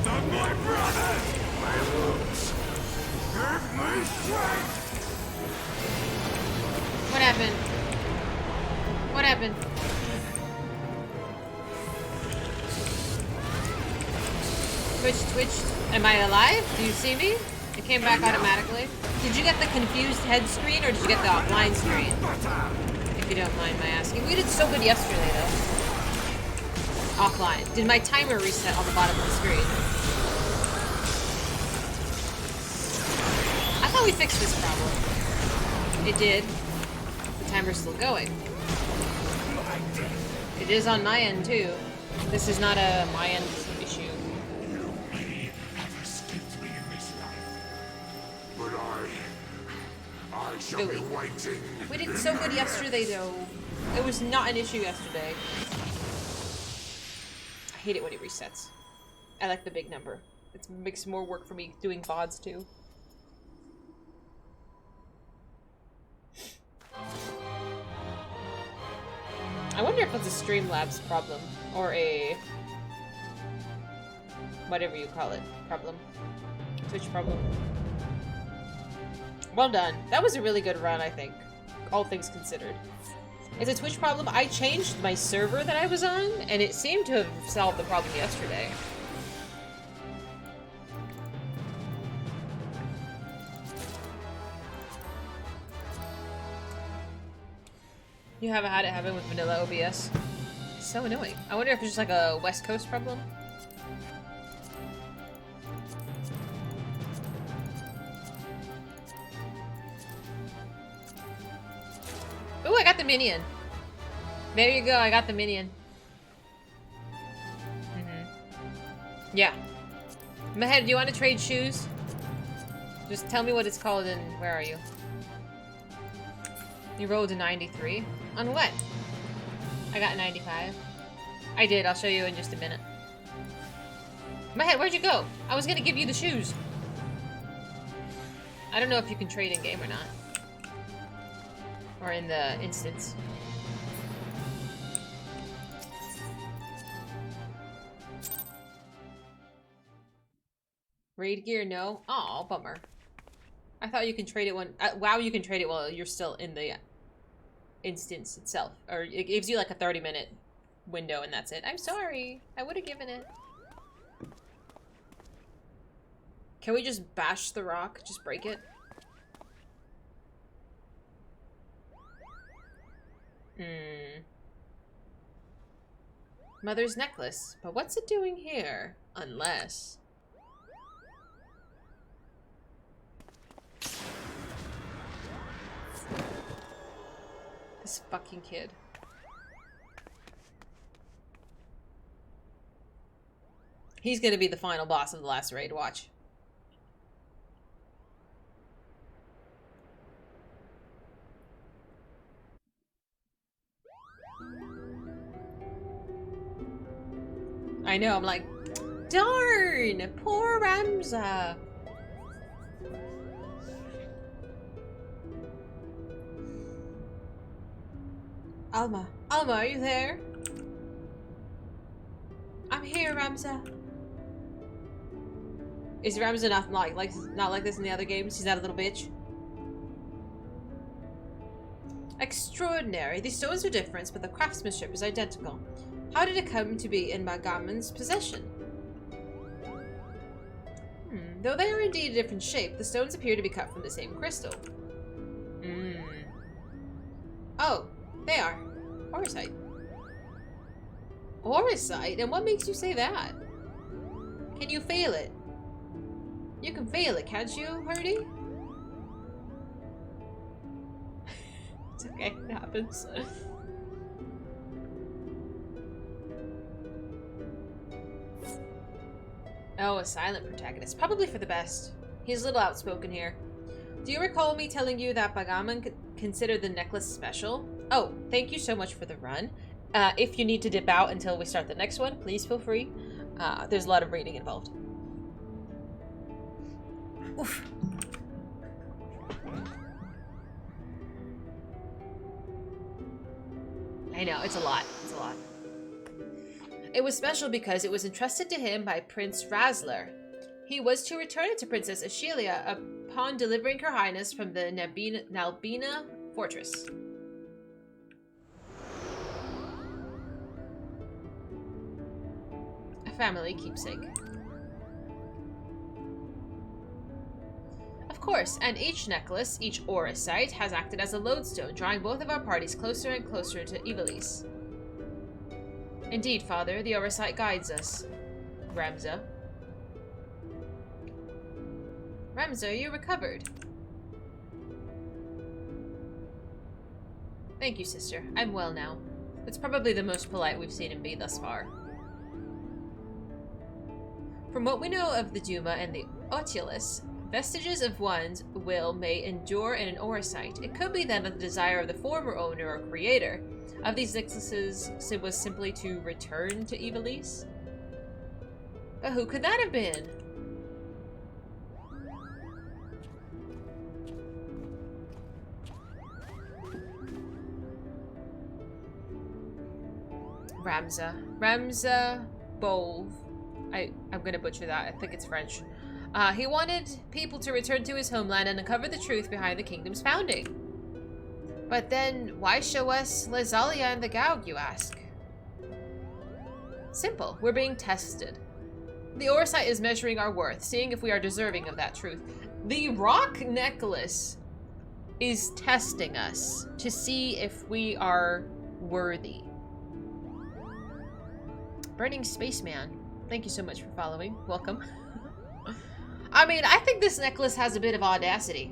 on my brother! My wounds! Give me strength! What happened? What happened? Twitched. Am I alive? Do you see me? It came back automatically. Did you get the confused head screen or did you get the offline screen? If you don't mind my asking. We did so good yesterday though. Offline. Did my timer reset on the bottom of the screen? I thought we fixed this problem. It did. The timer's still going. It is on my end too. This is not a my end issue. You may have escaped me in this life, but I shall be waiting. We did so good yesterday though. It was not an issue yesterday. I hate it when it resets. I like the big number. It makes more work for me doing VODs too. I wonder if it's a Streamlabs problem or a whatever you call it problem. Twitch problem. Well done. That was a really good run, I think. All things considered. It's a Twitch problem. I changed my server that I was on, and it seemed to have solved the problem yesterday. You haven't had it happen with vanilla OBS. So annoying. I wonder if it's just like a West Coast problem. Ooh, I got the minion. There you go, I got the minion. Yeah. Mahead, do you want to trade shoes? Just tell me what it's called and where are you? You rolled a 93. On what? I got a 95. I did, I'll show you in just a minute. Mahead, where'd you go? I was gonna give you the shoes. I don't know if you can trade in game or not. Or in the instance. Raid gear, no. Aw, bummer. I thought you can trade it when... WoW, you can trade it while you're still in the instance itself. Or it gives you like a 30-minute window and that's it. I'm sorry. I would have given it. Can we just bash the rock? Just break it? Mother's necklace. But what's it doing here? Unless... This fucking kid. He's gonna be the final boss of the last raid, watch. I know, I'm like, darn! Poor Ramza! Alma, are you there? I'm here, Ramza. Is Ramza not like this in the other games? He's not a little bitch. Extraordinary. These stones are different, but the craftsmanship is identical. How did it come to be in Magaman's possession? Though they are indeed a different shape, the stones appear to be cut from the same crystal. Oh, they are. Orisite. Orisite? And what makes you say that? Can you feel it? You can feel it, can't you, Hardy? It's okay, it happens. Oh, a silent protagonist. Probably for the best. He's a little outspoken here. Do you recall me telling you that Bagaman considered the necklace special? Oh, thank you so much for the run. If you need to dip out until we start the next one, please feel free. There's a lot of reading involved. Oof. I know, it's a lot. It's a lot. It was special because it was entrusted to him by Prince Razler. He was to return it to Princess Ashelia upon delivering Her Highness from the Nalbina fortress. A family keepsake. Of course, and each necklace, each aura site, has acted as a lodestone, drawing both of our parties closer and closer to Ivalice. Indeed, Father, the aura site guides us. Ramza. Ramza, you recovered. Thank you, sister. I'm well now. That's probably the most polite we've seen him be thus far. From what we know of the Duma and the Oculus, vestiges of one's will may endure in an aura site. It could be then that the desire of the former owner or creator of these necklaces was simply to return to Ivalice. But who could that have been? Ramza Bove. I'm gonna butcher that. I think it's French. He wanted people to return to his homeland and uncover the truth behind the kingdom's founding. But then, why show us Lazalia and the Gaug, you ask? Simple. We're being tested. The Orsite is measuring our worth, seeing if we are deserving of that truth. The rock necklace is testing us to see if we are worthy. Burning Spaceman. Thank you so much for following. Welcome. I mean, I think this necklace has a bit of audacity.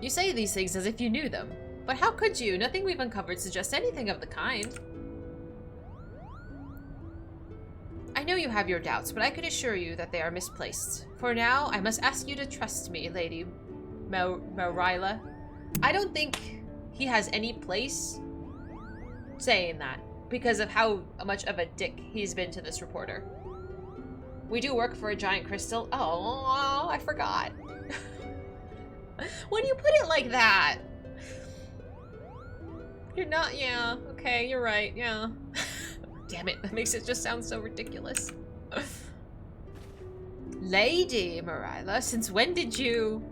You say these things as if you knew them. But how could you? Nothing we've uncovered suggests anything of the kind. I know you have your doubts, but I can assure you that they are misplaced. For now, I must ask you to trust me, Lady Marilla. I don't think he has any place saying that, because of how much of a dick he's been to this reporter. We do work for a giant crystal. Oh, I forgot. When you put it like that. You're not, yeah, okay, you're right, yeah. Damn it, that makes it just sound so ridiculous. Lady Marilla, since when did you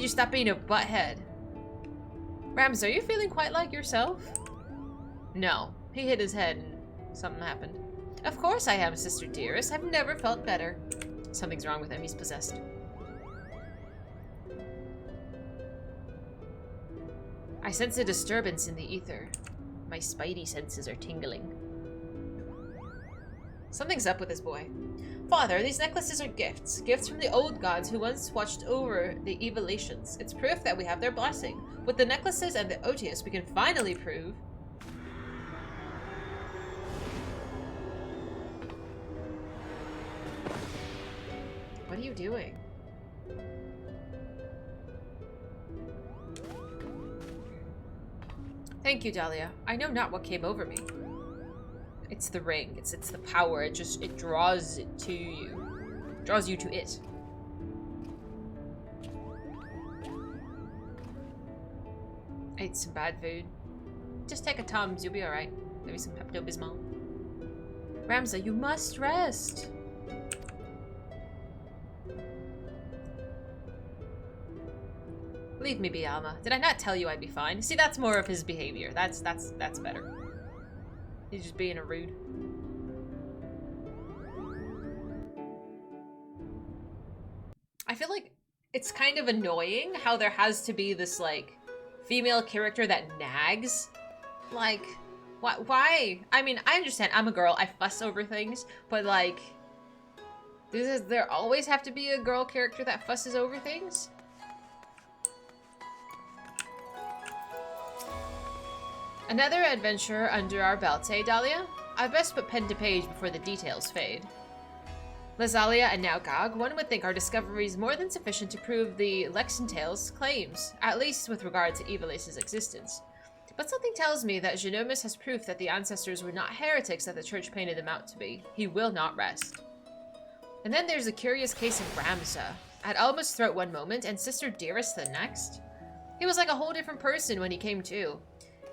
stop being a butthead? Rams, are you feeling quite like yourself? No, he hit his head and something happened. Of course I am, Sister Dearest. I've never felt better. Something's wrong with him. He's possessed. I sense a disturbance in the ether. My spidey senses are tingling. Something's up with this boy. Father, these necklaces are gifts. Gifts from the old gods who once watched over the Evalations. It's proof that we have their blessing. With the necklaces and the Otius, we can finally prove... What are you doing? Thank you, Dahlia. I know not what came over me. It's the ring. It's the power. It draws it to you. Draws you to it. Ate some bad food. Just take a Tums, you'll be alright. Maybe some Pepto-Bismol. Ramza, you must rest. Leave me be, Alma. Did I not tell you I'd be fine? See, that's more of his behavior. That's better. He's just being a rude. I feel like it's kind of annoying how there has to be this, like, female character that nags. Like, why? I mean, I understand. I'm a girl. I fuss over things. But, like, does there always have to be a girl character that fusses over things? Another adventure under our belts, eh, Dahlia? I best put pen to page before the details fade. Lazalia and now Gog, one would think our discovery is more than sufficient to prove the Lexentale's claims, at least with regard to Ivalice's existence. But something tells me that Genomus has proof that the ancestors were not heretics that the church painted them out to be. He will not rest. And then there's the curious case of Ramza. At Alma's throat one moment, and Sister Dearest the next. He was like a whole different person when he came to.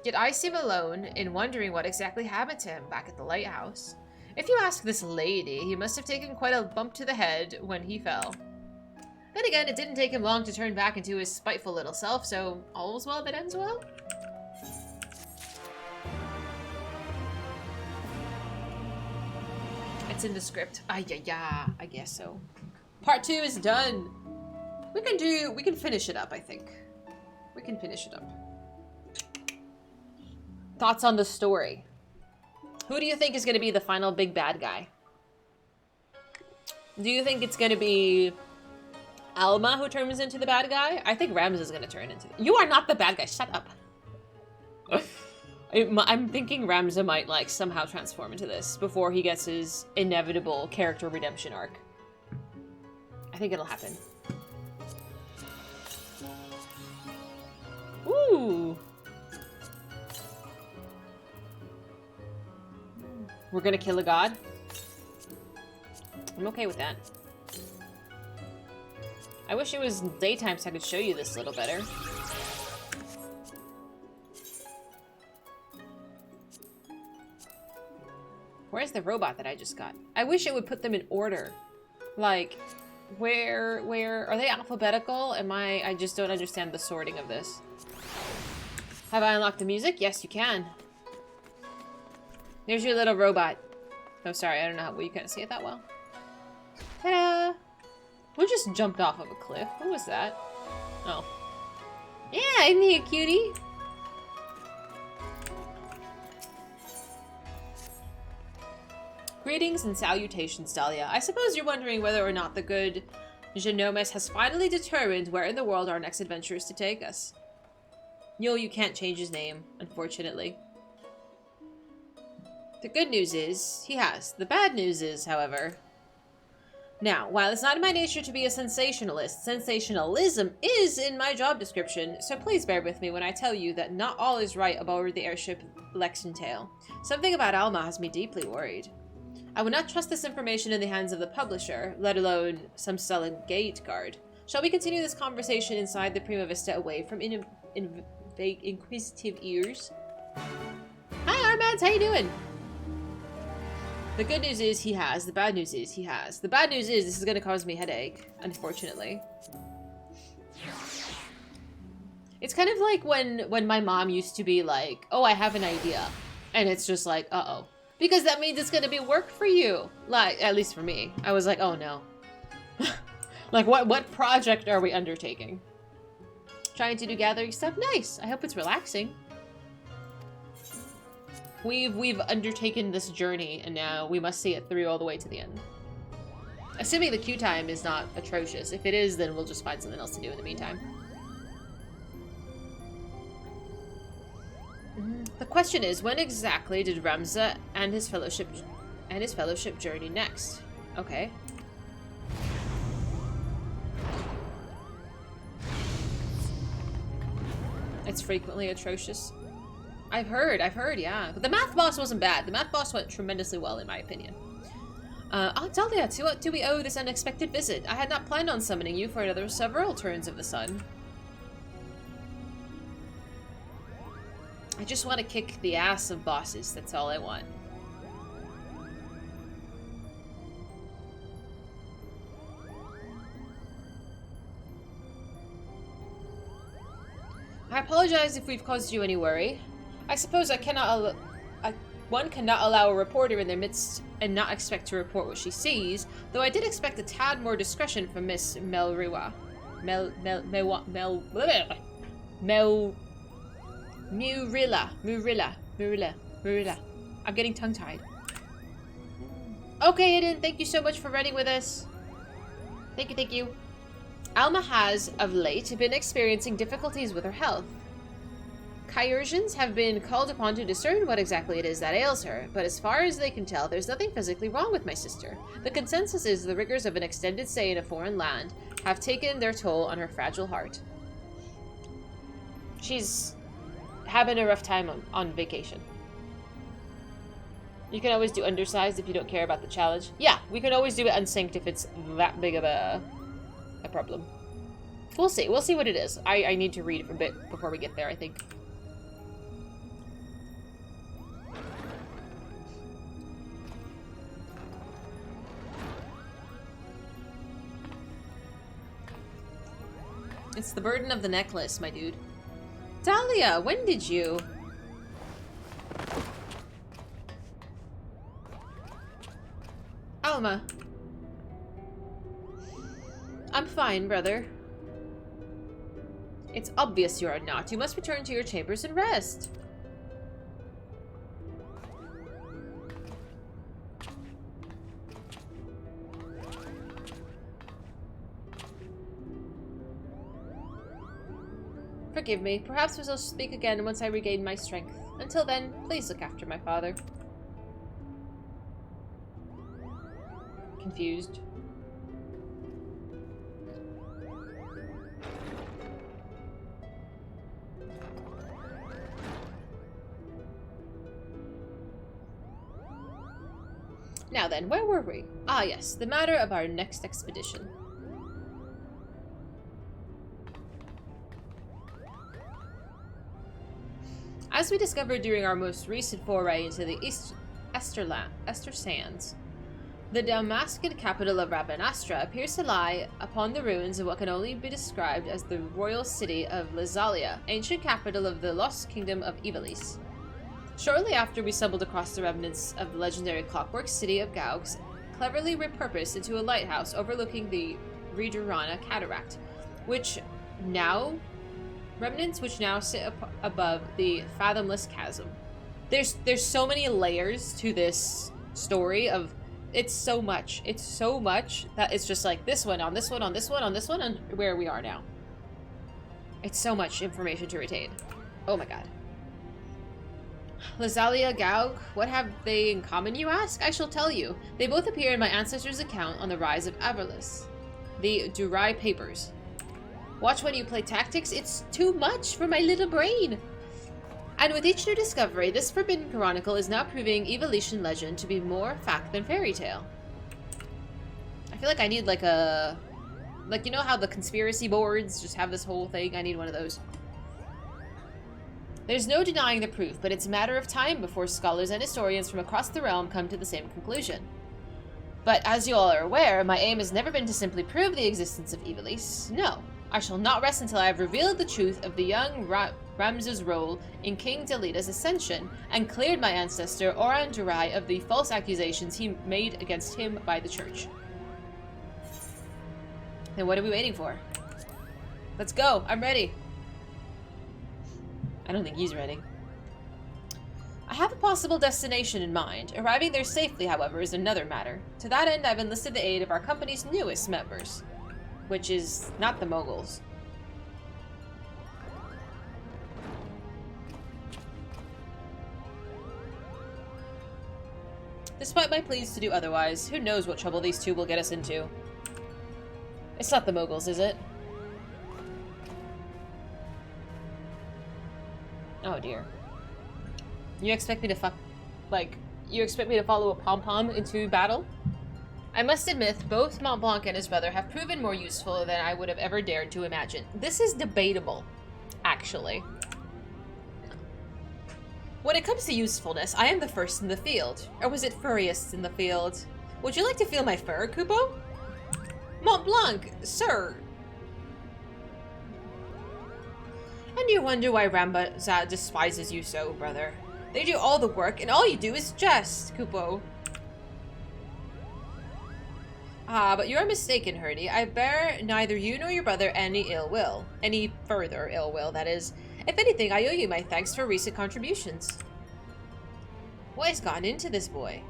Yet I seem alone in wondering what exactly happened to him back at the lighthouse. If you ask this lady, he must have taken quite a bump to the head when he fell. Then again, it didn't take him long to turn back into his spiteful little self, so all's well that ends well? It's in the script. Yeah, I guess so. Part 2 is done. We can finish it up, I think. We can finish it up. Thoughts on the story. Who do you think is going to be the final big bad guy? Do you think it's going to be Alma who turns into the bad guy? I think Rams is going to turn into... You are not the bad guy. Shut up. I'm thinking Ramza might, like, somehow transform into this before he gets his inevitable character redemption arc. I think it'll happen. Ooh! We're gonna kill a god? I'm okay with that. I wish it was daytime so I could show you this a little better. Where's the robot that I just got? I wish it would put them in order. Like, where are they alphabetical? I just don't understand the sorting of this. Have I unlocked the music? Yes, you can. There's your little robot. Oh, sorry, I don't know how well you can't see it that well. Ta-da! Who just jumped off of a cliff? Who was that? Oh. Yeah, isn't he a cutie? Greetings and salutations, Dahlia. I suppose you're wondering whether or not the good Genomes has finally determined where in the world our next adventure is to take us. No, you can't change his name, unfortunately. The good news is, he has. The bad news is, however... Now, while it's not in my nature to be a sensationalist, sensationalism is in my job description, so please bear with me when I tell you that not all is right aboard the airship Lexingtale. Something about Alma has me deeply worried. I would not trust this information in the hands of the publisher, let alone some sullen gate guard. Shall we continue this conversation inside the Prima Vista away from inquisitive ears? Hi, Armads, how you doing? The good news is he has. The bad news is he has. The bad news is this is going to cause me headache, unfortunately. It's kind of like when my mom used to be like, oh, I have an idea. And it's just like, uh-oh. Because that means it's going to be work for you. Like, at least for me. I was like, oh no. Like, what project are we undertaking? Trying to do gathering stuff? Nice. I hope it's relaxing. We've undertaken this journey, and now we must see it through all the way to the end. Assuming the queue time is not atrocious. If it is, then we'll just find something else to do in the meantime. The question is, when exactly did Ramza and his fellowship journey next? Okay. It's frequently atrocious. I've heard, yeah. But the math boss wasn't bad. The math boss went tremendously well, in my opinion. Dahlia, to what do we owe this unexpected visit? I had not planned on summoning you for another several turns of the sun. I just want to kick the ass of bosses, that's all I want. I apologize if we've caused you any worry. I suppose one cannot allow a reporter in their midst and not expect to report what she sees, though I did expect a tad more discretion from Miss Murilla. I'm getting tongue-tied. Okay, Aiden, thank you so much for running with us. Thank you. Alma has, of late, been experiencing difficulties with her health. Chirurgeons have been called upon to discern what exactly it is that ails her, but as far as they can tell, there's nothing physically wrong with my sister. The consensus is the rigors of an extended stay in a foreign land have taken their toll on her fragile heart. She's having a rough time on vacation. You can always do undersized if you don't care about the challenge. Yeah, we can always do it unsynced if it's that big of a problem. We'll see what it is. I need to read a bit before we get there, I think. It's the burden of the necklace, my dude. Dahlia, when did you? Alma. I'm fine, brother. It's obvious you are not. You must return to your chambers and rest. Forgive me. Perhaps we shall speak again once I regain my strength. Until then, please look after my father. Confused. Now then, where were we? Ah yes, the matter of our next expedition. As we discovered during our most recent foray into the Ester Sands, the Dalmascan capital of Rabanastra appears to lie upon the ruins of what can only be described as the royal city of Lazalia, ancient capital of the lost kingdom of Ivalice. Shortly after, we stumbled across the remnants of the legendary clockwork city of Gaugs, cleverly repurposed into a lighthouse overlooking the Ridurana cataract, which now sit above the fathomless chasm. There's so many layers to this story of it's so much that it's just like this one on this one on this one on this one and where we are now. It's so much information to retain. Oh my god. Lazalia, Gaug, what have they in common, you ask? I shall tell you. They both appear in my ancestors' account on the rise of Ivalice, the Durai Papers. Watch when you play tactics, it's too much for my little brain. And with each new discovery, this forbidden chronicle is now proving Evolution legend to be more fact than fairy tale. I feel like I need like a... Like, you know how the conspiracy boards just have this whole thing? I need one of those. There's no denying the proof, but it's a matter of time before scholars and historians from across the realm come to the same conclusion. But as you all are aware, my aim has never been to simply prove the existence of Ivalice. No, I shall not rest until I have revealed the truth of the young Ramza's role in King Delita's ascension and cleared my ancestor Oran Durai of the false accusations he made against him by the church. Then what are we waiting for? Let's go, I'm ready. I don't think he's ready. I have a possible destination in mind. Arriving there safely, however, is another matter. To that end, I've enlisted the aid of our company's newest members, which is not the Moguls. Despite my pleas to do otherwise, who knows what trouble these two will get us into. It's not the Moguls, is it? Oh dear. You expect me to you expect me to follow a pom-pom into battle? I must admit, both Mont Blanc and his brother have proven more useful than I would have ever dared to imagine. This is debatable, actually. When it comes to usefulness, I am the first in the field. Or was it furriest in the field? Would you like to feel my fur, Kupo? Mont Blanc, sir! And you wonder why Rambaza despises you so, brother. They do all the work, and all you do is jest, Kupo. Ah, but you're mistaken, Herdy. I bear neither you nor your brother any ill will. Any further ill will, that is. If anything, I owe you my thanks for recent contributions. What has gotten into this boy?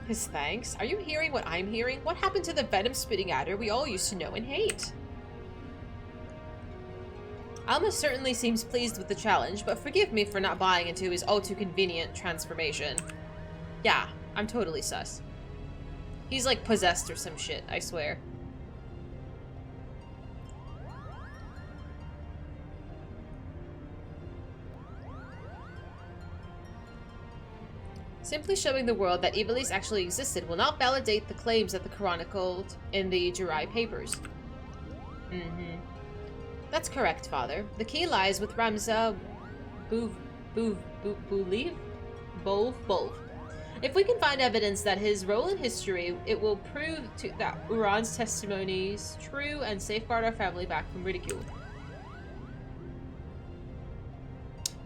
His thanks? Are you hearing what I'm hearing? What happened to the venom-spitting adder we all used to know and hate? Alma certainly seems pleased with the challenge, but forgive me for not buying into his all-too-convenient transformation. Yeah, I'm totally sus. He's like possessed or some shit, I swear. Simply showing the world that Ivalice actually existed will not validate the claims that the chronicled in the Durai Papers. That's correct, Father. The key lies with Ramza Bolv. If we can find evidence that his role in history, it will prove that Uran's testimony is true and safeguard our family back from ridicule.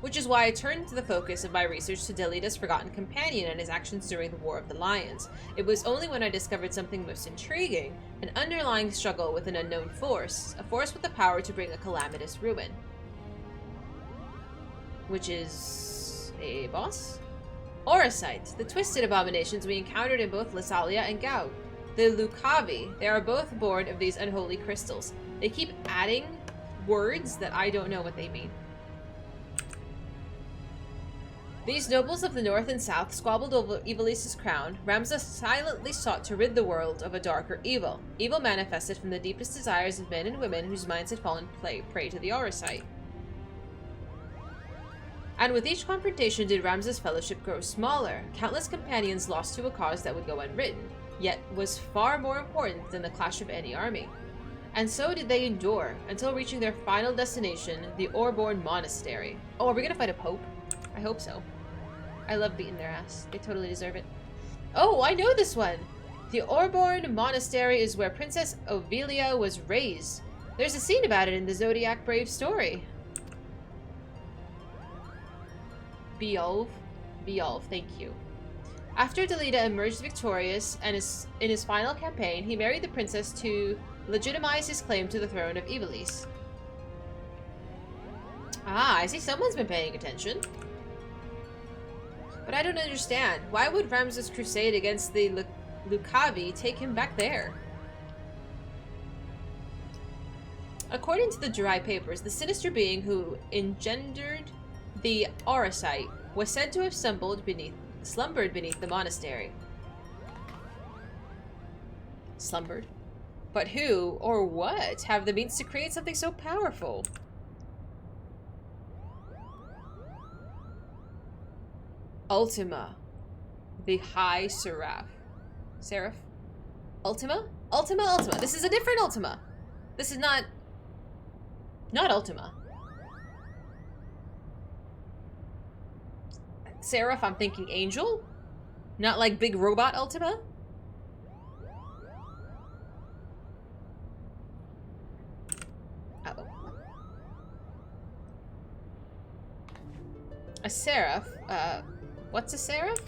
Which is why I turned the focus of my research to Delita's forgotten companion and his actions during the War of the Lions. It was only when I discovered something most intriguing, an underlying struggle with an unknown force, a force with the power to bring a calamitous ruin. Which is a boss? Orosite, the twisted abominations we encountered in both Lasalia and Gau. The Lucavi, they are both born of these unholy crystals. They keep adding words that I don't know what they mean. These nobles of the north and south squabbled over Ivalice's crown. Ramza silently sought to rid the world of a darker evil. Evil manifested from the deepest desires of men and women whose minds had fallen prey to the Orosite. And with each confrontation did Ramza's fellowship grow smaller. Countless companions lost to a cause that would go unwritten, yet was far more important than the clash of any army. And so did they endure, until reaching their final destination, the Orborn Monastery. Oh, are we gonna fight a pope? I hope so. I love beating their ass. They totally deserve it. Oh, I know this one! The Orborn Monastery is where Princess Ovelia was raised. There's a scene about it in the Zodiac Brave story. Beolv, thank you. After Delita emerged victorious and in his final campaign, he married the princess to legitimize his claim to the throne of Ivalice. Ah, I see someone's been paying attention. But I don't understand. Why would Ramza's crusade against the Lucavi take him back there? According to the dry papers, the sinister being who engendered the Orosite was said to have slumbered beneath the monastery. Slumbered? But who, or what, have the means to create something so powerful? Ultima. The High Seraph. Seraph? Ultima? Ultima. This is a different Ultima. This is not Ultima. Seraph, I'm thinking angel? Not like big robot Ultima? Uh-oh. A seraph? What's a seraph?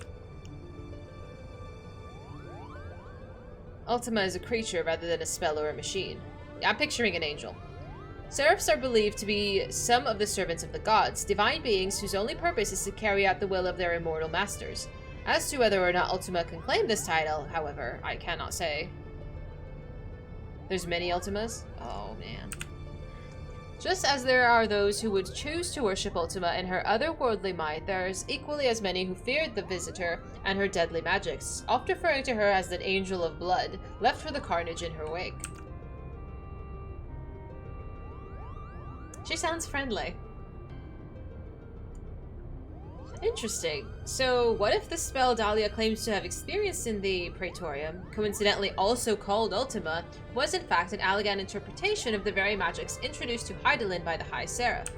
Ultima is a creature rather than a spell or a machine. I'm picturing an angel. Seraphs are believed to be some of the servants of the gods, divine beings whose only purpose is to carry out the will of their immortal masters. As to whether or not Ultima can claim this title, however, I cannot say. There's many Ultimas? Oh, man. Just as there are those who would choose to worship Ultima and her otherworldly might, there's equally as many who feared the visitor and her deadly magics, oft referring to her as an angel of blood, left for the carnage in her wake. She sounds friendly. Interesting. So, what if the spell Dahlia claims to have experienced in the Praetorium, coincidentally also called Ultima, was in fact an Allagan interpretation of the very magics introduced to Hydaelyn by the High Seraph?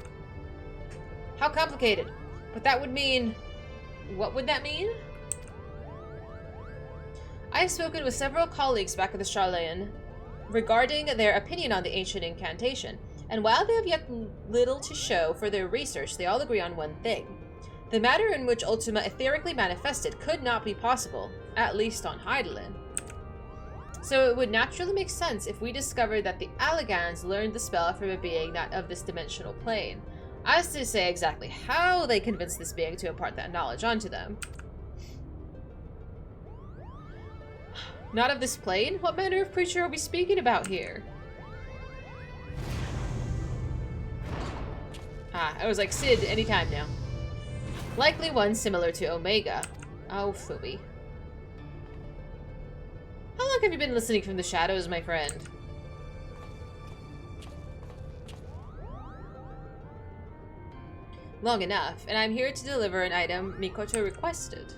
How complicated. But that would mean... What would that mean? I have spoken with several colleagues back at the Charlayan regarding their opinion on the ancient incantation, and while they have yet little to show for their research, they all agree on one thing. The matter in which Ultima etherically manifested could not be possible, at least on Hydaelyn. So it would naturally make sense if we discovered that the Allagans learned the spell from a being that of this dimensional plane. As to say exactly how they convinced this being to impart that knowledge onto them. Not of this plane? What manner of creature are we speaking about here? Ah, I was like, Sid, anytime now. Likely one similar to Omega. Oh, phooey. How long have you been listening from the shadows, my friend? Long enough, and I'm here to deliver an item Mikoto requested.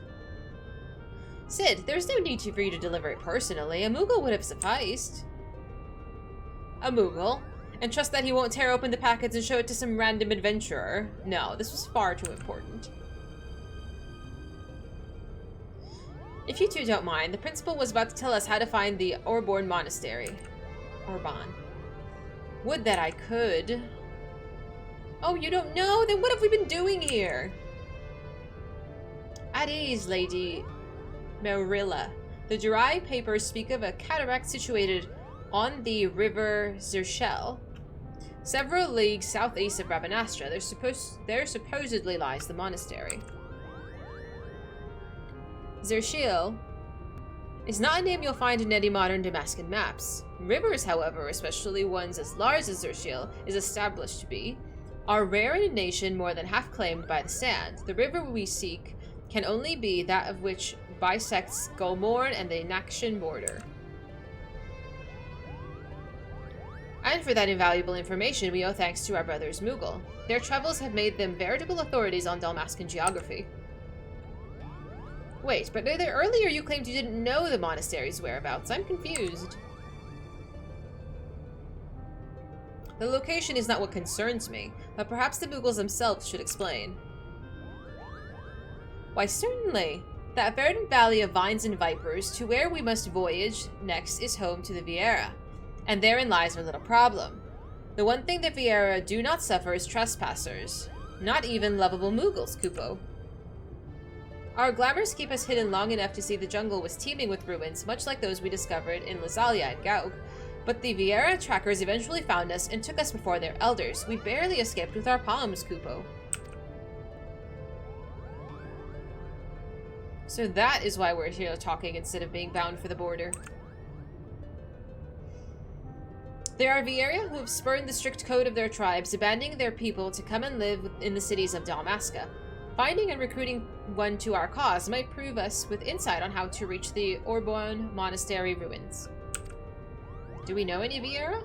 Sid, there's no need for you to deliver it personally. A Moogle would have sufficed. A Moogle? And trust that he won't tear open the packets and show it to some random adventurer. No, this was far too important. If you two don't mind, the principal was about to tell us how to find the Orborn Monastery. Orban. Would that I could. Oh, you don't know? Then what have we been doing here? At ease, Lady Merilla. The Jurai papers speak of a cataract situated on the river Zershel, several leagues southeast of Rabanastra. There supposedly lies the monastery. Zershel is not a name you'll find in any modern Damascan maps. Rivers, however, especially ones as large as Zershel is established to be, are rare in a nation more than half claimed by the sand. The river we seek can only be that of which bisects Gulmorn and the Nakshan border. And for that invaluable information, we owe thanks to our brothers Mughal. Their travels have made them veritable authorities on Dalmascan geography. Wait, but earlier you claimed you didn't know the monastery's whereabouts. I'm confused. The location is not what concerns me, but perhaps the Mughals themselves should explain. Why, certainly. That verdant valley of vines and vipers to where we must voyage next is home to the Vieira, and therein lies our little problem. The one thing the Vieira do not suffer is trespassers, not even lovable Mughals, Kupo. Our glamours keep us hidden long enough to see the jungle was teeming with ruins, much like those we discovered in Lazalia and Gaug, but the Vieira trackers eventually found us and took us before their elders. We barely escaped with our palms, Kupo. So that is why we're here talking instead of being bound for the border. There are Vieira who have spurned the strict code of their tribes, abandoning their people to come and live in the cities of Dalmasca. Finding and recruiting one to our cause might prove us with insight on how to reach the Orborn Monastery ruins. Do we know any Vieira?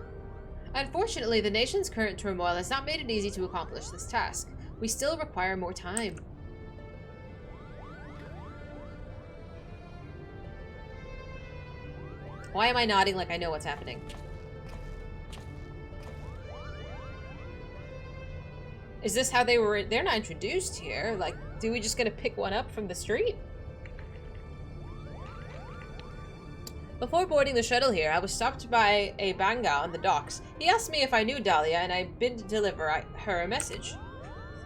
Unfortunately, the nation's current turmoil has not made it easy to accomplish this task. We still require more time. Why am I nodding like I know what's happening? Is this how they were? They're not introduced here. Like, do we just gonna pick one up from the street? Before boarding the shuttle here, I was stopped by a Banga on the docks. He asked me if I knew Dahlia, and I bid to deliver her a message.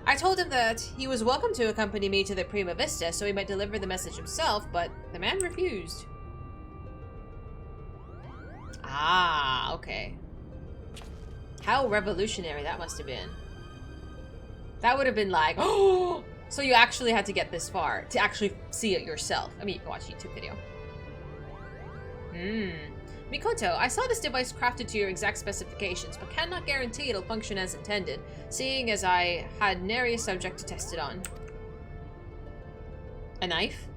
I told him that he was welcome to accompany me to the Prima Vista so he might deliver the message himself, but the man refused. Ah, okay. How revolutionary that must have been. That would have been like, oh! So you actually had to get this far to actually see it yourself. I mean, you can watch a YouTube video. Mikoto, I saw this device crafted to your exact specifications, but cannot guarantee it'll function as intended, seeing as I had nary a subject to test it on. A knife?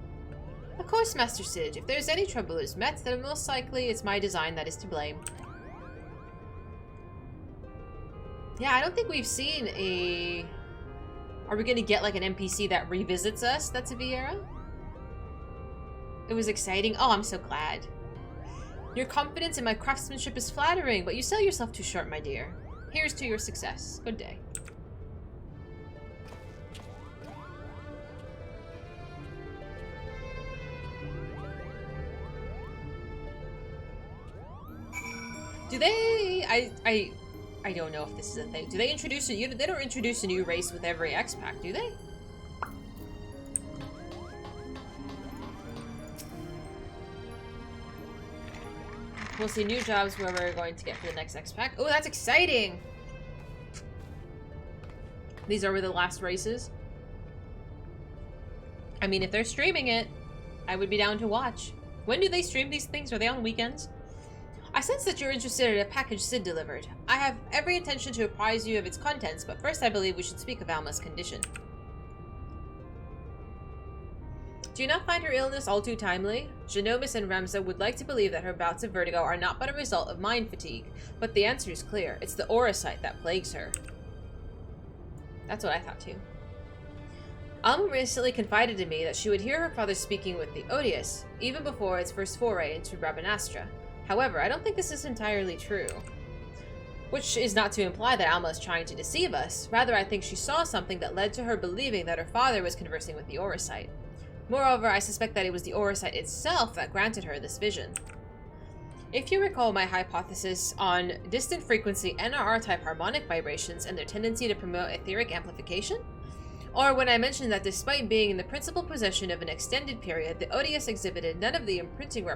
Of course, Master Sid. If there's any trouble is met, then most likely it's my design that is to blame. Yeah, I don't think we've seen a... Are we gonna get like an NPC that revisits us that's a Vieira? It was exciting. Oh, I'm so glad. Your confidence in my craftsmanship is flattering, but you sell yourself too short, my dear. Here's to your success. Good day. Do they... I don't know if this is a thing. Do they introduce a... They don't introduce a new race with every X-Pack, do they? We'll see new jobs where we're going to get for the next X-Pack. Oh, that's exciting! These are the last races. I mean, if they're streaming it, I would be down to watch. When do they stream these things? Are they on weekends? I sense that you're interested in a package Sid delivered. I have every intention to apprise you of its contents, but first I believe we should speak of Alma's condition. Do you not find her illness all too timely? Genomis and Ramza would like to believe that her bouts of vertigo are not but a result of mind fatigue, but the answer is clear. It's the aura site that plagues her. That's what I thought too. Alma recently confided to me that she would hear her father speaking with the Odious, even before its first foray into Rabanastra. However, I don't think this is entirely true. Which is not to imply that Alma is trying to deceive us. Rather, I think she saw something that led to her believing that her father was conversing with the Aura site. Moreover, I suspect that it was the Orisite itself that granted her this vision. If you recall my hypothesis on distant frequency NRR-type harmonic vibrations and their tendency to promote etheric amplification, or when I mentioned that despite being in the principal possession of an extended period, the Odious exhibited none of the imprinting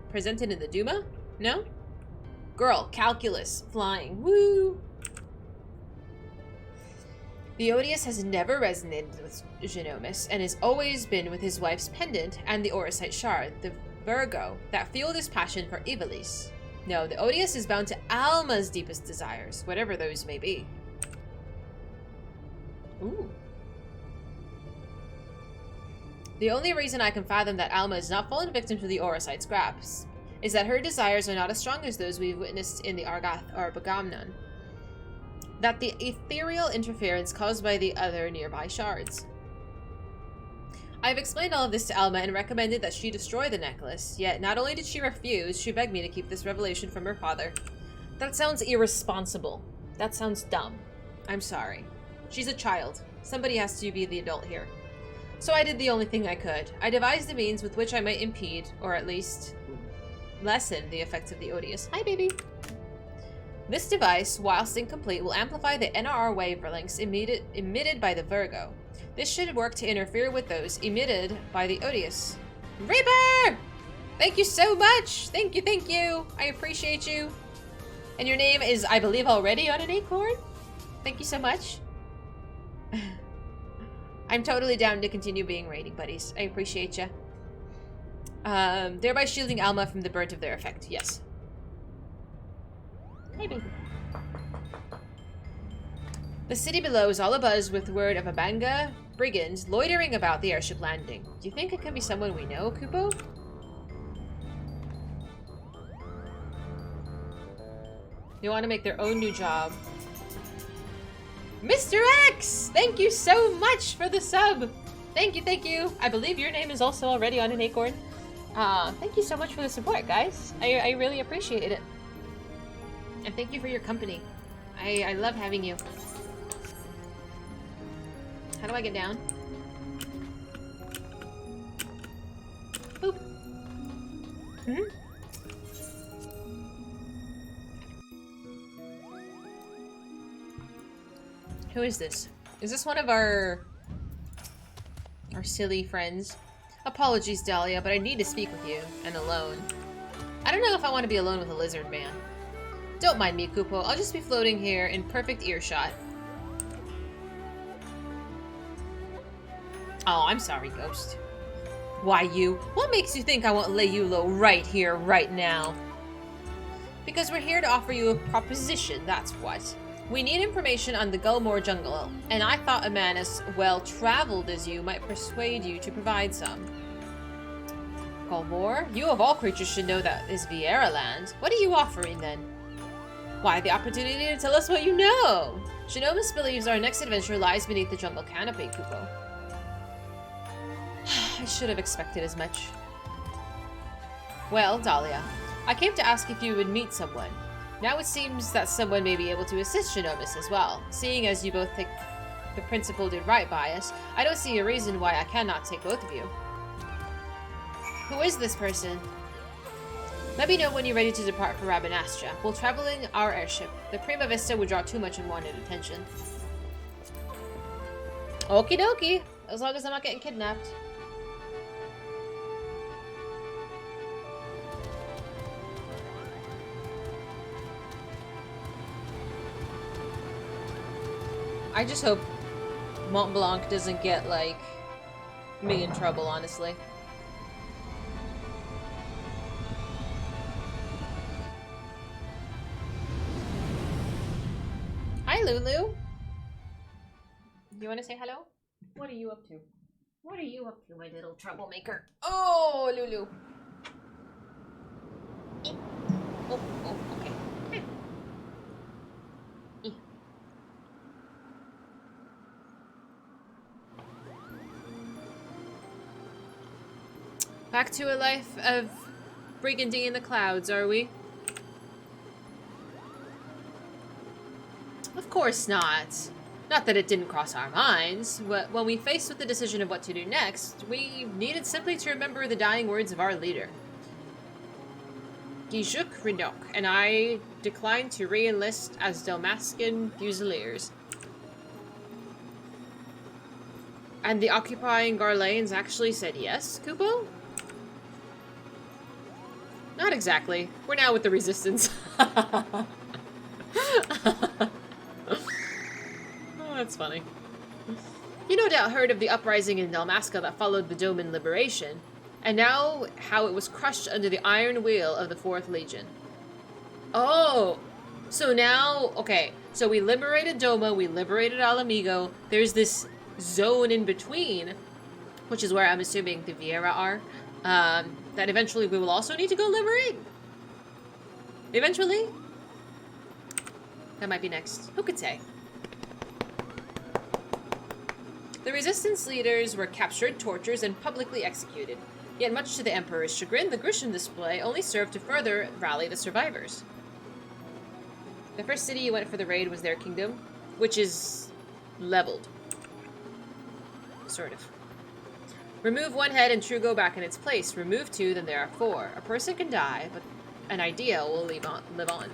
presented in the Duma? No? Girl, calculus, flying, woo! The Odious has never resonated with Genomus, and has always been with his wife's pendant and the Orisite shard, the Virgo, that fueled his passion for Ivalice. No, the Odious is bound to Alma's deepest desires, whatever those may be. Ooh. The only reason I can fathom that Alma has not fallen victim to the Orisite's grasp is that her desires are not as strong as those we've witnessed in the Argath or Bagamnon. That the ethereal interference caused by the other nearby shards. I've explained all of this to Alma and recommended that she destroy the necklace, yet not only did she refuse, she begged me to keep this revelation from her father. That sounds irresponsible. That sounds dumb. I'm sorry. She's a child. Somebody has to be the adult here. So I did the only thing I could. I devised a means with which I might impede, or at least lessen, the effects of the Odious. Hi, baby! This device, whilst incomplete, will amplify the NRR wavelengths emitted by the Virgo. This should work to interfere with those emitted by the Odious. Reaper! Thank you so much! Thank you, thank you! I appreciate you. And your name is, I believe, already on an acorn? Thank you so much. I'm totally down to continue being raiding buddies. I appreciate you. Thereby shielding Alma from the burnt of their effect. Yes. Maybe. The city below is all abuzz with word of a Banga brigand loitering about the airship landing. Do you think it could be someone we know, Kupo? They want to make their own new job. Mr. X! Thank you so much for the sub! Thank you, thank you! I believe your name is also already on an acorn. Thank you so much for the support, guys. I really appreciate it. And thank you for your company. I love having you. How do I get down? Boop. Mm-hmm. Who is this? Is this one of our silly friends? Apologies, Dahlia, but I need to speak with you, and alone. I don't know if I want to be alone with a lizard man. Don't mind me, Kupo. I'll just be floating here in perfect earshot. Oh, I'm sorry, Ghost. Why you? What makes you think I won't lay you low right here, right now? Because we're here to offer you a proposition, that's what. We need information on the Gulmore jungle, and I thought a man as well-traveled as you might persuade you to provide some. Gulmore? You of all creatures should know that is Viera land. What are you offering, then? Why, the opportunity to tell us what you know! Genomus believes our next adventure lies beneath the jungle canopy, Kupo. I should have expected as much. Well, Dahlia, I came to ask if you would meet someone. Now it seems that someone may be able to assist Genomus as well. Seeing as you both think the principal did right by us, I don't see a reason why I cannot take both of you. Who is this person? Let me know when you're ready to depart for Rabanastra. We'll travel in our airship. The Prima Vista would draw too much unwanted attention. Okie dokie. As long as I'm not getting kidnapped. I just hope Mont Blanc doesn't get, like, me in trouble, honestly. Hi, Lulu. You want to say hello? What are you up to? What are you up to, my little troublemaker? Oh, Lulu. Oh, okay. Back to a life of briganding in the clouds, are we? Of course not. Not that it didn't cross our minds, but when we faced with the decision of what to do next, we needed simply to remember the dying words of our leader. Gijuk Rinok and I declined to re-enlist as Dalmascan Fusiliers. And the occupying Garleans actually said yes, Kupo? Not exactly. We're now with the Resistance. Oh, that's funny. You no doubt heard of the uprising in Dalmasca that followed the Doman liberation, and now how it was crushed under the iron wheel of the 4th Legion. Oh! So now, okay, so we liberated Doma, we liberated Alamigo, there's this zone in between, which is where I'm assuming the Vieira are, that eventually we will also need to go liberate? Eventually? That might be next. Who could say? The resistance leaders were captured, tortured, and publicly executed. Yet much to the Emperor's chagrin, the Grisham display only served to further rally the survivors. The first city you went for the raid was their kingdom, which is leveled. Sort of. Remove 1 head and true go back in its place. Remove 2, then there are 4. A person can die, but an idea will live on.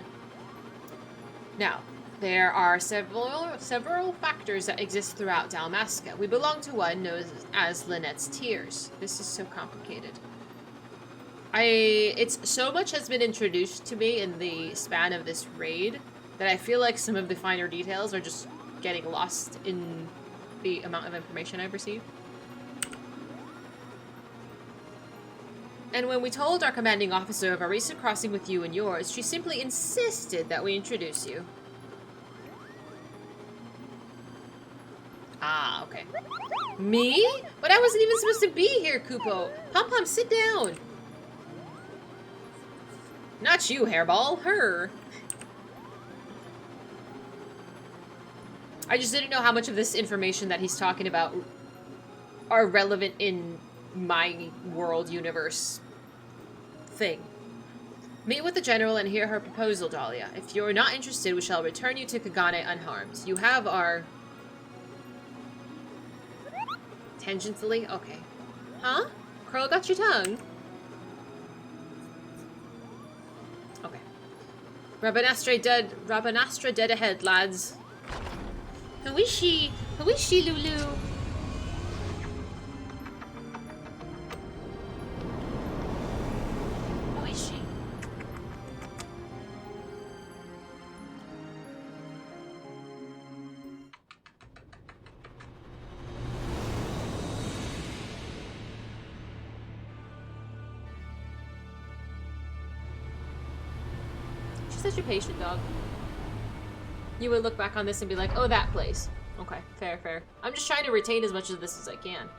Now, there are several factors that exist throughout Dalmasca. We belong to one known as Lynette's Tears. This is so complicated. It's so much has been introduced to me in the span of this raid that I feel like some of the finer details are just getting lost in the amount of information I've received. And when we told our commanding officer of our recent crossing with you and yours, she simply insisted that we introduce you. Ah, okay. Me? But I wasn't even supposed to be here, Kupo. Pom-Pom, sit down. Not you, Hairball. Her. I just didn't know how much of this information that he's talking about are relevant in my world universe thing. Meet with the general and hear her proposal, Dahlia. If you're not interested, we shall return you to Kagane unharmed. You have our... Tangentially? Okay. Huh? Curl got your tongue? Okay. Rabanastra dead ahead, lads. Who is she? Who is she, Lulu? Who is she? She's such a patient dog. You would look back on this and be like, oh, that place. Okay, fair, fair. I'm just trying to retain as much of this as I can.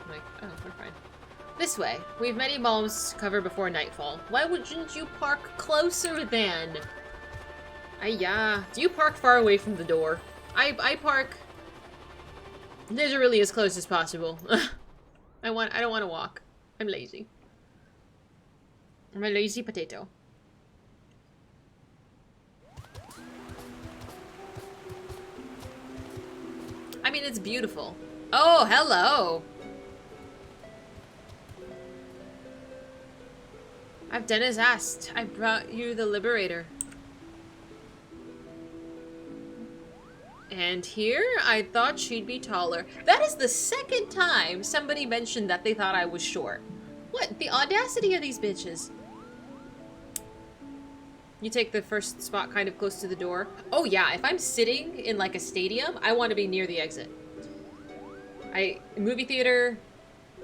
I'm like, oh, we're fine. This way. We have many malms to cover before nightfall. Why wouldn't you park closer then? Ayah. Do you park far away from the door? I park literally as close as possible. I don't want to walk. I'm lazy. I'm a lazy potato. I mean, it's beautiful. Oh, hello! I've done as asked. I brought you the Liberator. And here, I thought she'd be taller. That is the second time somebody mentioned that they thought I was short. What? The audacity of these bitches. You take the first spot kind of close to the door. Oh yeah, if I'm sitting in like a stadium, I want to be near the exit. Movie theater,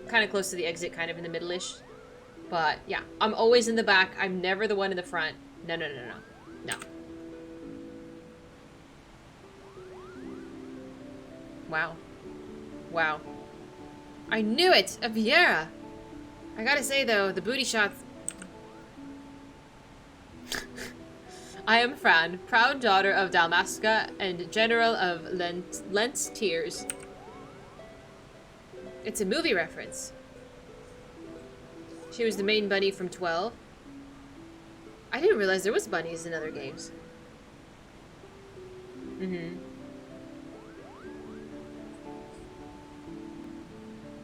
kind of close to the exit, kind of in the middle-ish. But yeah, I'm always in the back. I'm never the one in the front. No, no, no, no, no. Wow. Wow. I knew it! A Vieira! I gotta say though, the booty shots... I am Fran, proud daughter of Dalmasca and general of Lent's Tears. It's a movie reference. She was the main bunny from 12. I didn't realize there was bunnies in other games.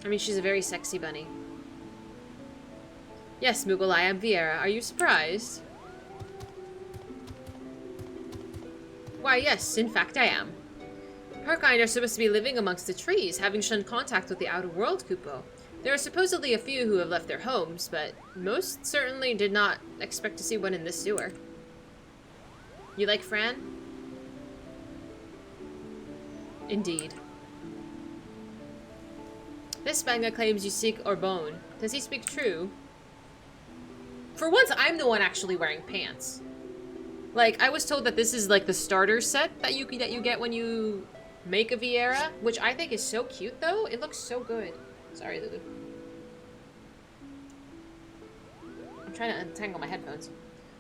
I mean, she's a very sexy bunny. Yes, Moogle, I am Viera. Are you surprised? Why, yes, in fact I am. Her kind are supposed to be living amongst the trees, having shunned contact with the outer world, Kupo. There are supposedly a few who have left their homes, but most certainly did not expect to see one in this sewer. You like Fran? Indeed. This manga claims you seek Orbone. Does he speak true? For once, I'm the one actually wearing pants. Like, I was told that this is like the starter set that you get when you make a Viera, which I think is so cute though. It looks so good. Sorry, Lulu. I'm trying to untangle my headphones.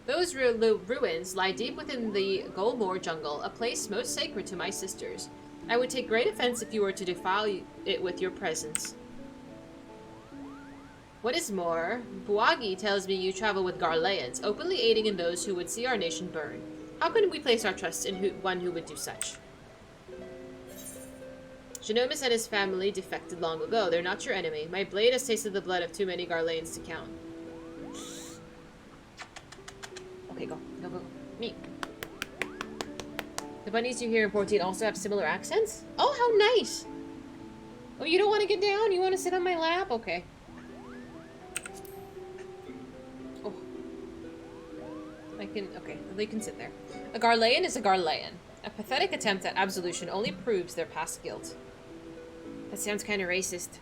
Those ruins lie deep within the Golmore jungle, a place most sacred to my sisters. I would take great offense if you were to defile it with your presence. What is more, Buagi tells me you travel with Garleans, openly aiding in those who would see our nation burn. How can we place our trust in one who would do such? Genomus and his family defected long ago. They're not your enemy. My blade has tasted the blood of too many Garleans to count. Okay, go. Go, go, go. Me. The bunnies you hear in 14 also have similar accents? Oh, how nice! Oh, you don't want to get down? You want to sit on my lap? Okay. Oh. Okay, they can sit there. A Garlean is a Garlean. A pathetic attempt at absolution only proves their past guilt. That sounds kind of racist.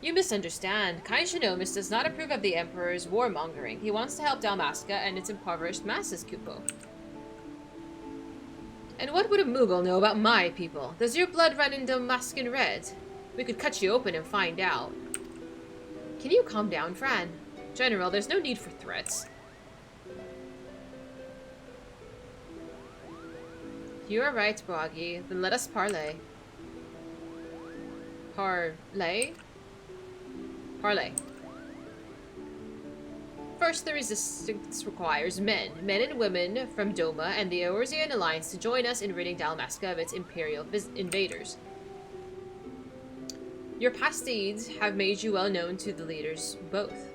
You misunderstand. Kind Shinomis does not approve of the Emperor's warmongering. He wants to help Dalmasca and its impoverished masses, Kupo. And what would a Moogle know about my people? Does your blood run in Dalmascan red? We could cut you open and find out. Can you calm down, Fran? General, there's no need for threats. You are right, Buagi. Then let us parley. Parley? Parley. First, the resistance requires men and women from Doma and the Eorzean Alliance to join us in ridding Dalmasca of its imperial invaders. Your past deeds have made you well known to the leaders, both.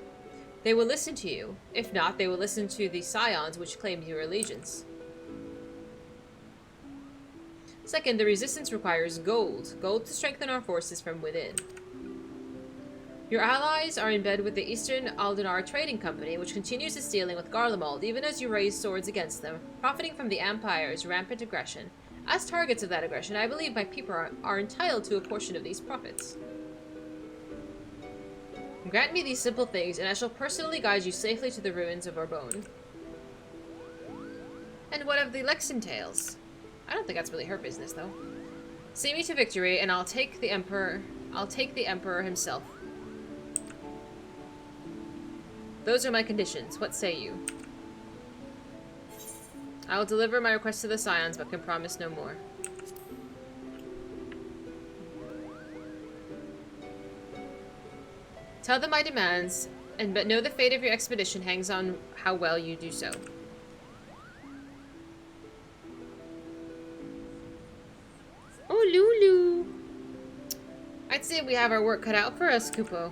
They will listen to you. If not, they will listen to the scions which claim your allegiance. Second, the resistance requires gold. Gold to strengthen our forces from within. Your allies are in bed with the Eastern Aldenar Trading Company, which continues its dealing with Garlemald, even as you raise swords against them, profiting from the Empire's rampant aggression. As targets of that aggression, I believe my people are entitled to a portion of these profits. Grant me these simple things, and I shall personally guide you safely to the ruins of Orbone. And what of the Lexentales? I don't think that's really her business, though. See me to victory, and I'll take the Emperor himself. Those are my conditions. What say you? I will deliver my request to the Scions, but can promise no more. Tell them my demands, but know the fate of your expedition hangs on how well you do so. Oh, Lulu! I'd say we have our work cut out for us, Kupo.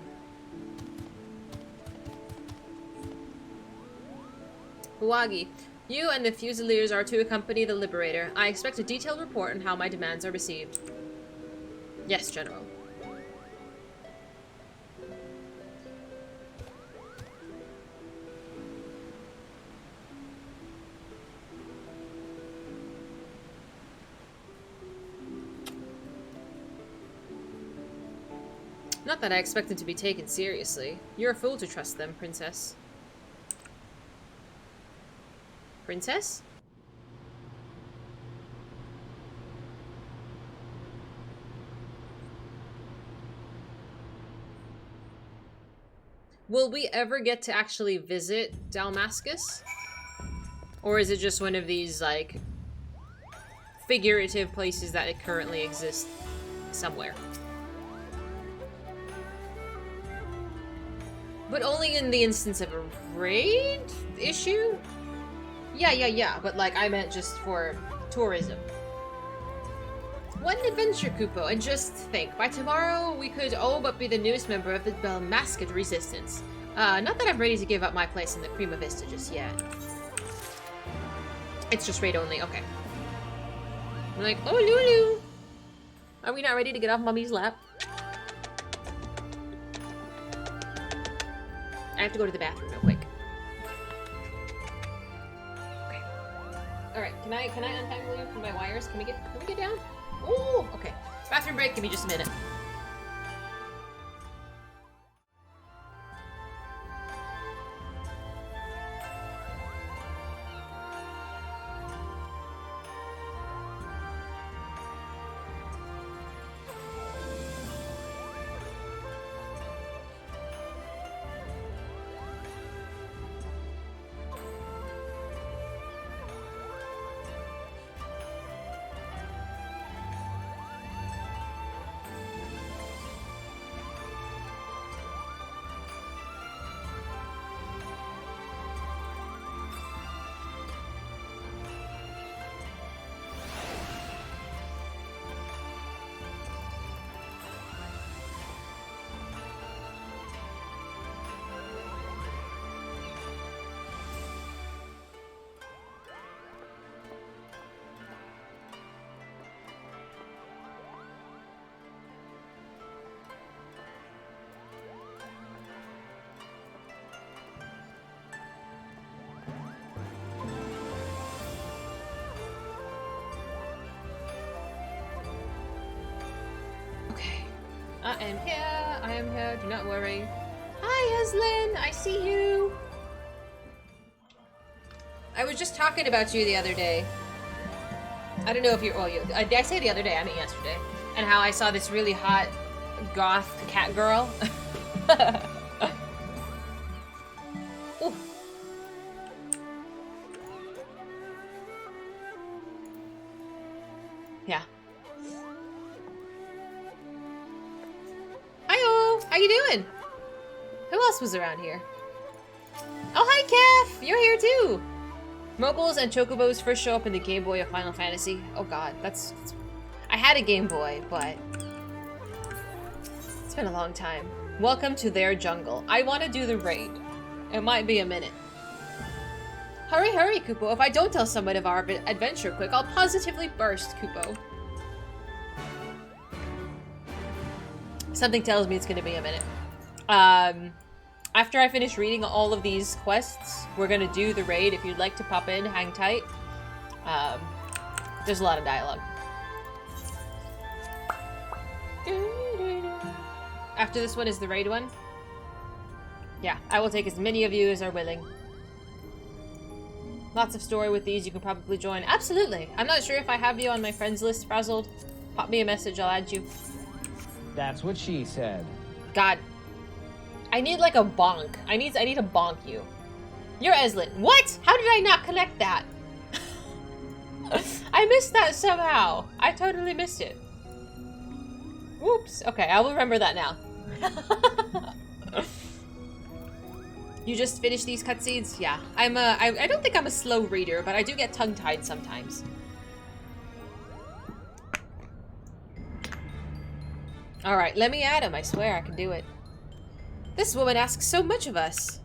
Buagi, you and the Fusiliers are to accompany the Liberator. I expect a detailed report on how my demands are received. Yes, General. Not that I expect them to be taken seriously. You're a fool to trust them, Princess. Princess? Will we ever get to actually visit Dalmascus? Or is it just one of these, like, figurative places that it currently exists somewhere? But only in the instance of a raid issue? Yeah, but like I meant just for tourism. One adventure, Kupo, and just think, by tomorrow we could all but be the newest member of the Belmasket Resistance. Not that I'm ready to give up my place in the Prima Vista just yet. It's just raid only, okay. I'm like, oh Lulu! Are we not ready to get off Mommy's lap? I have to go to the bathroom real quick. Okay. Alright, can I untangle you from my wires? Can we get down? Ooh, okay. Bathroom break, give me just a minute. I am here, do not worry. Hi, Eslin, I see you. I was just talking about you the other day. I don't know if you're, did I say the other day? I mean yesterday. And how I saw this really hot goth cat girl. Ooh. Yeah. How you doing? Who else was around here? Oh, hi, Kef! You're here too! Moguls and Chocobos first show up in the Game Boy of Final Fantasy. Oh god, that's... I had a Game Boy, but... It's been a long time. Welcome to their jungle. I want to do the raid. It might be a minute. Hurry, hurry, Kupo. If I don't tell someone of our adventure quick, I'll positively burst, Kupo. Something tells me it's gonna be a minute. After I finish reading all of these quests, we're gonna do the raid. If you'd like to pop in, hang tight. There's a lot of dialogue. After this one is the raid one. Yeah, I will take as many of you as are willing. Lots of story with these, you can probably join. Absolutely! I'm not sure if I have you on my friends list, Frazzled. Pop me a message, I'll add you. That's what she said. God. I need like a bonk. I need to bonk you. You're Eslin. What? How did I not connect that? I missed that somehow. I totally missed it. Whoops. Okay, I will remember that now. You just finished these cutscenes? Yeah. I don't think I'm a slow reader, but I do get tongue-tied sometimes. Alright, let me at him. I swear I can do it. This woman asks so much of us.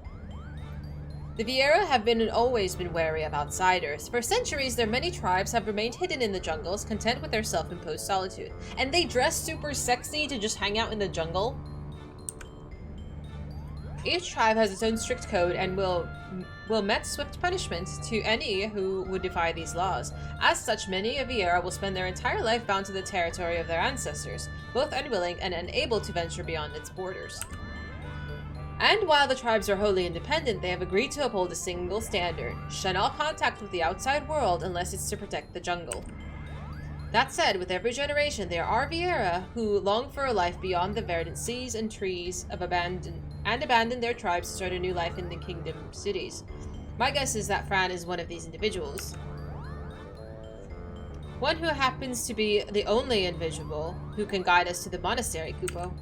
The Viera have always been wary of outsiders. For centuries, their many tribes have remained hidden in the jungles, content with their self-imposed solitude. And they dress super sexy to just hang out in the jungle. Each tribe has its own strict code and will met swift punishment to any who would defy these laws. As such, many of Viera will spend their entire life bound to the territory of their ancestors, both unwilling and unable to venture beyond its borders. And while the tribes are wholly independent, they have agreed to uphold a single standard: shun all contact with the outside world unless it's to protect the jungle. That said, with every generation, there are Viera who long for a life beyond the verdant seas and trees of abandon their tribes to start a new life in the kingdom cities. My guess is that Fran is one of these individuals. One who happens to be the only individual who can guide us to the monastery, Kupo.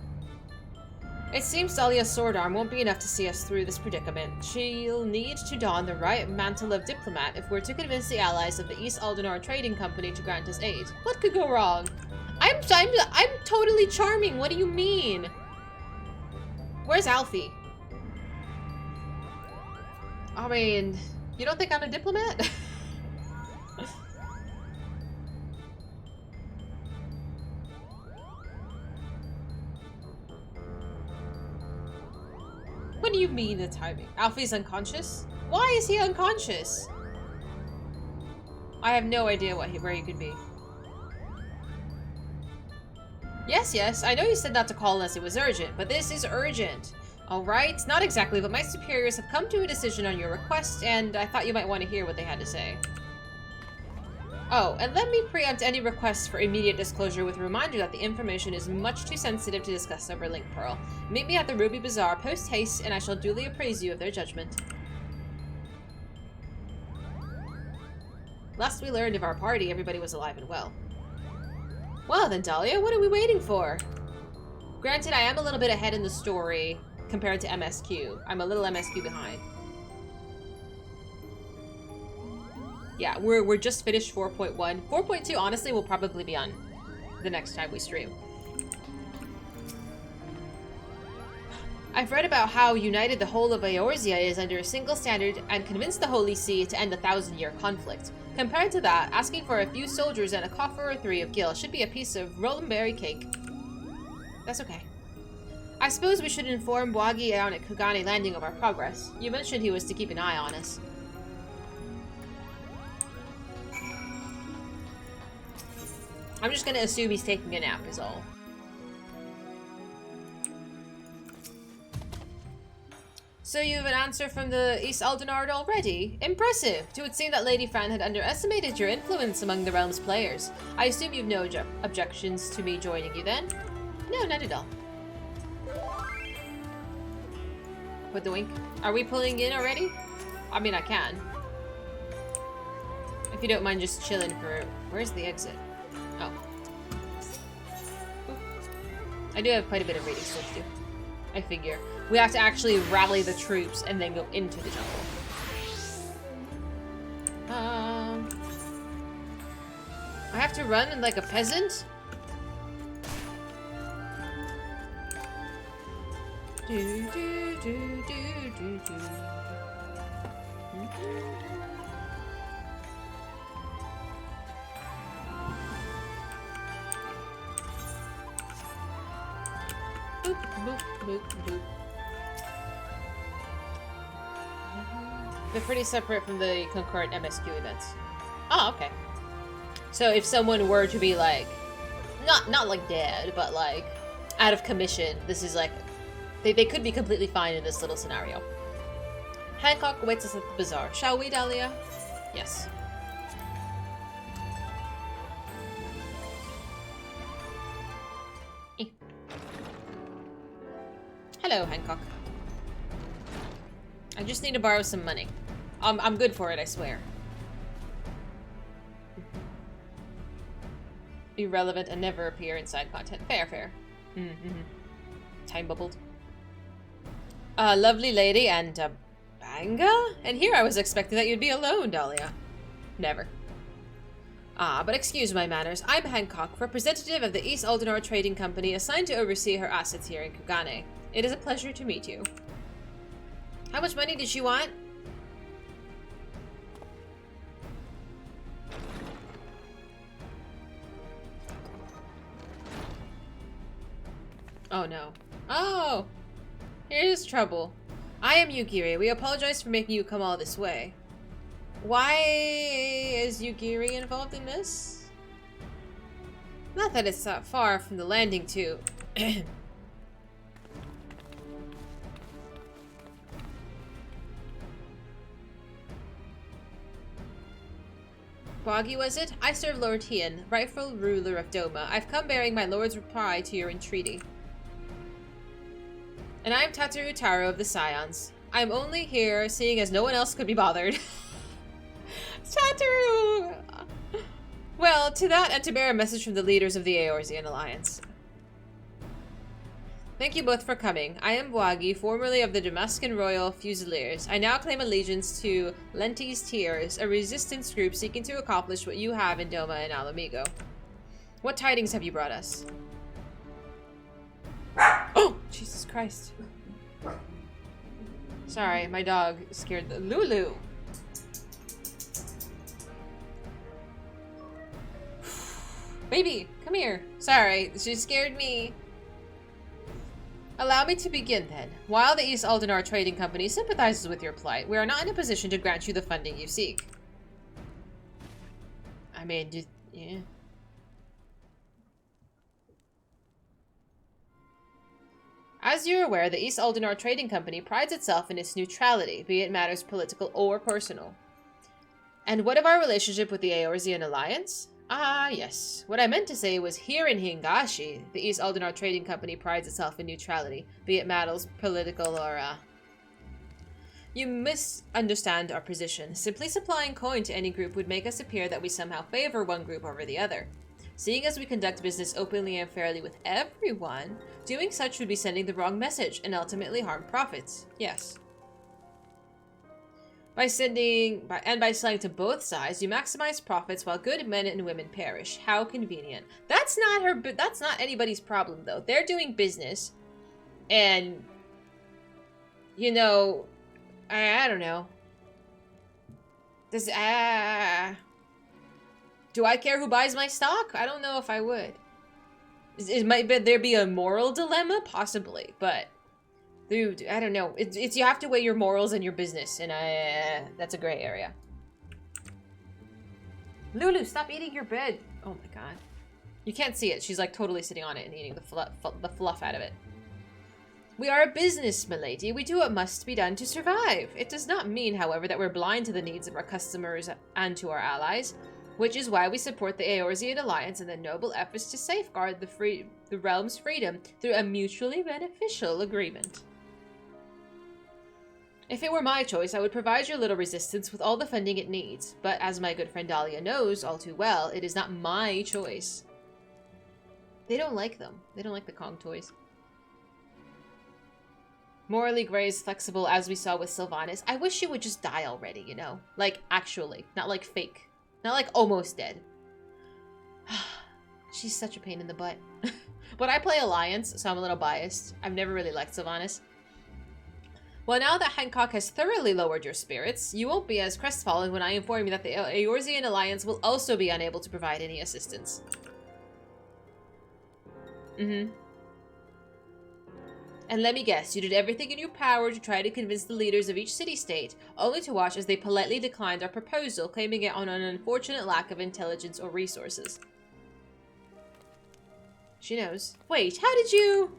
It seems Dahlia's sword arm won't be enough to see us through this predicament. She'll need to don the right mantle of diplomat if we're to convince the allies of the East Aldenor Trading Company to grant us aid. What could go wrong? I'm totally charming. What do you mean? Where's Alfie? I mean, you don't think I'm a diplomat? What do you mean the timing? Alfie's unconscious? Why is he unconscious? I have no idea where he could be. Yes, I know you said not to call unless it was urgent, but this is urgent. Alright, not exactly, but my superiors have come to a decision on your request, and I thought you might want to hear what they had to say. Oh, and let me preempt any requests for immediate disclosure with a reminder that the information is much too sensitive to discuss over Link Pearl. Meet me at the Ruby Bazaar post-haste, and I shall duly appraise you of their judgment. Last we learned of our party, everybody was alive and well. Well then, Dahlia, what are we waiting for? Granted, I am a little bit ahead in the story compared to MSQ. I'm a little MSQ behind. Yeah, we're just finished 4.1. 4.2, honestly, will probably be on the next time we stream. I've read about how united the whole of Eorzea is under a single standard and convinced the Holy See to end the 1,000-year conflict. Compared to that, asking for a few soldiers and a coffer or 3 of gil should be a piece of roll-and-berry cake. That's okay. I suppose we should inform Bwagi down at Kugane Landing of our progress. You mentioned he was to keep an eye on us. I'm just gonna assume he's taking a nap is all. So you have an answer from the East Aldenard already? Impressive! It would seem that Lady Fran had underestimated your influence among the realm's players. I assume you've no objections to me joining you then? No, not at all. With the wink. Are we pulling in already? I mean, I can. If you don't mind just chilling for... Where's the exit? Oh. I do have quite a bit of reading still to do. I figure. We have to actually rally the troops and then go into the jungle. I have to run like a peasant? Do, do, do, do, do, do. Boop, boop, boop, boop. They're pretty separate from the concurrent MSQ events. Oh, okay. So if someone were to be like, not like dead, but like out of commission, this is like, they could be completely fine in this little scenario. Hancock awaits us at the bazaar. Shall we, Dahlia? Yes. Hello, Hancock. I just need to borrow some money. I'm good for it, I swear. Irrelevant and never appear in side content. Fair. Time bubbled. Lovely lady and Banga? And here I was expecting that you'd be alone, Dahlia. Never. But excuse my manners. I'm Hancock, representative of the East Aldenor Trading Company assigned to oversee her assets here in Kugane. It is a pleasure to meet you. How much money did she want? Oh no. Oh! Here's trouble. I am Yugiri. We apologize for making you come all this way. Why is Yugiri involved in this? Not that it's that far from the landing too. Boggy, was it? I serve Lord Hien, rightful ruler of Doma. I've come bearing my lord's reply to your entreaty. And I am Tataru Taro of the Scions. I'm only here, seeing as no one else could be bothered. Tataru! Well, to that and to bear a message from the leaders of the Eorzean Alliance. Thank you both for coming. I am Bwagi, formerly of the Damascan Royal Fusiliers. I now claim allegiance to Lentes Tiers, a resistance group seeking to accomplish what you have in Doma and Alamigo. What tidings have you brought us? Oh! Jesus Christ. Sorry, my dog scared the Lulu. Baby, come here. Sorry, she scared me. Allow me to begin then. While the East Aldenar Trading Company sympathizes with your plight, we are not in a position to grant you the funding you seek. I mean, yeah. As you're aware, the East Aldenar Trading Company prides itself in its neutrality, be it matters political or personal. And what of our relationship with the Eorzean Alliance? Ah, yes. What I meant to say was here in Hingashi, the East Aldenar Trading Company prides itself in neutrality, be it matters political or, You misunderstand our position. Simply supplying coin to any group would make us appear that we somehow favor one group over the other. Seeing as we conduct business openly and fairly with everyone, doing such would be sending the wrong message and ultimately harm profits. Yes. By selling to both sides, you maximize profits while good men and women perish. How convenient. That's not anybody's problem, though. They're doing business, and you know, I don't know. Do I care who buys my stock? I don't know if I would. Might there be a moral dilemma? Possibly, but dude, I don't know. It's you have to weigh your morals and your business, and that's a gray area. Lulu, stop eating your bread. Oh my god. You can't see it. She's like totally sitting on it and eating the fluff out of it. We are a business, milady. We do what must be done to survive. It does not mean, however, that we're blind to the needs of our customers and to our allies, which is why we support the Eorzean Alliance and the noble efforts to safeguard the realm's freedom through a mutually beneficial agreement. If it were my choice, I would provide your little resistance with all the funding it needs, but as my good friend Dahlia knows all too well, it is not my choice. They don't like them. They don't like the Kong toys. Morally gray is flexible, as we saw with Sylvanas. I wish she would just die already, you know? Like, actually. Not like fake. Not like almost dead. She's such a pain in the butt. But I play Alliance, so I'm a little biased. I've never really liked Sylvanas. Well, now that Hancock has thoroughly lowered your spirits, you won't be as crestfallen when I inform you that the Eorzean Alliance will also be unable to provide any assistance. And let me guess, you did everything in your power to try to convince the leaders of each city-state, only to watch as they politely declined our proposal, claiming it on an unfortunate lack of intelligence or resources. She knows. Wait, how did you...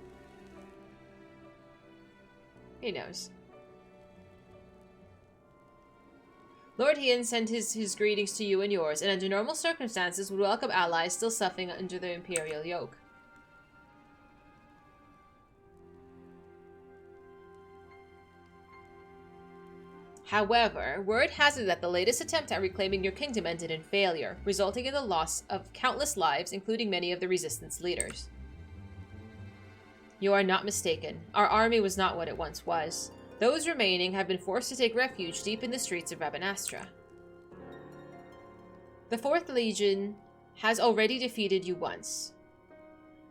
He knows. Lord Hien sent his greetings to you and yours, and under normal circumstances would welcome allies still suffering under the imperial yoke. However, word has it that the latest attempt at reclaiming your kingdom ended in failure, resulting in the loss of countless lives, including many of the resistance leaders. You are not mistaken. Our army was not what it once was. Those remaining have been forced to take refuge deep in the streets of Rabanastra. The 4th Legion has already defeated you once.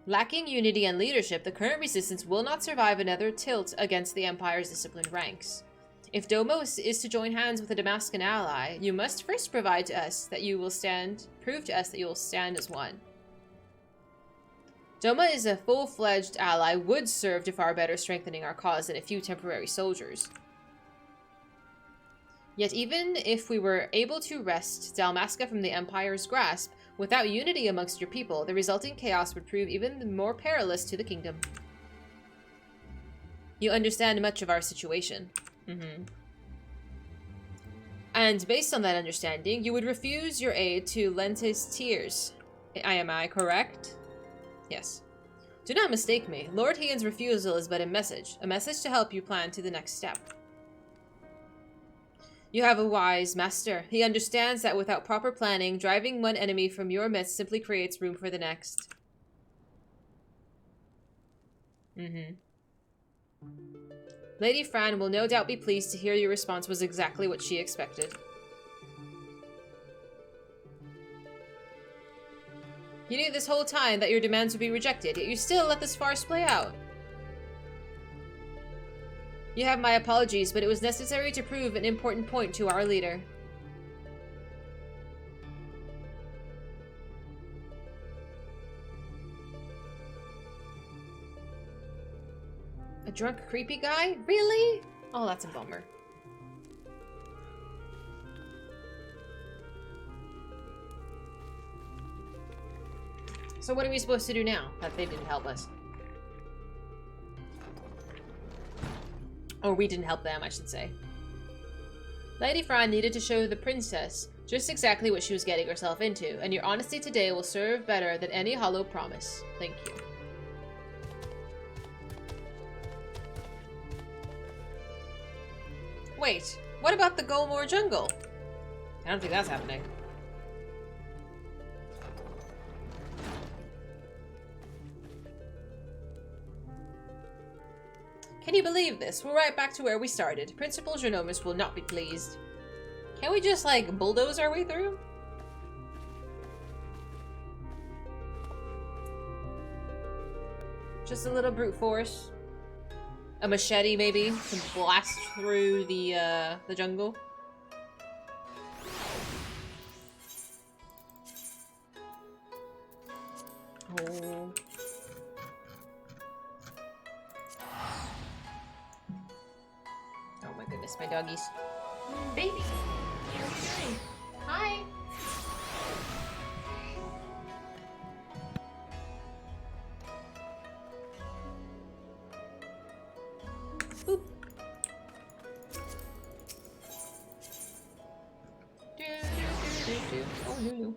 Lacking unity and leadership, the current resistance will not survive another tilt against the Empire's disciplined ranks. If Domo is to join hands with a Damascan ally, you must first prove to us that you will stand as one. Doma is a full-fledged ally, would serve to far better strengthening our cause than a few temporary soldiers. Yet even if we were able to wrest Dalmasca from the Empire's grasp, without unity amongst your people, the resulting chaos would prove even more perilous to the kingdom. You understand much of our situation. And based on that understanding, you would refuse your aid to Lentes Tiers. Am I correct? Yes. Do not mistake me. Lord Hien's refusal is but a message to help you plan to the next step. You have a wise master. He understands that without proper planning, driving one enemy from your midst simply creates room for the next. Lady Fran will no doubt be pleased to hear your response was exactly what she expected. You knew this whole time that your demands would be rejected, yet you still let this farce play out. You have my apologies, but it was necessary to prove an important point to our leader. A drunk, creepy guy? Really? Oh, that's a bummer. So what are we supposed to do now that they didn't help us? Or we didn't help them, I should say. Lady Fran needed to show the princess just exactly what she was getting herself into, and your honesty today will serve better than any hollow promise. Thank you. Wait, what about the Golmore jungle? I don't think that's happening. Can you believe this? We're right back to where we started. Principal Genomus will not be pleased. Can't we just, like, bulldoze our way through? Just a little brute force. A machete, maybe, to blast through the jungle. Oh. Oh my goodness, my doggies. Baby, how are you doing? Hi. Boop. Oh, Lulu.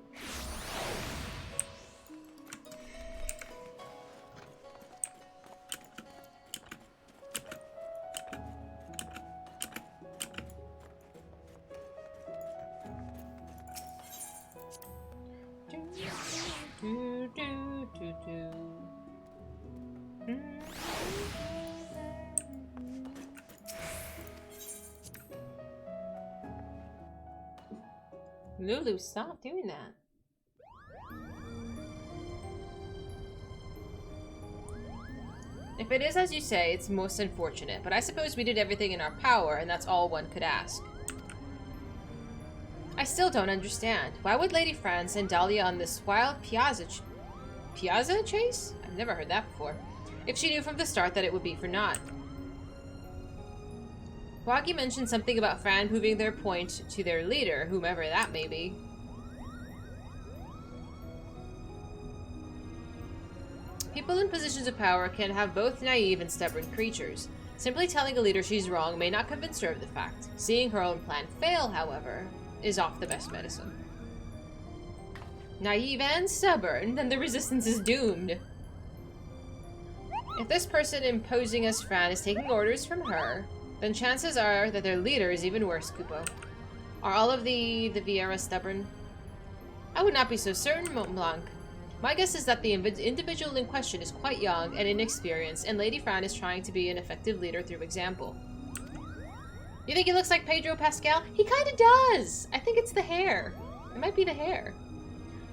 Lulu, stop doing that. If it is as you say, it's most unfortunate, but I suppose we did everything in our power, and that's all one could ask. I still don't understand. Why would Lady Fran send Dahlia on this wild piazza chase? I've never heard that before. If she knew from the start that it would be for naught. Wagi mentioned something about Fran proving their point to their leader, whomever that may be. People in positions of power can have both naive and stubborn creatures. Simply telling a leader she's wrong may not convince her of the fact. Seeing her own plan fail, however, is oft the best medicine. Naive and stubborn, then the resistance is doomed. If this person imposing as Fran is taking orders from her, then chances are that their leader is even worse, Kupo. Are all of the Vieira stubborn? I would not be so certain, Mont Blanc. My guess is that the individual in question is quite young and inexperienced, and Lady Fran is trying to be an effective leader through example. You think he looks like Pedro Pascal? He kinda does! I think it's the hair. It might be the hair.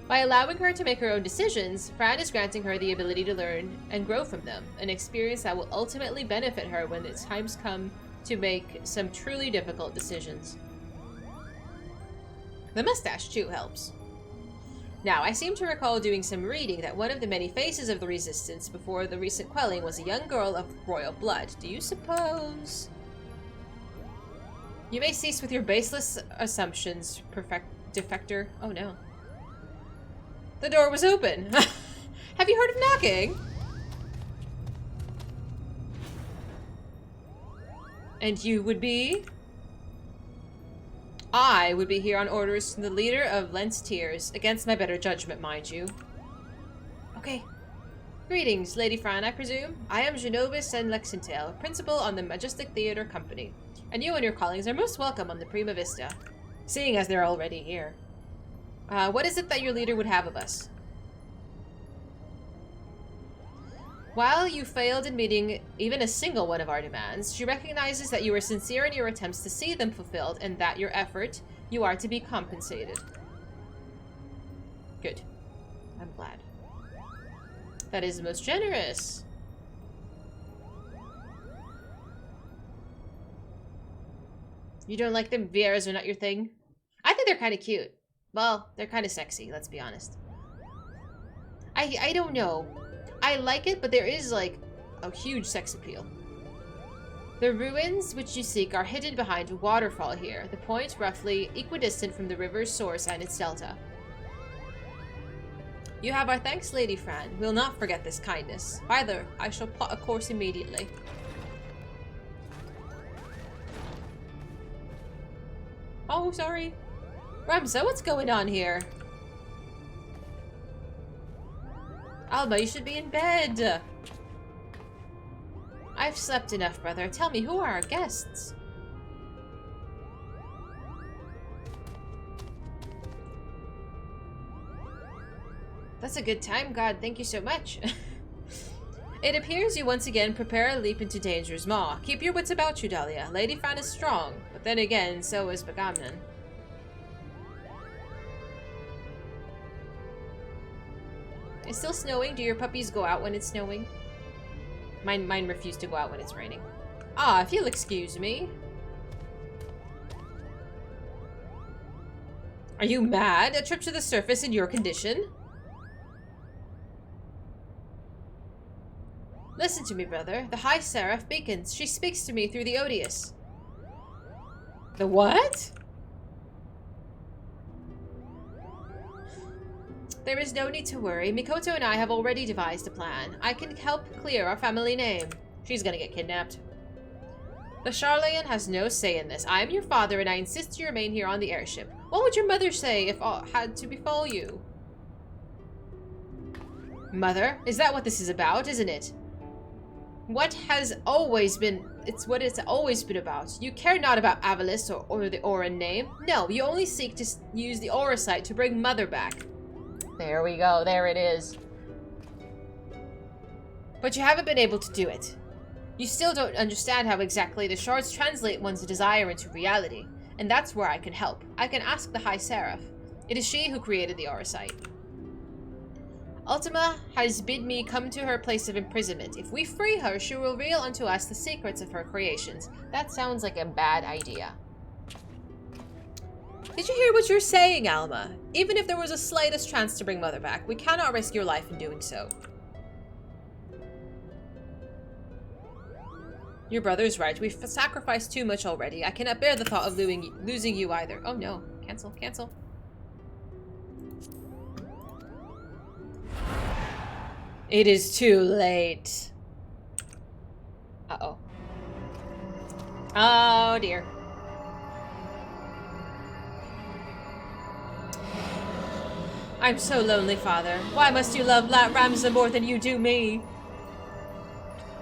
By allowing her to make her own decisions, Fran is granting her the ability to learn and grow from them, an experience that will ultimately benefit her when its times come to make some truly difficult decisions. The mustache, too, helps. Now, I seem to recall doing some reading that one of the many faces of the Resistance before the recent quelling was a young girl of royal blood. Do you suppose? You may cease with your baseless assumptions, defector. Oh no. The door was open. Have you heard of knocking? And you would be? I would be here on orders from the leader of Lent's Tears, against my better judgment, mind you. Okay. Greetings, Lady Fran, I presume. I am Genobis and Lexingtail, principal on the Majestic Theater Company, and you and your colleagues are most welcome on the Prima Vista, seeing as they're already here. What is it that your leader would have of us? While you failed in meeting even a single one of our demands, she recognizes that you are sincere in your attempts to see them fulfilled and that your effort, you are to be compensated. Good. I'm glad. That is most generous. You don't like them? Vieras are not your thing? I think they're kind of cute. Well, they're kind of sexy, let's be honest. I don't know. I like it, but there is, like, a huge sex appeal. The ruins which you seek are hidden behind a waterfall here, the point roughly equidistant from the river's source and its delta. You have our thanks, Lady Fran. We'll not forget this kindness. Either, I shall plot a course immediately. Oh, sorry. Ramza, what's going on here? Alma, you should be in bed. I've slept enough, brother. Tell me, who are our guests? That's a good time, God. Thank you so much. It appears you once again prepare a leap into danger's maw. Keep your wits about you, Dahlia. Lady Fran is strong, but then again, so is Bagamnon. It's still snowing. Do your puppies go out when it's snowing? Mine refuse to go out when it's raining. Ah, if you'll excuse me. Are you mad? A trip to the surface in your condition? Listen to me, brother. The High Seraph beacons. She speaks to me through the Odious. The what? There is no need to worry. Mikoto and I have already devised a plan. I can help clear our family name. She's gonna get kidnapped. The Charlayan has no say in this. I am your father and I insist you remain here on the airship. What would your mother say if all had to befall you? Mother? Is that what this is about, isn't it? What has always been... It's what it's always been about. You care not about Ivalice or the Oran name. No, you only seek to use the Aura site to bring Mother back. There we go. There it is. But you haven't been able to do it. You still don't understand how exactly the shards translate one's desire into reality. And that's where I can help. I can ask the High Seraph. It is she who created the Aura site. Ultima has bid me come to her place of imprisonment. If we free her, she will reveal unto us the secrets of her creations. That sounds like a bad idea. Did you hear what you're saying, Alma? Even if there was a slightest chance to bring Mother back, we cannot risk your life in doing so. Your brother's right. We've sacrificed too much already. I cannot bear the thought of losing you either. Oh no. Cancel, cancel. It is too late. Uh-oh. Oh dear. I'm so lonely, Father. Why must you love Ramza more than you do me?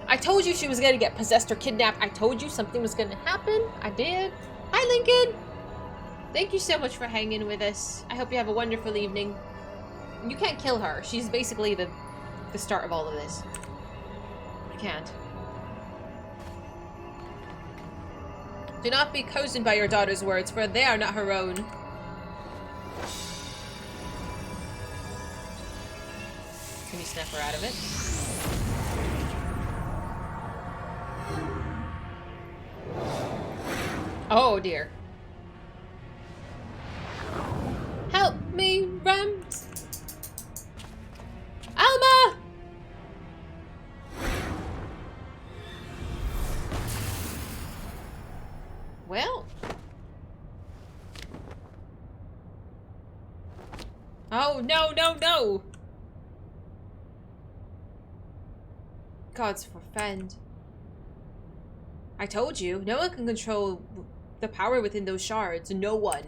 I told you she was gonna get possessed or kidnapped. I told you something was gonna happen. I did. Hi, Lincoln. Thank you so much for hanging with us. I hope you have a wonderful evening. You can't kill her. She's basically the start of all of this. You can't. Do not be cozened by your daughter's words, for they are not her own. Can you snap her out of it? Oh dear. Help me, Rams! Alma! Well. Oh, no, no, no! Gods forfend. I told you, no one can control the power within those shards. No one.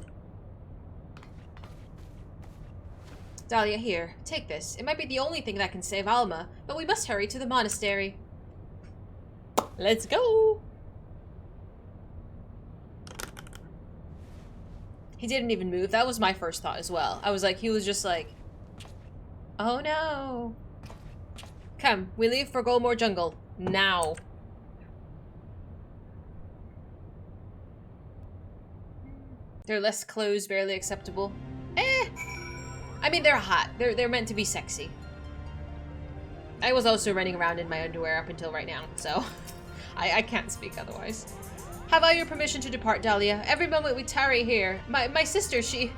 Dahlia, here. Take this. It might be the only thing that can save Alma, but we must hurry to the monastery. Let's go! He didn't even move. That was my first thought as well. I was like, he was just like, oh no. Come, we leave for Golmore Jungle. Now. Their less clothes barely acceptable. Eh! I mean, they're hot. They're meant to be sexy. I was also running around in my underwear up until right now, so I can't speak otherwise. Have I your permission to depart, Dahlia? Every moment we tarry here. My sister, she...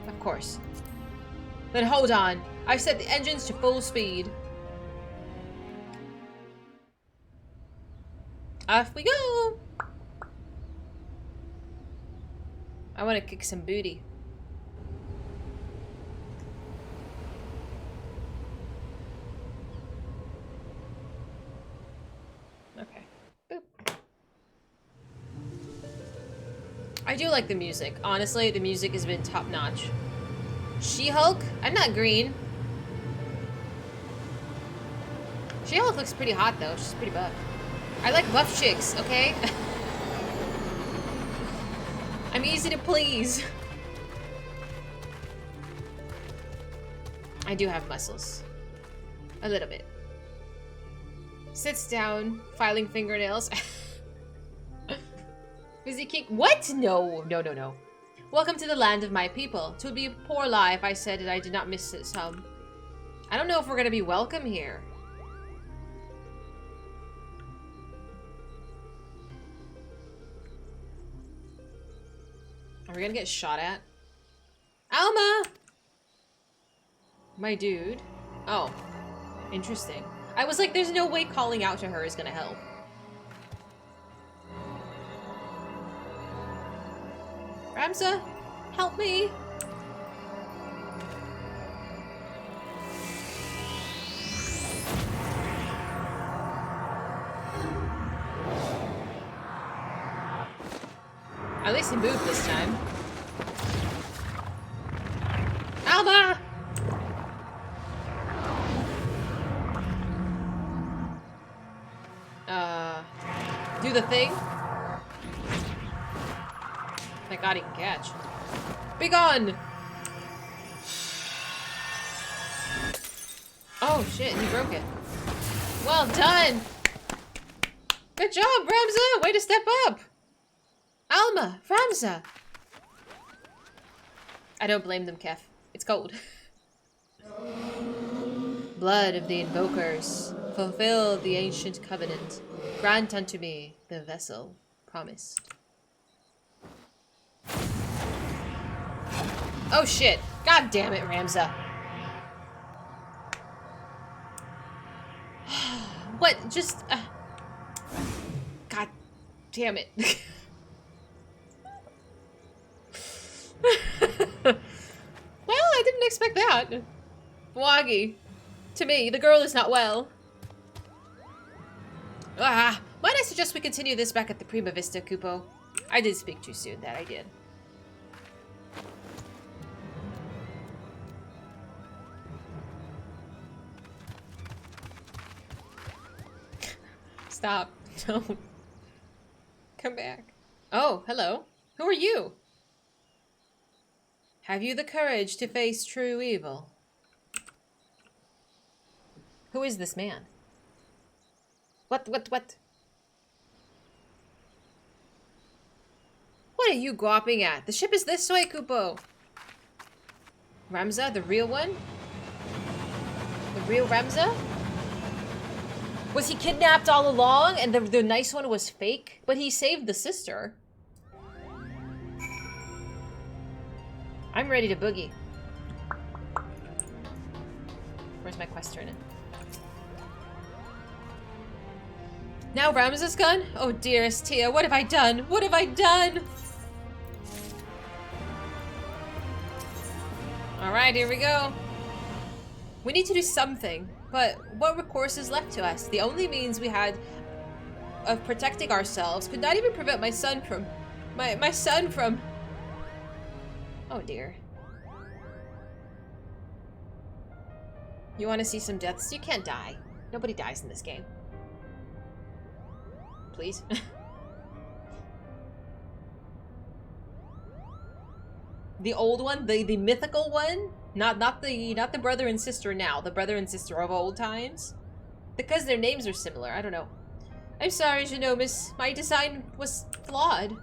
Of course. Then hold on. I've set the engines to full speed. Off we go! I want to kick some booty. Okay. Boop. I do like the music. Honestly, the music has been top-notch. She-Hulk? I'm not green. She-Hulk looks pretty hot, though. She's pretty buff. I like buff chicks, okay? I'm easy to please. I do have muscles. A little bit. Sits down, filing fingernails. Fizy kick. What? No. Welcome to the land of my people. 'Twould be a poor lie if I said that I did not miss some. I don't know if we're gonna be welcome here. Are we gonna get shot at? Alma! My dude. Oh. Interesting. I was like, there's no way calling out to her is gonna help. Ramza, help me. At least he moved this time. Alma! Do the thing. Thank God he can catch. Be gone! Oh shit, he broke it. Well done! Good job, Ramza! Way to step up! Alma! Ramza! I don't blame them, Kef. It's cold. Blood of the invokers, fulfill the ancient covenant. Grant unto me the vessel promised. Oh shit! God damn it, Ramza! What? Just... God damn it. Well, I didn't expect that. Wagi. To me, the girl is not well. Might I suggest we continue this back at the Prima Vista, Kupo? I did speak too soon, that I did. Stop. Don't. Come back. Oh, hello. Who are you? Have you the courage to face true evil? Who is this man? What? What are you gawping at? The ship is this way, Kupo. Ramza, the real one? The real Ramza? Was he kidnapped all along and the nice one was fake? But he saved the sister. I'm ready to boogie. Where's my quest turning? Now Ramza's gone? Oh dearest Tia, what have I done? What have I done? Alright, here we go. We need to do something, but what recourse is left to us? The only means we had of protecting ourselves could not even prevent my son from... My son from... Oh dear. You want to see some deaths? You can't die. Nobody dies in this game. Please. The old one, the mythical one, not the brother and sister now, the brother and sister of old times, because their names are similar. I don't know. I'm sorry, Genomus. My design was flawed.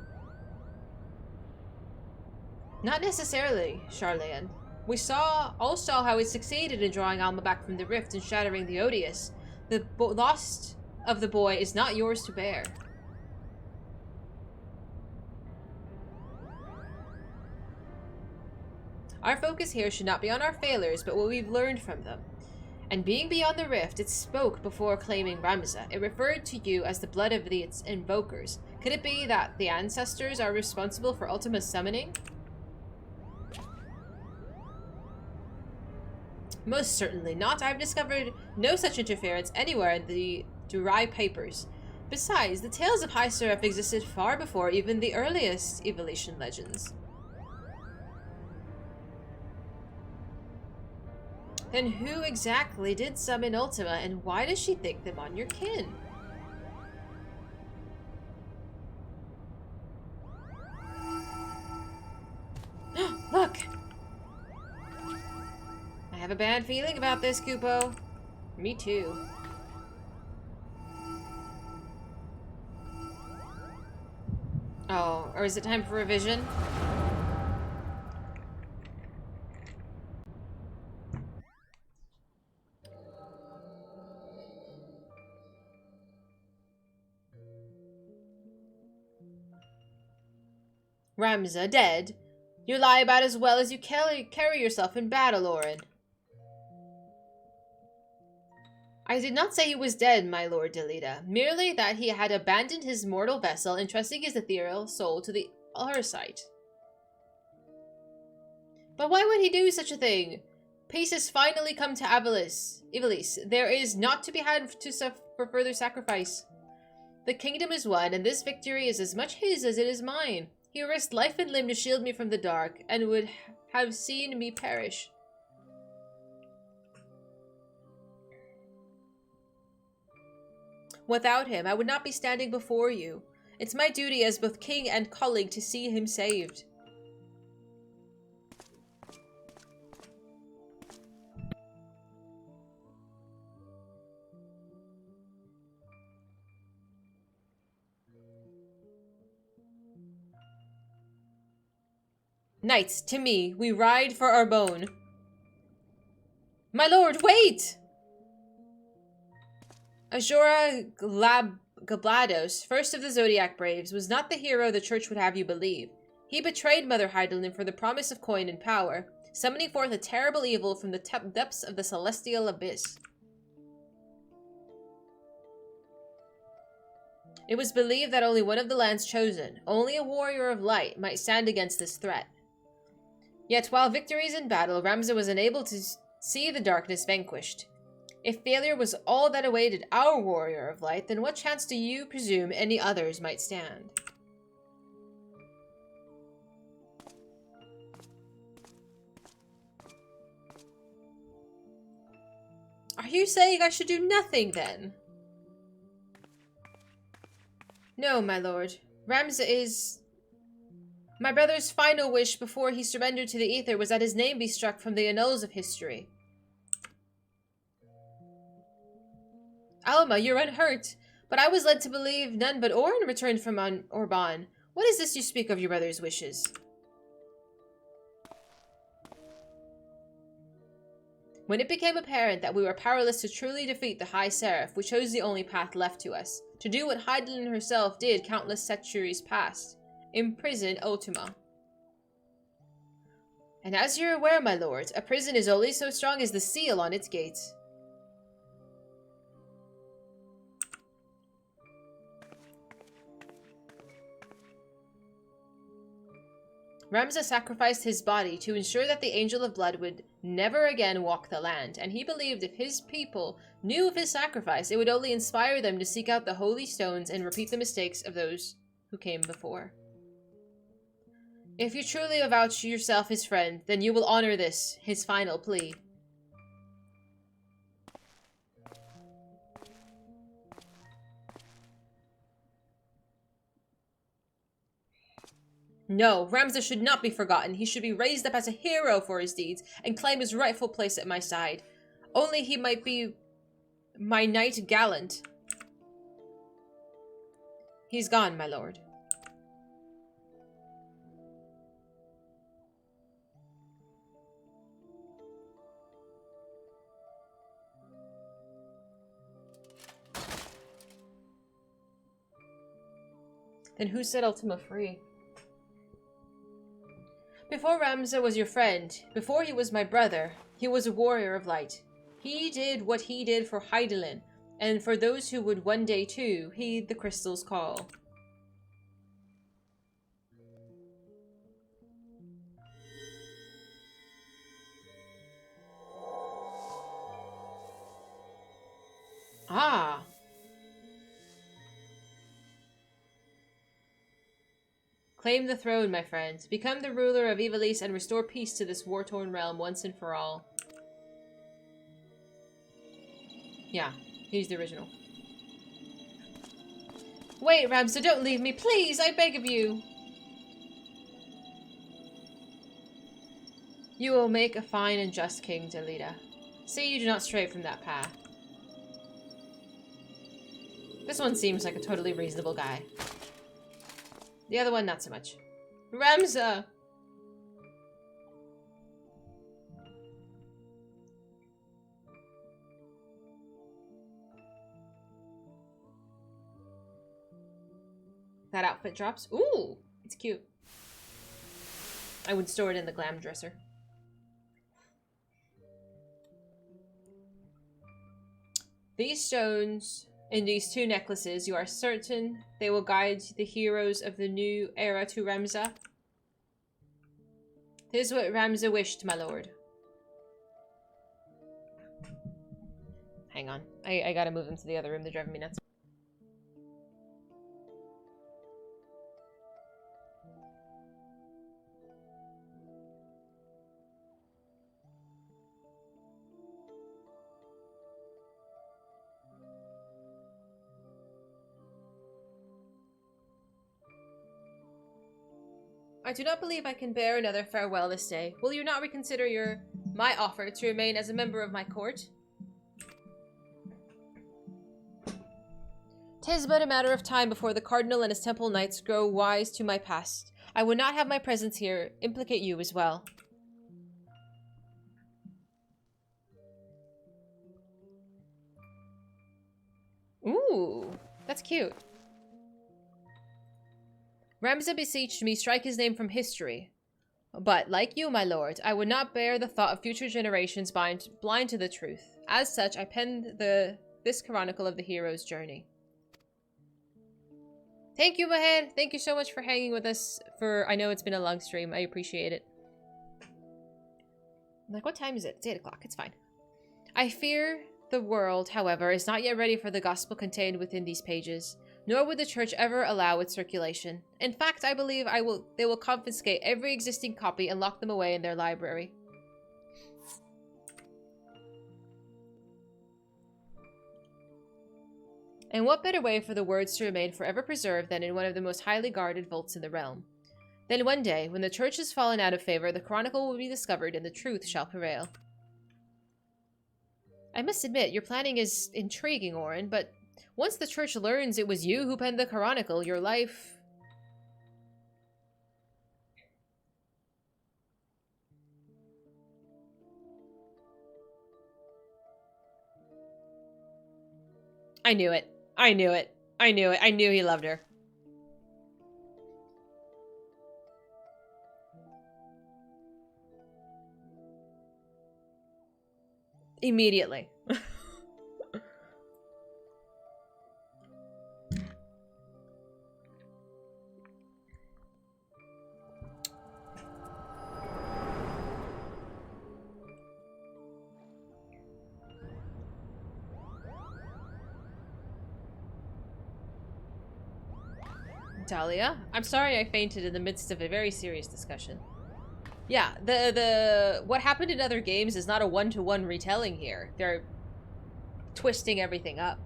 Not necessarily, Charlene. We all saw how it succeeded in drawing Alma back from the rift and shattering the Odious. The loss of the boy is not yours to bear. Our focus here should not be on our failures, but what we've learned from them. And being beyond the rift, it spoke before claiming Ramza. It referred to you as the blood of its invokers. Could it be that the ancestors are responsible for Ultima's summoning? Most certainly not. I've discovered no such interference anywhere in the Durai papers. Besides, the tales of High Seraph existed far before even the earliest Evolution legends. Then who exactly did summon Ultima, and why does she think them on your kin? Look! I have a bad feeling about this, Kupo. Me too. Oh, or is it time for revision? Ramza, dead? You lie about as well as you carry yourself in battle, Orin. I did not say he was dead, my lord Delita. Merely that he had abandoned his mortal vessel, entrusting his ethereal soul to the Arsite. But why would he do such a thing? Peace has finally come to Ivalice. There is naught to be had for further sacrifice. The kingdom is won, and this victory is as much his as it is mine. He risked life and limb to shield me from the dark, and would have seen me perish. Without him, I would not be standing before you. It's my duty as both king and colleague to see him saved. Knights, to me, we ride for our bone. My lord, wait! Azura Gablados, first of the Zodiac Braves, was not the hero the church would have you believe. He betrayed Mother Hydaelyn for the promise of coin and power, summoning forth a terrible evil from the depths of the celestial abyss. It was believed that only one of the lands chosen, only a warrior of light, might stand against this threat. Yet while victories in battle, Ramza was unable to see the darkness vanquished. If failure was all that awaited our warrior of light, then what chance do you presume any others might stand? Are you saying I should do nothing, then? No, my lord. Ramza is... My brother's final wish before he surrendered to the Aether was that his name be struck from the annals of history. Alma, you're unhurt, but I was led to believe none but Orin returned from Orban. What is this you speak of your brother's wishes? When it became apparent that we were powerless to truly defeat the High Seraph, we chose the only path left to us, to do what Hydaelyn herself did countless centuries past. Imprison Ultima. And as you're aware, my lord, a prison is only so strong as the seal on its gates. Ramza sacrificed his body to ensure that the Angel of Blood would never again walk the land, and he believed if his people knew of his sacrifice, it would only inspire them to seek out the holy stones and repeat the mistakes of those who came before. If you truly avouch yourself his friend, then you will honor this, his final plea. No, Ramza should not be forgotten. He should be raised up as a hero for his deeds and claim his rightful place at my side. Only he might be my knight gallant. He's gone, my lord. Then who set Ultima free? Before Ramza was your friend, before he was my brother, he was a warrior of light. He did what he did for Hydaelyn, and for those who would one day too heed the crystal's call. Ah. Claim the throne, my friends. Become the ruler of Ivalice and restore peace to this war-torn realm once and for all. Yeah, he's the original. Wait, Ramza, don't leave me, please! I beg of you! You will make a fine and just king, Delita. See you do not stray from that path. This one seems like a totally reasonable guy. The other one, not so much. Ramza! That outfit drops. Ooh! It's cute. I would store it in the glam dresser. These stones in these two necklaces, you are certain they will guide the heroes of the new era to Ramza? 'Tis what Ramza wished, my lord. Hang on. I gotta move them to the other room. They're driving me nuts. I do not believe I can bear another farewell this day. Will you not reconsider my offer to remain as a member of my court? 'Tis but a matter of time before the Cardinal and his temple knights grow wise to my past. I would not have my presence here implicate you as well. Ooh, that's cute. Ramza beseeched me strike his name from history. But, like you, my lord, I would not bear the thought of future generations blind to the truth. As such, I penned this chronicle of the hero's journey. Thank you, Mahan. Thank you so much for hanging with us I know it's been a long stream. I appreciate it. I'm like, what time is it? It's 8 o'clock. It's fine. I fear the world, however, is not yet ready for the gospel contained within these pages. Nor would the church ever allow its circulation. In fact, I believe they will confiscate every existing copy and lock them away in their library. And what better way for the words to remain forever preserved than in one of the most highly guarded vaults in the realm? Then one day, when the church has fallen out of favor, the chronicle will be discovered and the truth shall prevail. I must admit, your planning is intriguing, Orin, but once the church learns it was you who penned the chronicle, your life... I knew it. I knew it. I knew it. I knew he loved her. Immediately. Dahlia? I'm sorry I fainted in the midst of a very serious discussion. Yeah, what happened in other games is not a one-to-one retelling here. They're twisting everything up.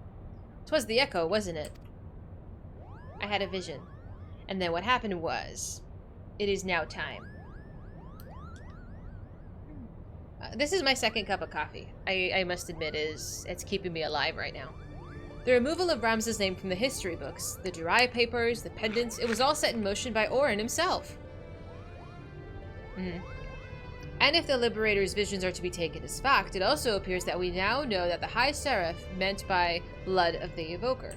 'Twas the echo, wasn't it? I had a vision. And then what happened was... It is now time. This is my second cup of coffee. I must admit, it's keeping me alive right now. The removal of Ramza's name from the history books, the Durai papers, the pendants, it was all set in motion by Orin himself. And if the Liberator's visions are to be taken as fact, it also appears that we now know that the High Seraph meant by blood of the Evoker.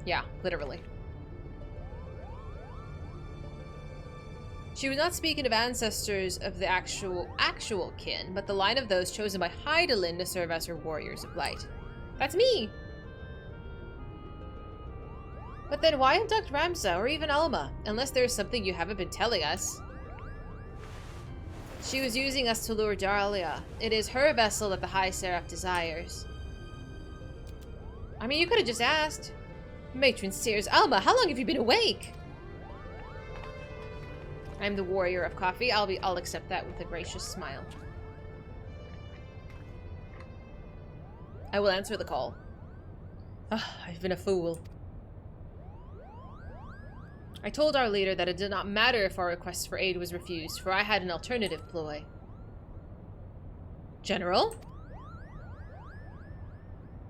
Yeah, literally. She was not speaking of ancestors of the actual kin, but the line of those chosen by Hydaelyn to serve as her warriors of light. That's me! But then why abduct Ramza or even Alma, unless there is something you haven't been telling us? She was using us to lure Dahlia. It is her vessel that the High Seraph desires. I mean, you could have just asked. Matron Sears, Alma, how long have you been awake? I'm the warrior of coffee. I'll accept that with a gracious smile. I will answer the call. I've been a fool. I told our leader that it did not matter if our request for aid was refused, for I had an alternative ploy. General?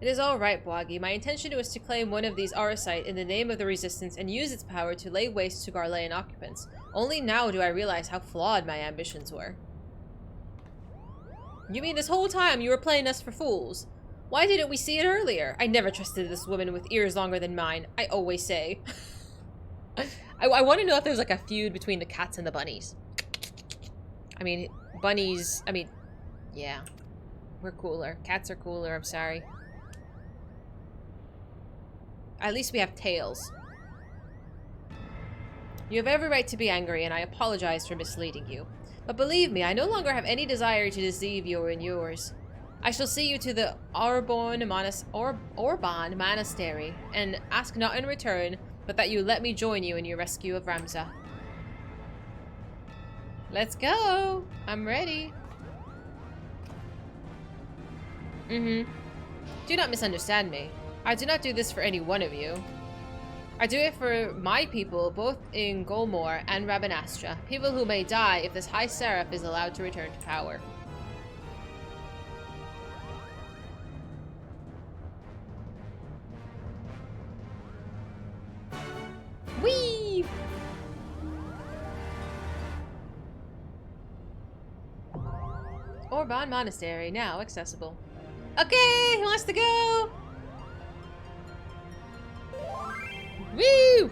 It is all right, Bwagi. My intention was to claim one of these Arasite in the name of the Resistance and use its power to lay waste to Garlean occupants. Only now do I realize how flawed my ambitions were. You mean this whole time you were playing us for fools? Why didn't we see it earlier? I never trusted this woman with ears longer than mine, I always say. I want to know if there's like a feud between the cats and the bunnies. I mean, bunnies, yeah. We're cooler. Cats are cooler, I'm sorry. At least we have tails. You have every right to be angry, and I apologize for misleading you. But believe me, I no longer have any desire to deceive you and yours. I shall see you to the Orban Monastery, and ask not in return, but that you let me join you in your rescue of Ramza. Let's go! I'm ready. Do not misunderstand me. I do not do this for any one of you. I do it for my people, both in Golmore and Rabanastra. People who may die if this High Seraph is allowed to return to power. Whee! Orban Monastery, now accessible. Okay, who wants to go? Woo!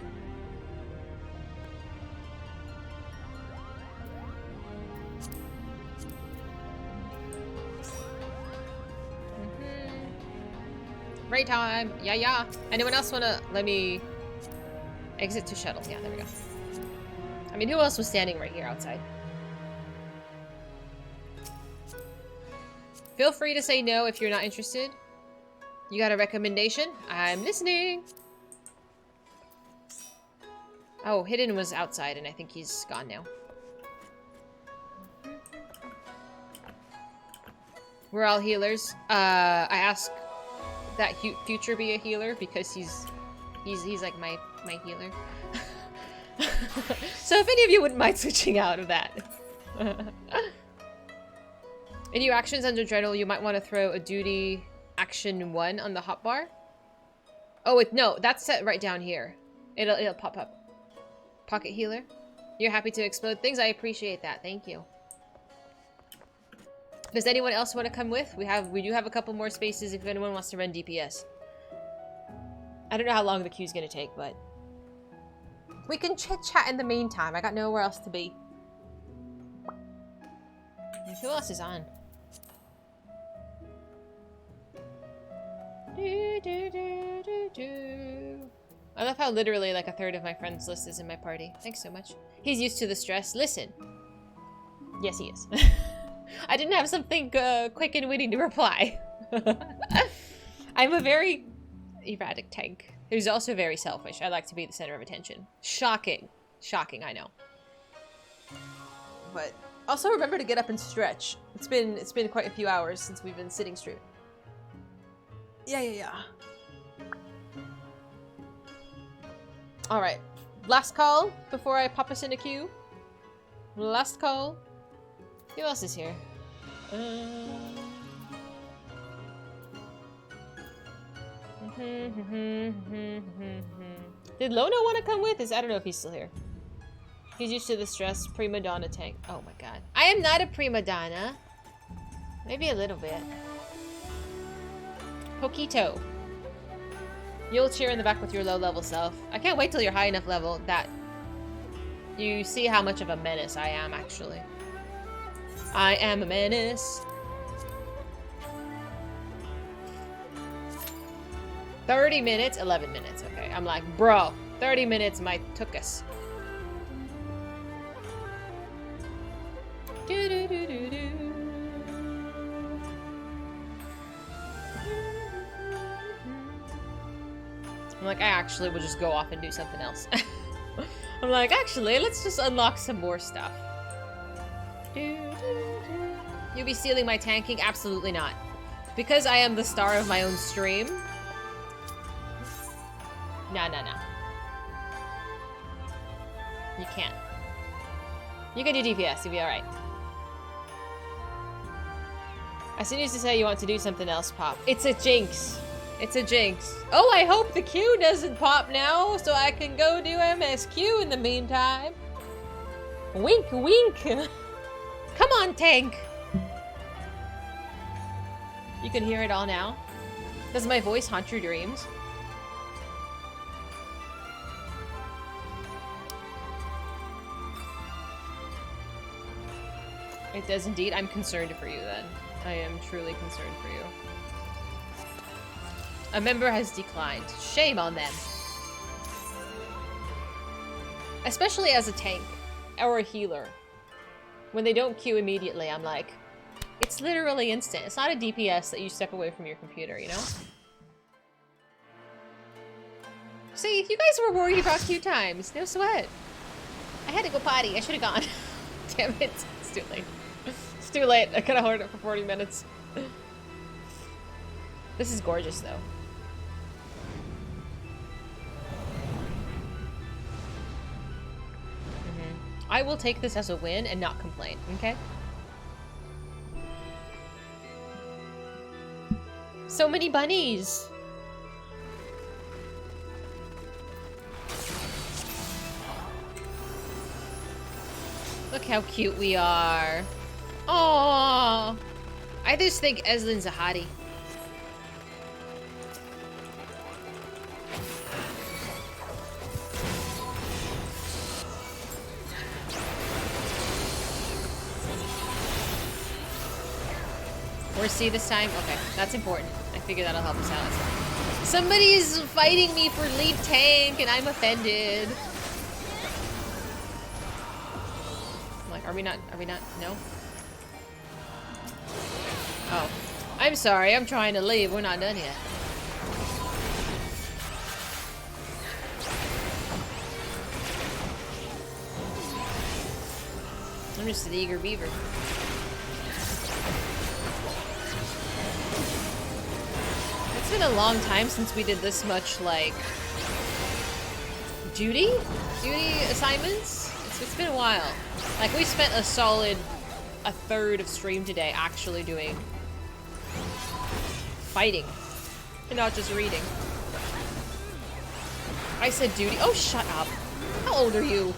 Break time. Yeah. Anyone else wanna let me exit to shuttle? Yeah, there we go. I mean, who else was standing right here outside? Feel free to say no if you're not interested. You got a recommendation? I'm listening. Oh, Hidden was outside, and I think he's gone now. We're all healers. I ask that Future be a healer because he's like my healer. So if any of you wouldn't mind switching out of that. In your actions under Dreadnought, you might want to throw a duty action 1 on the hotbar. Oh, no, that's set right down here. It'll pop up. Pocket healer. You're happy to explode things? I appreciate that. Thank you. Does anyone else want to come with? We do have a couple more spaces if anyone wants to run DPS. I don't know how long the queue's gonna take, but we can chit-chat in the meantime. I got nowhere else to be. Who else is on? I love how literally like a third of my friends list is in my party. Thanks so much. He's used to the stress. Listen. Yes, he is. I didn't have something quick and witty to reply. I'm a very erratic tank who's also very selfish. I like to be the center of attention. Shocking. Shocking, I know. But also remember to get up and stretch. It's been quite a few hours since we've been sitting straight. Yeah. Alright. Last call before I pop us in a queue. Last call. Who else is here? Did Lono want to come with us? I don't know if he's still here. He's used to the stress. Prima donna tank. Oh my god. I am not a prima donna. Maybe a little bit. Pokito. You'll cheer in the back with your low level self. I can't wait till you're high enough level that you see how much of a menace I am, actually. I am a menace. 30 minutes? 11 minutes, okay. I'm like, bro, 30 minutes might took us. I'm like, I actually would just go off and do something else. I'm like, actually, let's just unlock some more stuff. You'll be stealing my tanking? Absolutely not. Because I am the star of my own stream. No. You can't. You can do DPS, you'll be alright. As soon as you say you want to do something else, pop. It's a jinx. It's a jinx. Oh, I hope the queue doesn't pop now, so I can go do MSQ in the meantime. Wink, wink. Come on, tank. You can hear it all now. Does my voice haunt your dreams? It does indeed. I'm concerned for you then. I am truly concerned for you. A member has declined. Shame on them. Especially as a tank or a healer. When they don't queue immediately, I'm like, it's literally instant. It's not a DPS that you step away from your computer, you know? See, you guys were worried about queue times. No sweat. I had to go potty. I should have gone. Damn it. It's too late. It's too late. I could have heard it for 40 minutes. This is gorgeous, though. I will take this as a win and not complain, okay? So many bunnies! Look how cute we are. Aww! I just think Eslin's a hottie. Or C this time? Okay, that's important. I figure that'll help us out. Somebody's fighting me for lead tank and I'm offended. I'm like, are we not, no? Oh. I'm sorry, I'm trying to leave. We're not done yet. I'm just an eager beaver. It's been a long time since we did this much, like, duty assignments. It's been a while. Like, we spent a solid a third of stream today actually doing fighting and not just reading. I said duty. Oh, shut up. How old are you?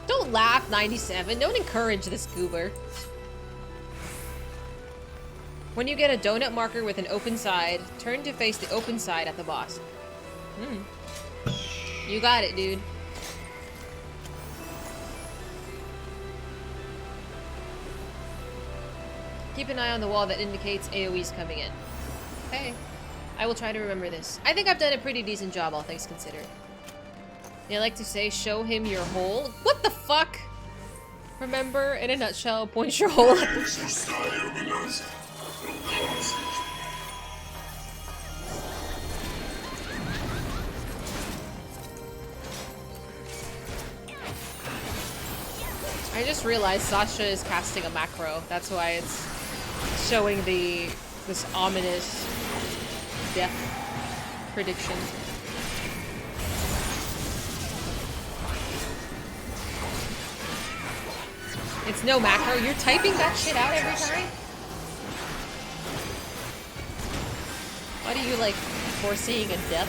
Don't laugh, 97. Don't encourage this goober. When you get a donut marker with an open side, turn to face the open side at the boss. You got it, dude. Keep an eye on the wall that indicates AoE's coming in. Okay. I will try to remember this. I think I've done a pretty decent job, all things considered. They like to say, show him your hole. What the fuck? Remember, in a nutshell, point your hole. I just realized Sasha is casting a macro. That's why it's showing this ominous death prediction. It's no macro. You're typing that shit out every time? What are you, like, foreseeing a death?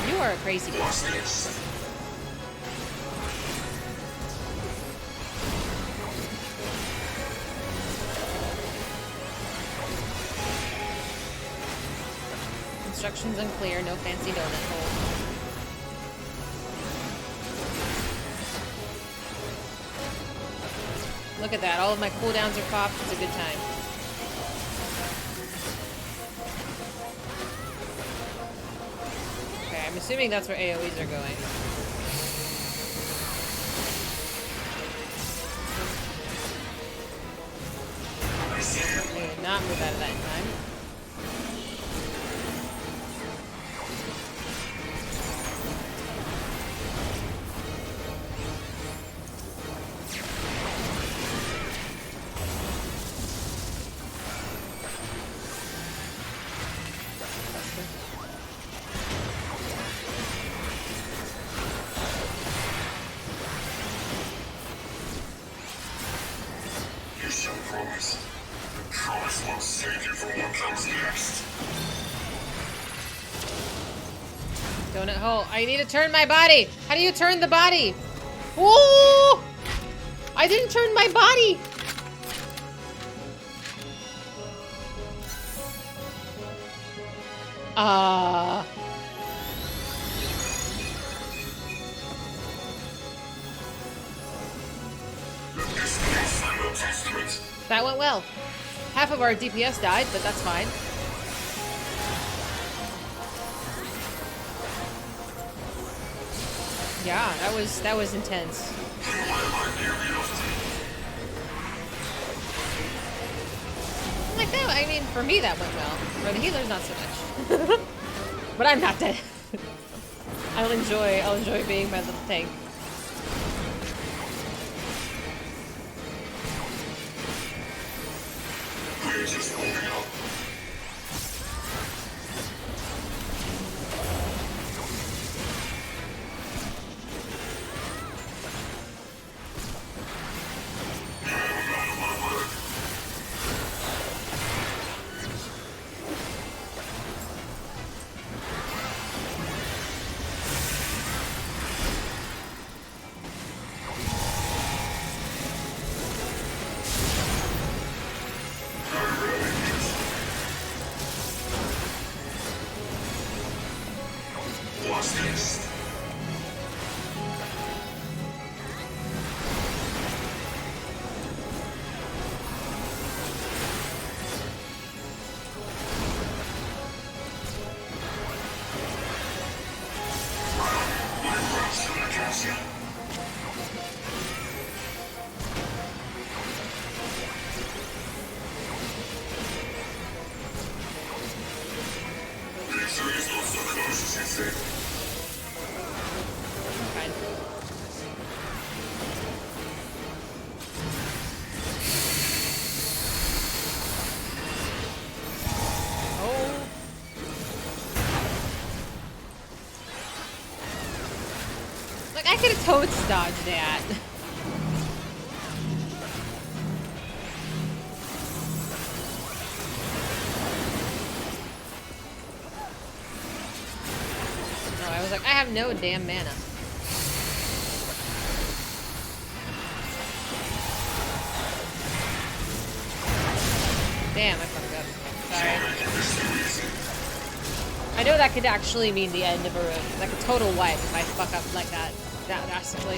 You are a crazy person. Instructions unclear. No fancy donut hole. Look at that. All of my cooldowns are popped. It's a good time. Okay, I'm assuming that's where AoEs are going. I did not move out of that in time. Donut hole. I need to turn my body. How do you turn the body? Ooh! I didn't turn my body. That went well. Half of our DPS died, but that's fine. Yeah, that was intense. Like that, I mean, for me that went well. For the healers, not so much. But I'm not dead. I'll enjoy being my little tank. We're just holding up. I could have toads dodged that. No, I was like, I have no damn mana. Damn, I fucked up. Sorry. I know that could actually mean the end of a room. Like a total wipe if I fuck up like that drastically.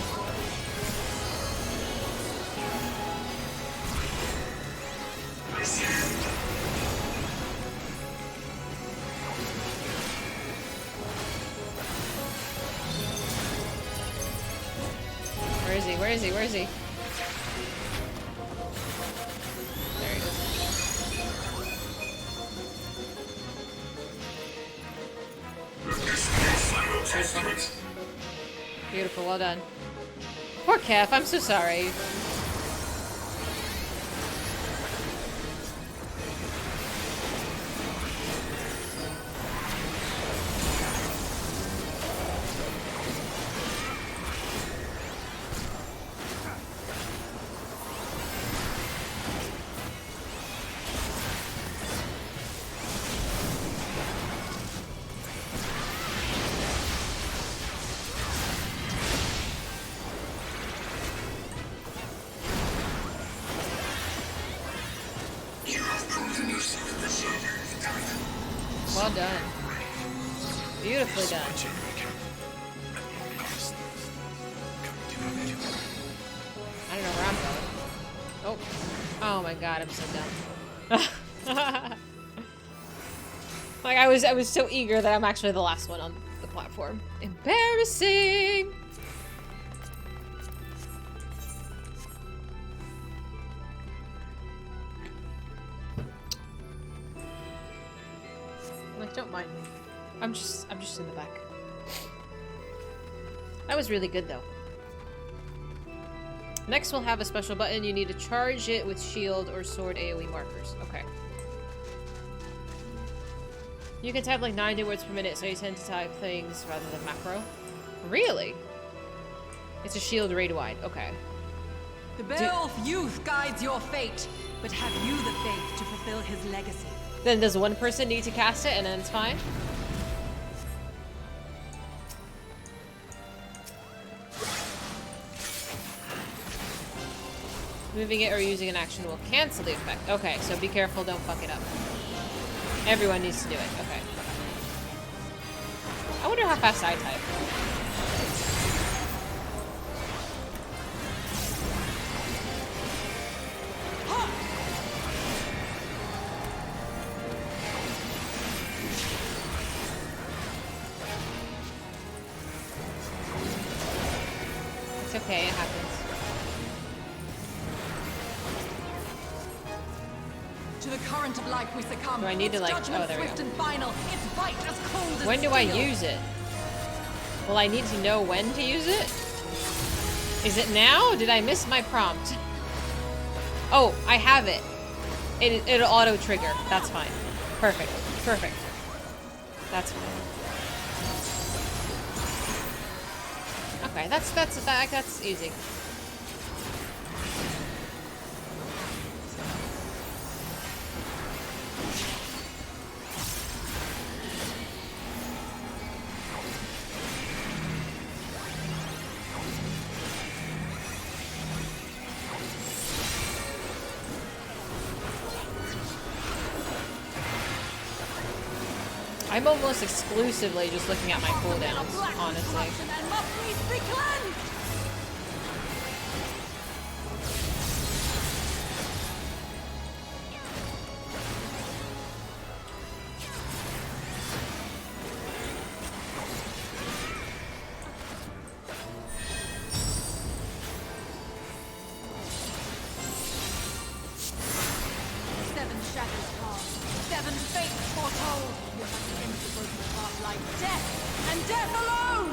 Where is he? Where is he? Where is he? There he is. Beautiful, well done. Poor Kef, I'm so sorry. Well done. Beautifully done. I don't know where I'm going. Oh. Oh my god, I'm so dumb. Like I was so eager that I'm actually the last one on the platform. Embarrassing! Like, don't mind me. I'm just in the back. That was really good though. Next we'll have a special button. You need to charge it with shield or sword AoE markers. Okay. You can type like 90 words per minute, so you tend to type things rather than macro. Really? It's a shield raid wide. Okay. The Beowulf youth guides your fate, but have you the faith to fulfill his legacy? Then does one person need to cast it and then it's fine? Moving it or using an action will cancel the effect. Okay, so be careful, don't fuck it up. Everyone needs to do it. Okay. I wonder how fast I type. It's okay, it happens. To the current of life we succumb. Do I need to, Its like- judgment oh, there we swift go. and final. Its bite as cold as When do I steel. use it? Well, I need to know when to use it? Is it now? Did I miss my prompt? Oh, I have it. It'll auto trigger. That's fine. Perfect. Perfect. That's fine. Okay, that's easy. I'm almost exclusively just looking at my cooldowns, honestly. And must needs be cleansed. Seven shadows cast, seven fates foretold. You must end the broken path like death, and death alone!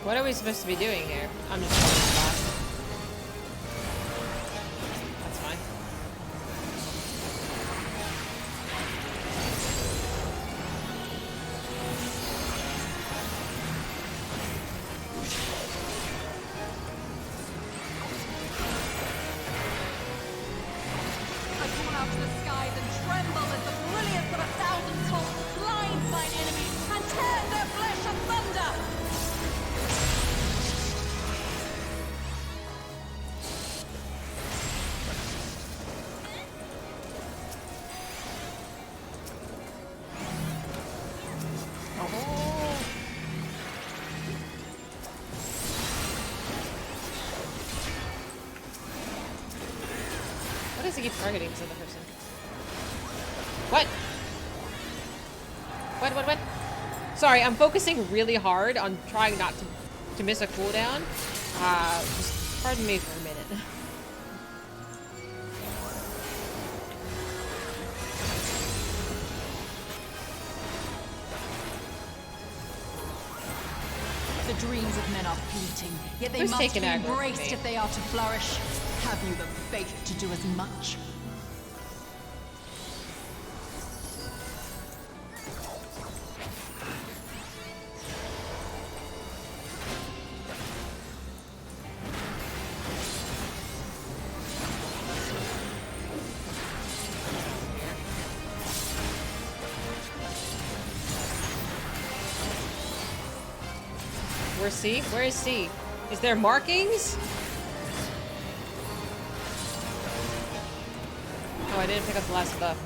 What are we supposed to be doing here? I'm just going to spot. That's fine. I call out to the skies and tremble as the brilliance of 1,000 souls blinds mine enemies and tears their flesh asunder! Oh. What does he keep targeting this other person? What? What? Sorry, I'm focusing really hard on trying not to miss a cooldown. Just pardon me for a minute. The dreams of men are fleeting, yet they Who's must be taking aggro from embraced me? if they are to flourish. Have you the faith to do as much? Where's C? Where is C? Is there markings? Oh, I didn't pick up the last buff.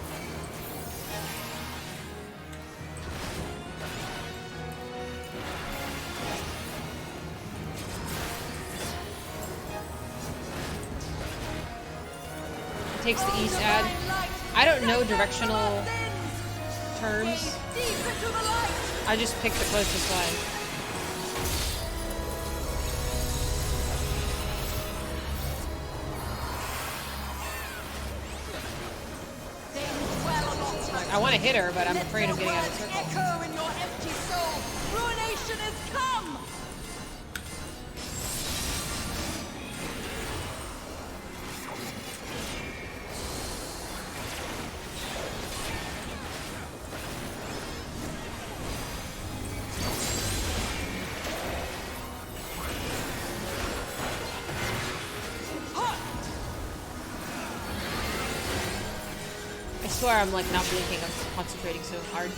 It takes the east ad. I don't know directional terms. I just picked the closest one. I want to hit her, but I'm afraid of getting out of the circle. Echo in your empty soul. Ruination has come. I swear I'm like not blinking, I'm concentrating so hard.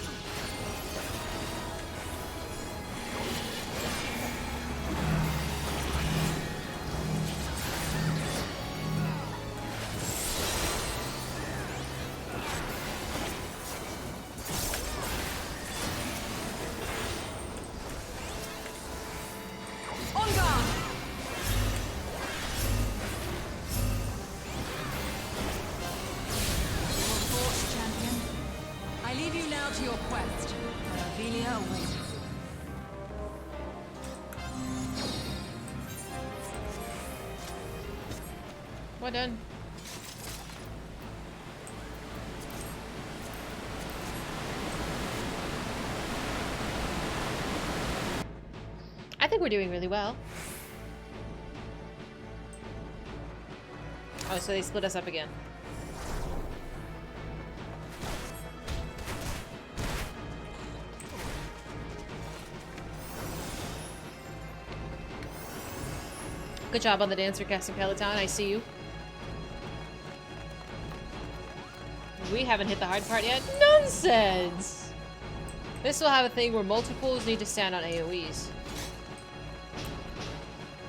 On guard. Champion. I leave you now to your quest. Ivalice awaits. Well done. I think we're doing really well. Oh, so they split us up again. Good job on the dancer casting Peloton. I see you. We haven't hit the hard part yet. Nonsense! This will have a thing where multiples need to stand on AoEs.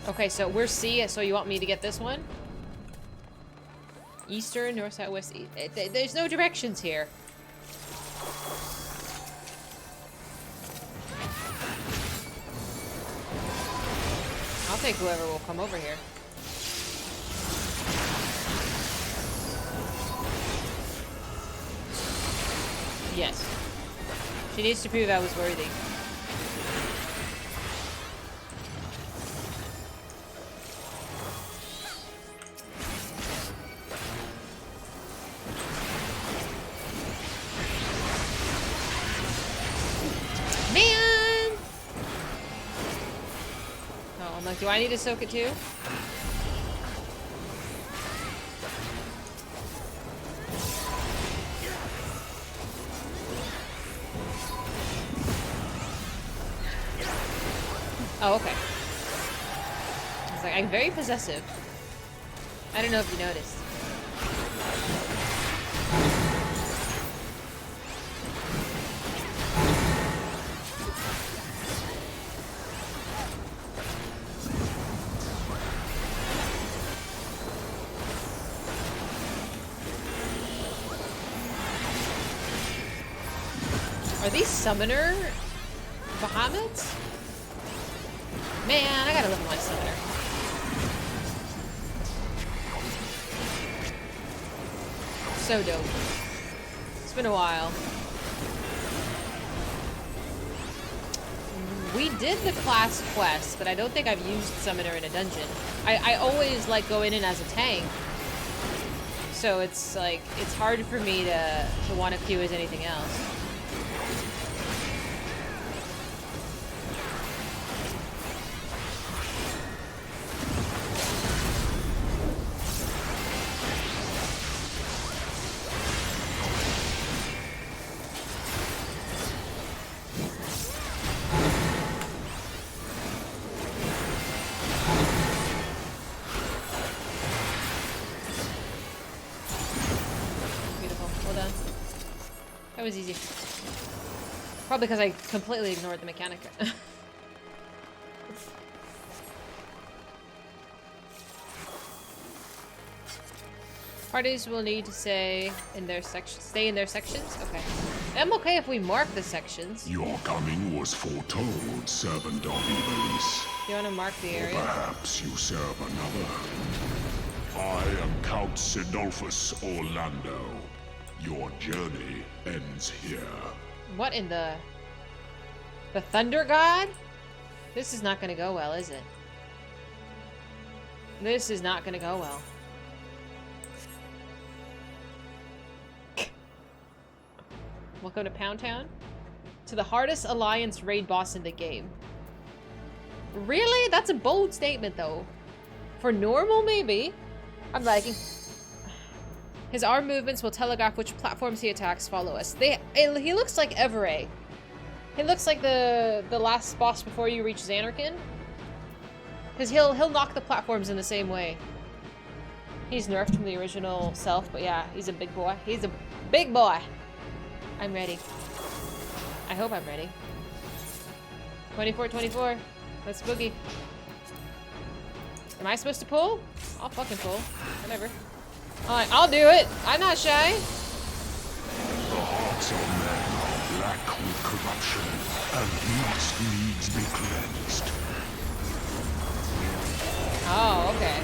Okay, so we're C, so you want me to get this one? Eastern, north, south, west, east. There's no directions here. I'll take whoever will come over here. Yes. She needs to prove I was worthy. Man! Oh, I'm like, do I need to soak it too? Oh, okay. I was like, I'm very possessive. I don't know if you noticed. Are these summoner Bahamut? Man, I gotta look at my summoner. So dope. It's been a while. We did the class quest, but I don't think I've used summoner in a dungeon. I always like go in as a tank. So it's like, it's hard for me to want to queue as anything else. That was easy. Probably because I completely ignored the mechanic. Parties will need to stay in their sections? Okay. I'm okay if we mark the sections. Your coming was foretold, servant of Ivalice. You want to mark the area? Perhaps you serve another. I am Count Sidolphus Orlando. Your journey ends here. What in the... The Thunder God? This is not gonna go well, is it? This is not gonna go well. Welcome to Pound Town. To the hardest alliance raid boss in the game. Really? That's a bold statement, though. For normal, maybe. I'm liking. His arm movements will telegraph which platforms he attacks follow us. He looks like Everay. He looks like the last boss before you reach Xanarkin. Because he'll knock the platforms in the same way. He's nerfed from the original self, but yeah, he's a big boy. He's a big boy. I'm ready. I hope I'm ready. 24. Let's boogie. Am I supposed to pull? I'll fucking pull. Whatever. Alright, I'll do it. I'm not shy. The hearts of men are black with corruption, and must needs be cleansed. Oh, okay.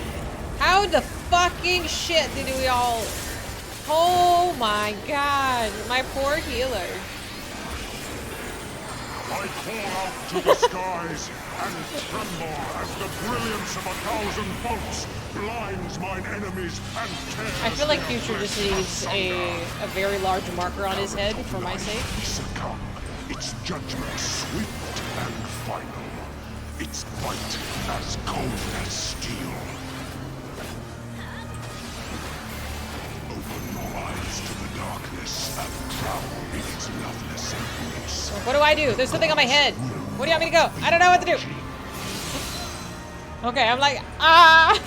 How the fucking shit did we all... Oh my god. My poor healer. I call out to the skies and tremble as the brilliance of 1,000 bolts blinds mine enemies and tears. I feel like Future just needs a very large marker on his head for my sake. Succumb. Its judgment swift and final. Its bite as cold as steel. Open your eyes to the darkness and drown in its loveless embrace. What do I do? There's something on my head. Where do you want me to go? I don't know what to do. Okay, I'm like, ah!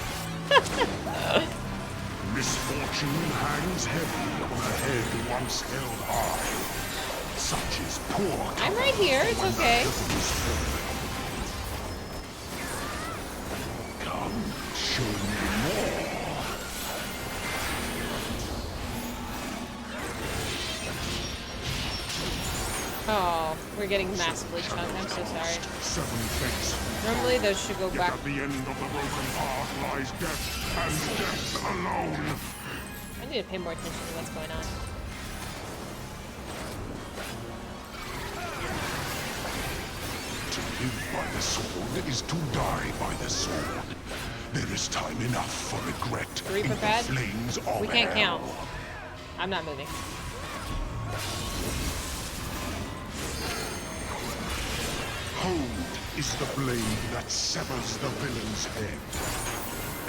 Misfortune hangs heavy on a head once held high. Such is poor. I'm right here. It's okay. Come, show me more. Oh, we're getting massively chunked. I'm so sorry. 7 fates. Normally those should go Yet back. at the end of the broken path lies death, and death alone. I need to pay more attention to what's going on. To live by the sword is to die by the sword. There is time enough for regret. 3 in for the bad? flames of We can't hell. count. I'm not moving. Cold is the blade that severs the villain's head.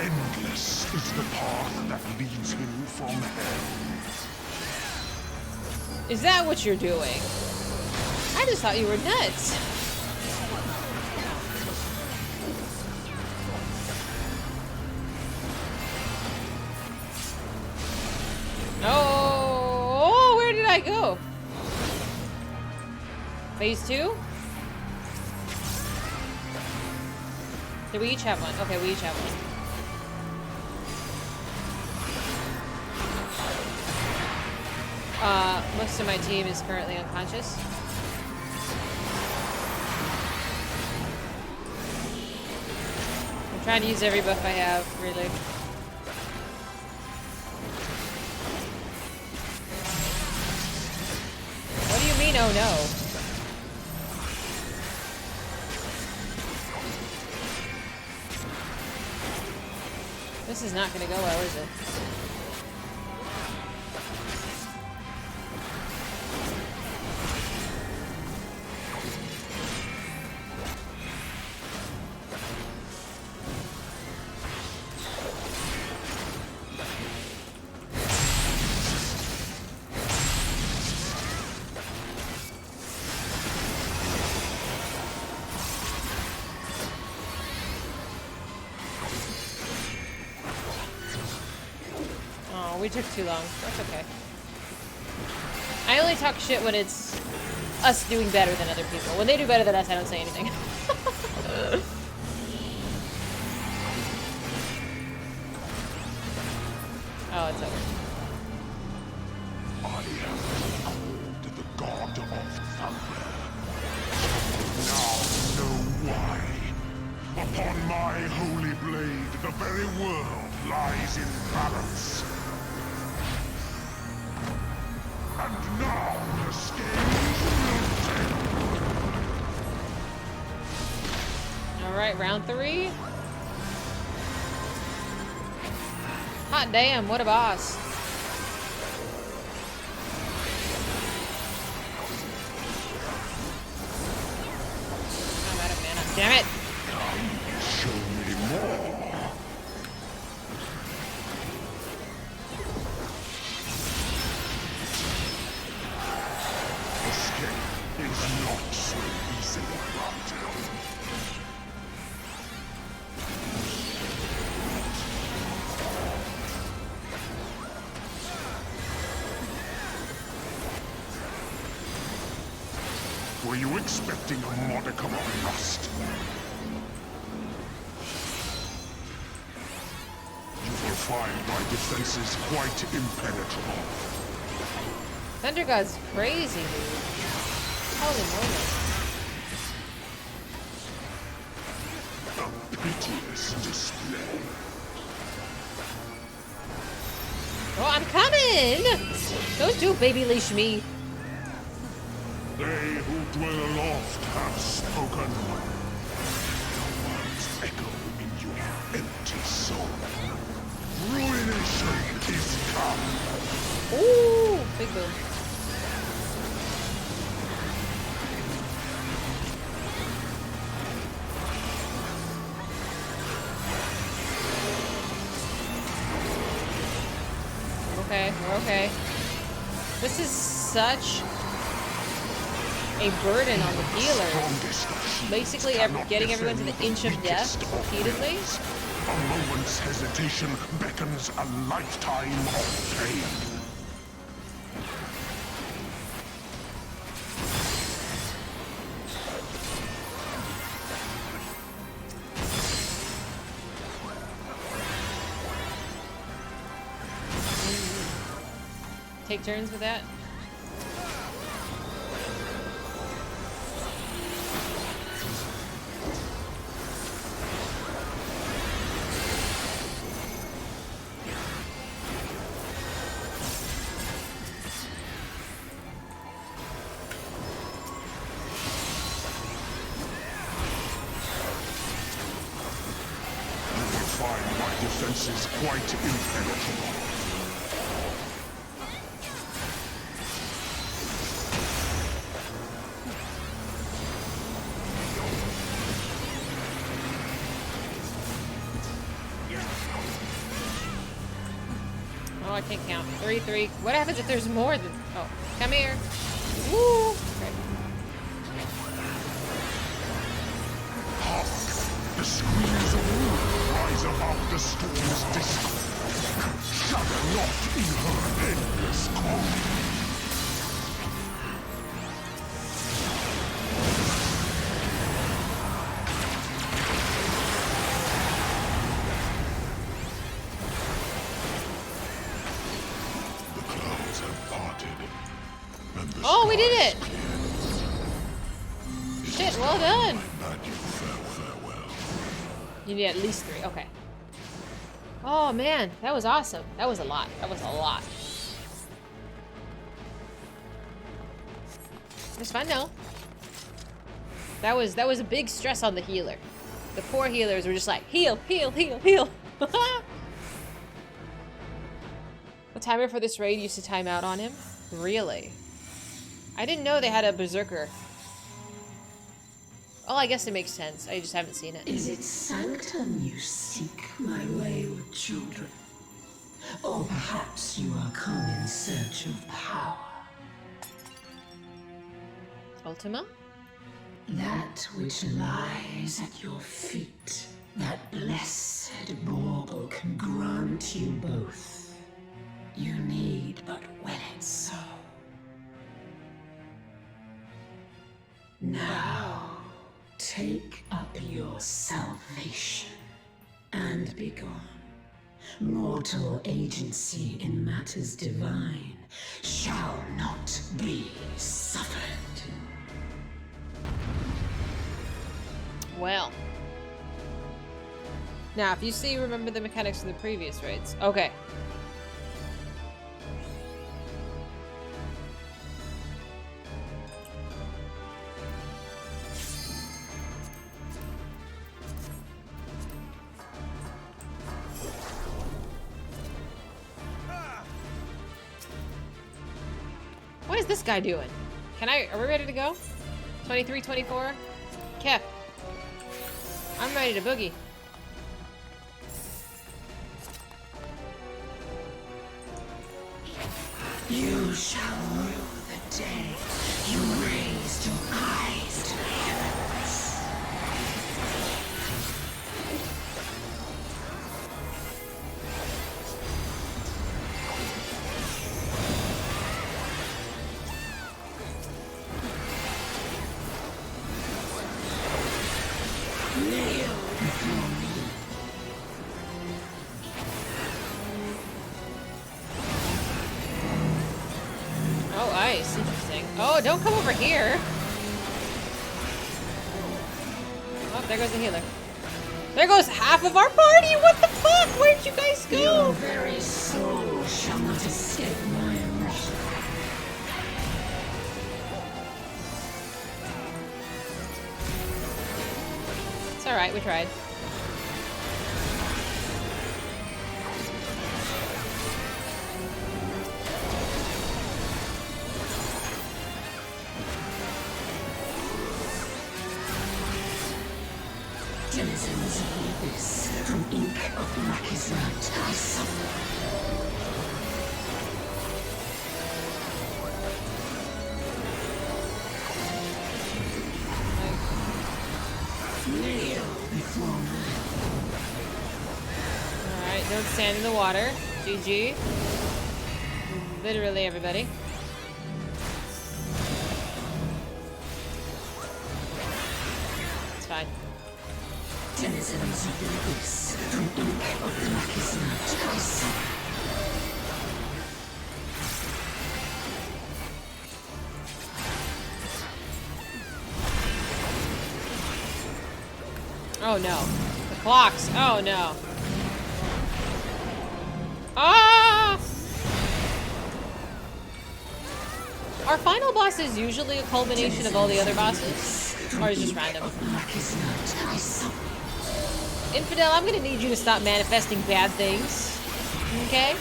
Endless is the path that leads him from hell. Is that what you're doing? I just thought you were nuts. Oh, where did I go? Phase 2? Did we each have one? Okay, we each have one. Most of my team is currently unconscious. I'm trying to use every buff I have, really. What do you mean, oh no? This is not gonna go well, is it? We took too long. That's okay. I only talk shit when it's us doing better than other people. When they do better than us, I don't say anything. Oh, it's over. I have called the god of thunder. Now know why. Upon my holy blade, the very world lies in balance. And now the scales will tell. Alright, round 3. Hot damn, what a boss. I'm out of mana. Damn it! Show me more. Escape is not so easily granted. Were you expecting a modicum of lust? You will find my defenses quite impenetrable. Thunder God's crazy, dude. Holy moly. A piteous display. Oh, I'm coming! Don't do baby leash me. They who dwell aloft have spoken. Your words echo in your empty soul. Ruination is come. Ooh, big boom. Okay, we're okay. This is such a burden on the healer. Basically, getting everyone to the inch of death repeatedly. A moment's hesitation beckons a lifetime of pain. Take turns with that. Defenses quite impenetrable. Oh, I can't count. 3-3. What happens if there's more than... Oh, come here. Woo! Okay. Hark! The screams of wood rise above the storm's discord. Shudder not in her endless cold. The clouds have parted, and the Oh, we did it! skies Shit, well done! bid you farewell. You need at least 3. Okay. Oh, man. That was awesome. That was a lot. That was a lot. It was fun, though. That was a big stress on the healer. The poor healers were just like, heal, heal, heal, heal. The timer for this raid used to time out on him? Really? I didn't know they had a berserker. Oh, I guess it makes sense. I just haven't seen it. Is it sanctum you seek, my wayward children? Or perhaps you are come in search of power? Ultima? That which lies at your feet, that blessed bauble can grant you both. You need but will it so. Now, take up your salvation and be gone. Mortal agency in matters divine shall not be suffered. Well. Now, if you see, remember the mechanics of the previous raids. Okay. What is this guy doing? Are we ready to go? 23, 24? Kef. I'm ready to boogie. You shall rue the day you raised your eyes to the heavens. Kneel before me. Oh, ice. Interesting. Oh, don't come over here. Oh, there goes the healer. There goes half of our party! What the fuck? Where'd you guys Your go? very soul shall not escape my wrath. It's alright, we tried. Denizens of the abyss, from ink of blackest night, I suffer. Kneel before me. Alright, don't stand in the water. GG. Literally everybody. It's fine. Denizens of the abyss, from ink of blackest night, I suffer. Oh no. The clocks. Oh no. Ah! Our final boss is usually a culmination of all the other bosses? Or is it just random? Blackest night, I suffer. Infidel, I'm gonna need you to stop manifesting bad things. Okay?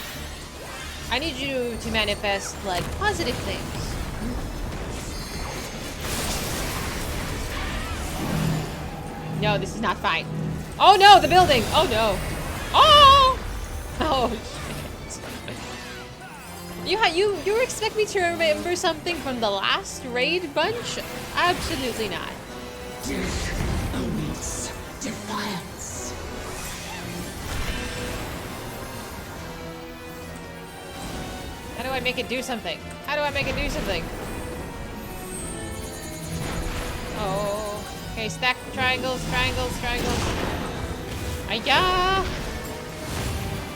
I need you to manifest, like, positive things. No, this is not fine. Oh no, the building! Oh no. Oh! Oh shit. You expect me to remember something from the last raid bunch? Absolutely not. Death awaits defiance. How do I make it do something? How do I make it do something? Oh. Okay, stack triangles, triangles, triangles. Ayah!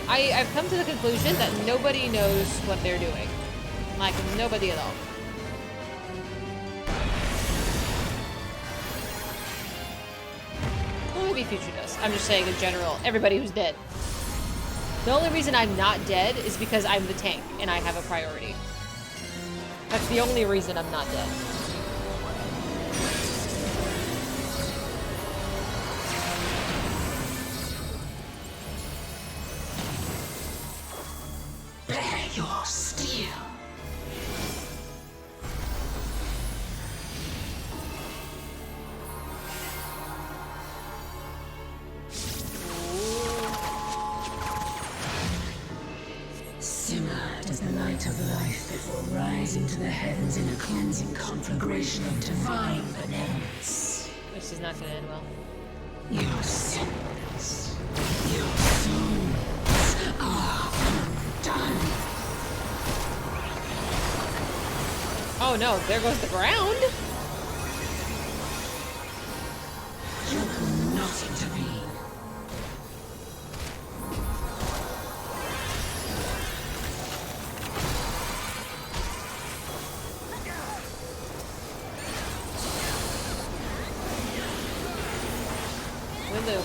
I've come to the conclusion that nobody knows what they're doing. Like, nobody at all. Well, maybe Future does. I'm just saying in general, everybody who's dead. The only reason I'm not dead is because I'm the tank and I have a priority. That's the only reason I'm not dead. Bear your steel. Simmer as the light of life before rising to the heavens in a cleansing conflagration of divine benevolence. This is not gonna end well. Your sins, your souls are undone. Oh no, there goes the ground! You'll come not intervene. Window.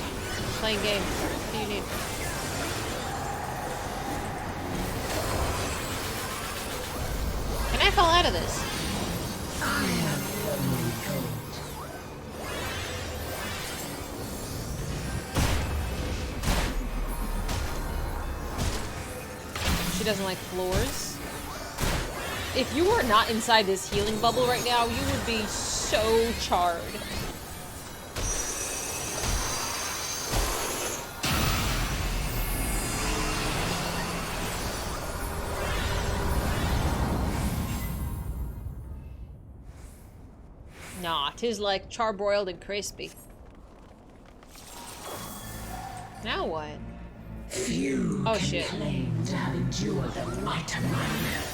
Playing games. What do you need? Can I fall out of this? I am lonely cold. She doesn't like floors. If you were not inside this healing bubble right now, you would be so charred. Nah, 'tis like charbroiled and crispy. Now what? Few Oh, can shit. claim to have endured the might of my will.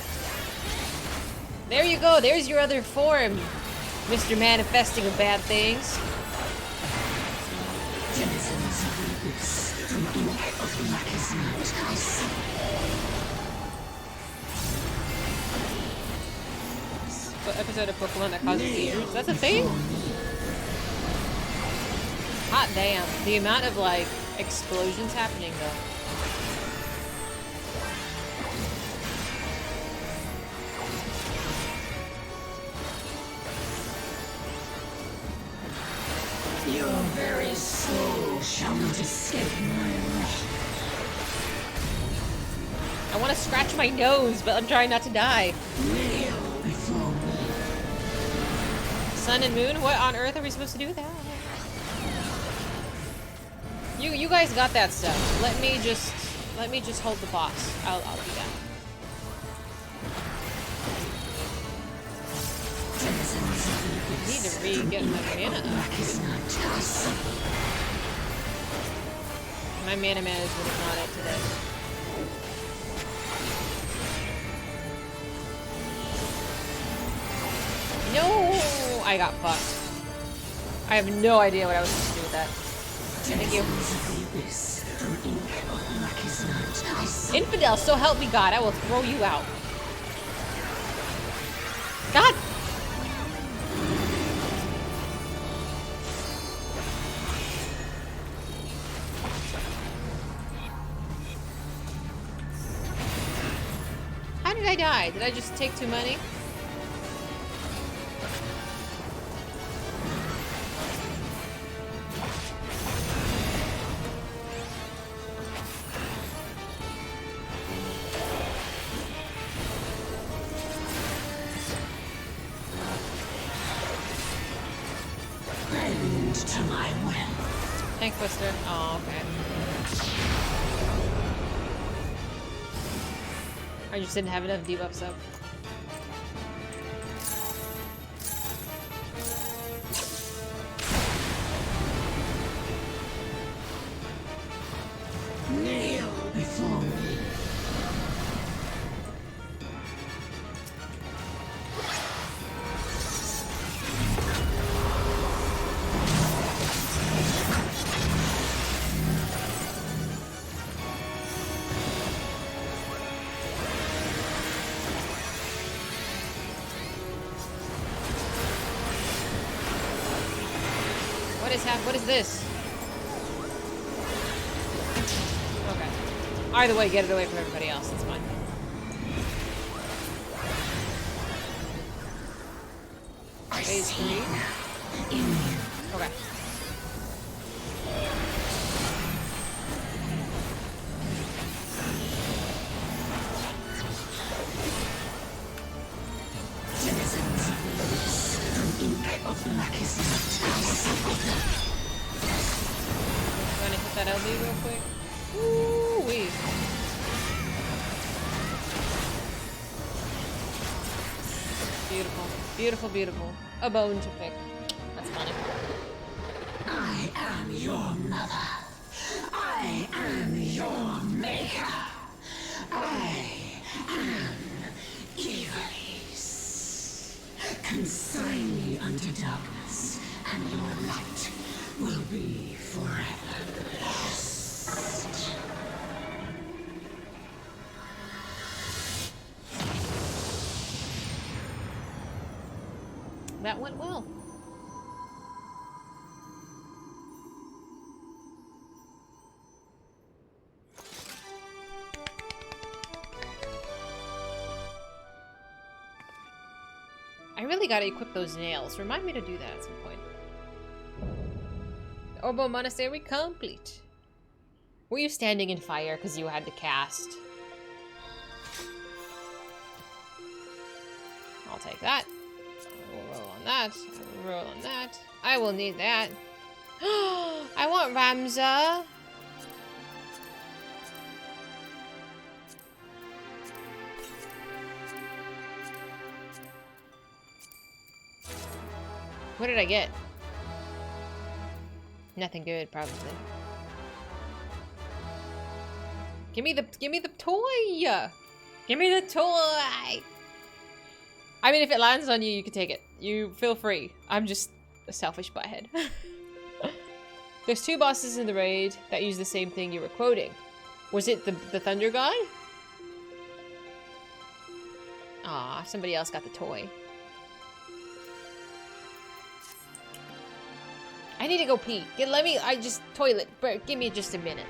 There you go, there's your other form, Mr. Manifesting of bad things. Denizens of the abyss, from ink of blackest night, I see. What episode of Pokemon that causes seizures? That's a thing? Hot damn. The amount of, like, explosions happening, though. Your very soul shall not escape my wrath. I want to scratch my nose, but I'm trying not to die. Kneel before me. Sun and moon? What on earth are we supposed to do with that? You guys got that stuff. Let me just hold the boss. I'll do that. Denizens of the I abyss, need to from re-get my ink mana of up. blackest night, I see. My mana management is not it today. No! I got fucked. I have no idea what I was supposed to do with that. Thank you. Denizens of the abyss, from ink of blackest night, I see. Infidel, so help me God, I will throw you out. God! How did I die? Did I just take too many? Bend to my will. Tank Twister. Oh, okay. I just didn't have enough debuffs up. Kneel before me. What is this? Okay. Either way, get it away from everybody else. It's fine. Phase 3? In you. Okay. Denizens of the abyss, from ink of blackest night, I see. Gonna hit that LB real quick. Woo-wee. Beautiful. Beautiful, beautiful. A bone to pick. That's funny. I am your mother. I am your maker. I am Ivalice. Consign me unto darkness, and your light will be forever lost. That went well. I really gotta equip those nails. Remind me to do that at some point. Orbo Monastery complete. Were you standing in fire because you had to cast? I'll take that. I will roll on that. I will roll on that. I will need that. I want Ramza. What did I get? Nothing good, probably. Give me the toy! Give me the toy! I mean, if it lands on you, you can take it. You feel free. I'm just a selfish butthead. There's 2 bosses in the raid that use the same thing you were quoting. Was it the Thunder God? Aw, somebody else got the toy. I need to go pee. Toilet. Give me just a minute.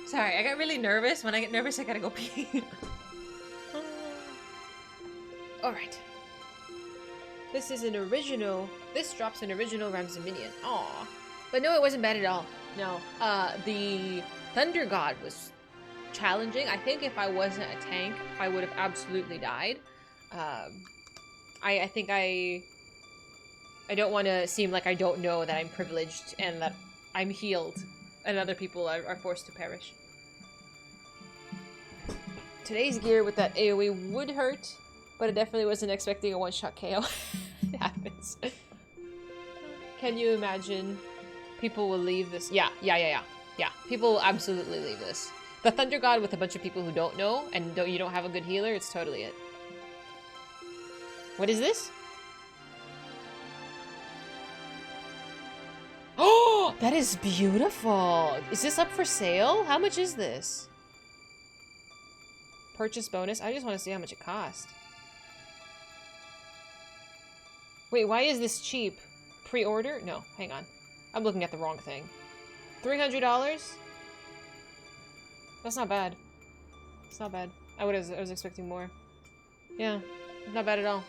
Sorry, I got really nervous. When I get nervous, I gotta go pee. Alright. This drops an original Ramza minion. Aw. But no, it wasn't bad at all. No. The Thunder God was challenging. I think if I wasn't a tank, I would have absolutely died. I think I don't want to seem like I don't know that I'm privileged and that I'm healed and other people are forced to perish. Today's gear with that AoE would hurt, but I definitely wasn't expecting a one-shot KO. It happens. Can you imagine? People will leave this. Yeah. People will absolutely leave this. The Thunder God with a bunch of people who don't know and you don't have a good healer, it's totally it. What is this? Oh, that is beautiful. Is this up for sale? How much is this? Purchase bonus? I just want to see how much it cost. Wait, why is this cheap? Pre-order? No, hang on. I'm looking at the wrong thing. $300? That's not bad. It's not bad. I was expecting more. Yeah, not bad at all.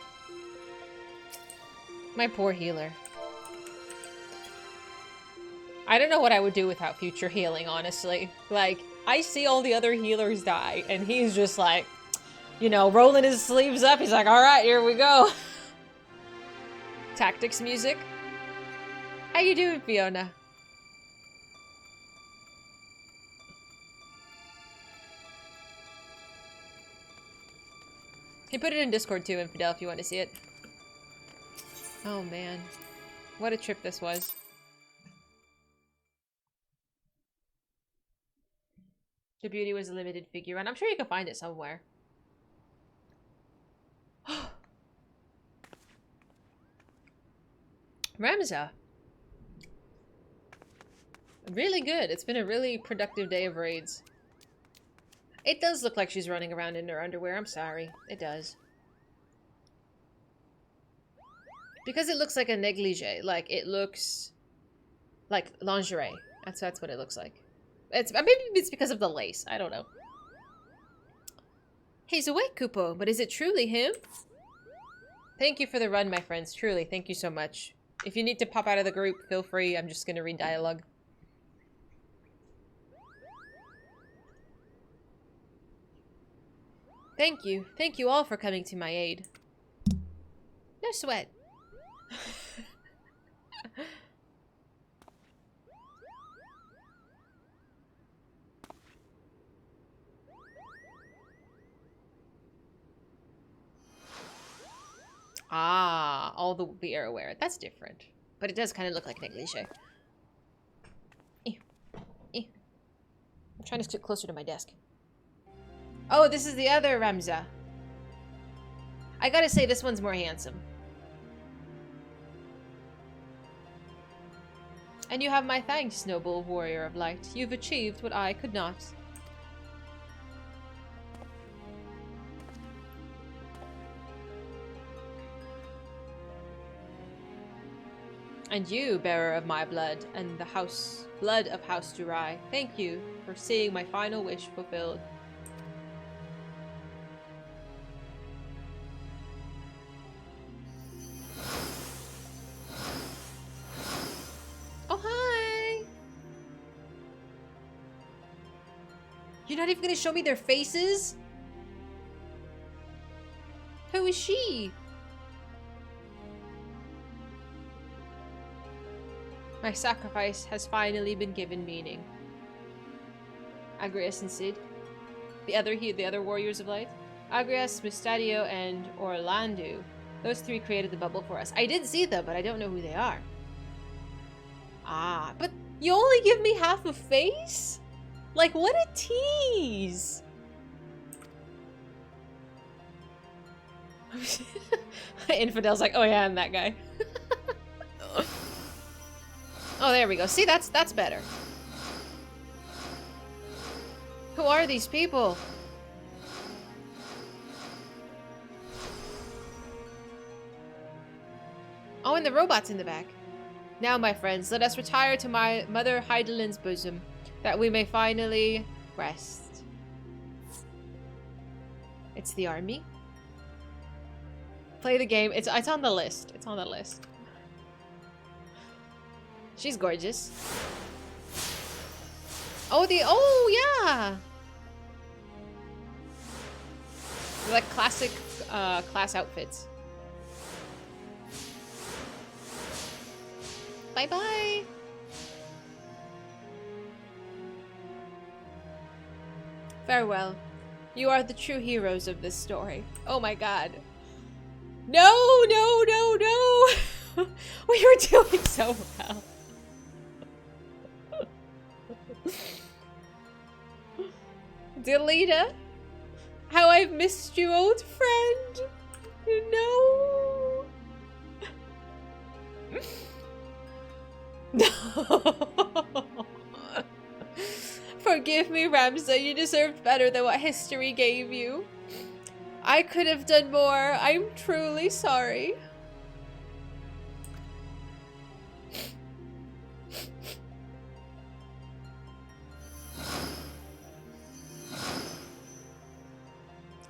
My poor healer. I don't know what I would do without future healing, honestly. Like, I see all the other healers die, and he's just like, you know, rolling his sleeves up. He's like, alright, here we go. Tactics music. How you doing, Fiona? He put it in Discord too, Infidel, if you want to see it. Oh man. What a trip this was. The beauty was a limited figure run. I'm sure you can find it somewhere. Ramza. Really good. It's been a really productive day of raids. It does look like she's running around in her underwear. I'm sorry. It does. because it looks like a negligee. Like, it looks like lingerie. That's what it looks like. It's maybe it's because of the lace. I don't know. He's awake, Kupo, but is it truly him? Thank you for the run, my friends. Truly, thank you so much. If you need to pop out of the group, feel free. I'm just gonna read dialogue. Thank you. Thank you all for coming to my aid. No sweat. Ah, all the air aware. That's different. But it does kind of look like negligee. I'm trying to sit closer to my desk. Oh, this is the other Ramza. I gotta say, this one's more handsome. And you have my thanks, noble warrior of light. You've achieved what I could not. And you, bearer of my blood, and the blood of House Durai, thank you for seeing my final wish fulfilled. Oh, hi! You're not even gonna show me their faces? Who is she? My sacrifice has finally been given meaning. Agrias and Cid. The other warriors of light. Agrias, Mustadio, and Orlando. Those three created the bubble for us. I did see them, but I don't know who they are. Ah, but you only give me half a face? Like, what a tease! Infidel's like, oh yeah, I'm that guy. Oh, there we go. See, that's better. Who are these people? Oh, and the robot's in the back. Now, my friends, let us retire to my mother Heidelin's bosom, that we may finally rest. It's the army. Play the game. It's on the list. It's on the list. She's gorgeous. Oh, yeah! They're like classic class outfits. Bye-bye! Farewell. You are the true heroes of this story. Oh my god. No, no, no, no! We were doing so well. Delita, how I've missed you, old friend. No. Forgive me, Ramza. You deserved better than what history gave you. I could have done more. I'm truly sorry.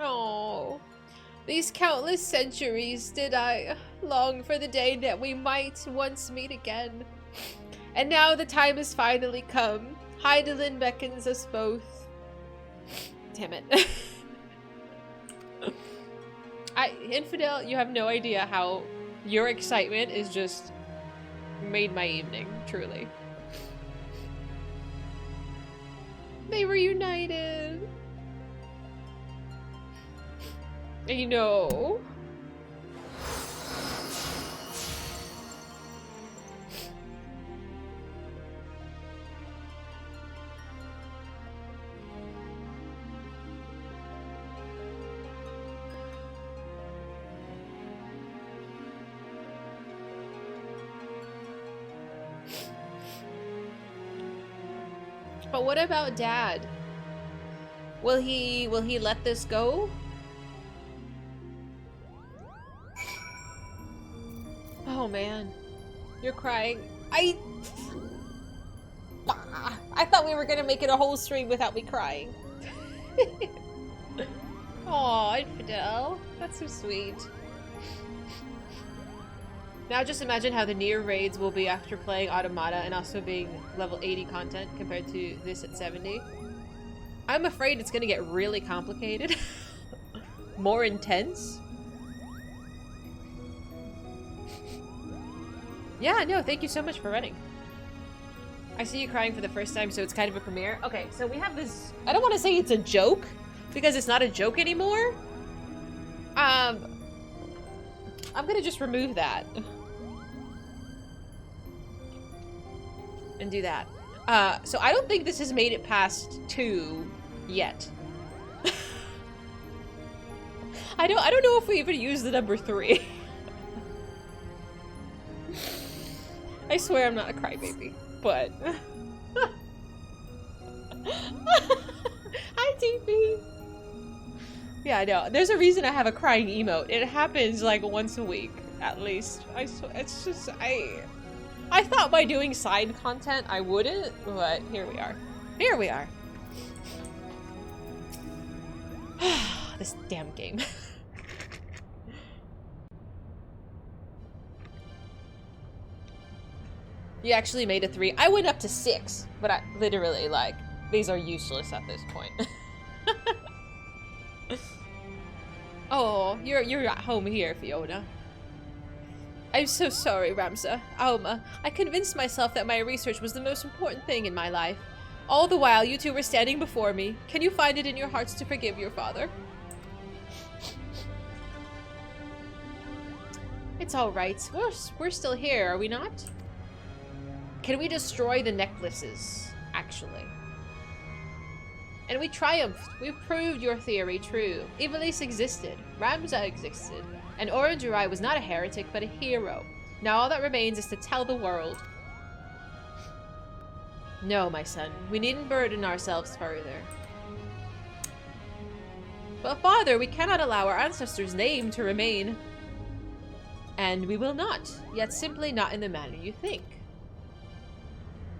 Oh, these countless centuries did I long for the day that we might once meet again. And now the time has finally come. Heidelin beckons us both. Damn it. Infidel, you have no idea how your excitement is just made my evening, truly. They were united. I know. But what about Dad? Will he let this go? man. You're crying. I thought we were gonna make it a whole stream without me crying. Aw, Infidel. That's so sweet. Now just imagine how the near raids will be after playing Automata and also being level 80 content compared to this at 70. I'm afraid it's gonna get really complicated. More intense. Yeah, no, thank you so much for running. I see you crying for the first time, so it's kind of a premiere. Okay, so we have this... I don't want to say it's a joke, because it's not a joke anymore. I'm gonna just remove that. And do that. So I don't think this has made it past 2 yet. I don't know if we even used the number 3. I swear I'm not a crybaby, but... Hi, TP! Yeah, I know. There's a reason I have a crying emote. It happens like once a week, at least. It's just, I thought by doing side content I wouldn't, but here we are. Here we are. This damn game. You actually made a 3. I went up to 6, but I literally, like, these are useless at this point. Oh, you're at home here, Fiona. I'm so sorry, Ramza. Alma, I convinced myself that my research was the most important thing in my life. All the while, you two were standing before me. Can you find it in your hearts to forgive your father? It's alright. We're still here, are we not? Can we destroy the necklaces, actually? And we triumphed. We proved your theory true. Ivalice existed. Ramza existed. And Orangerai was not a heretic, but a hero. Now all that remains is to tell the world. No, my son. We needn't burden ourselves further. But father, we cannot allow our ancestors' name to remain. And we will not. Yet simply not in the manner you think.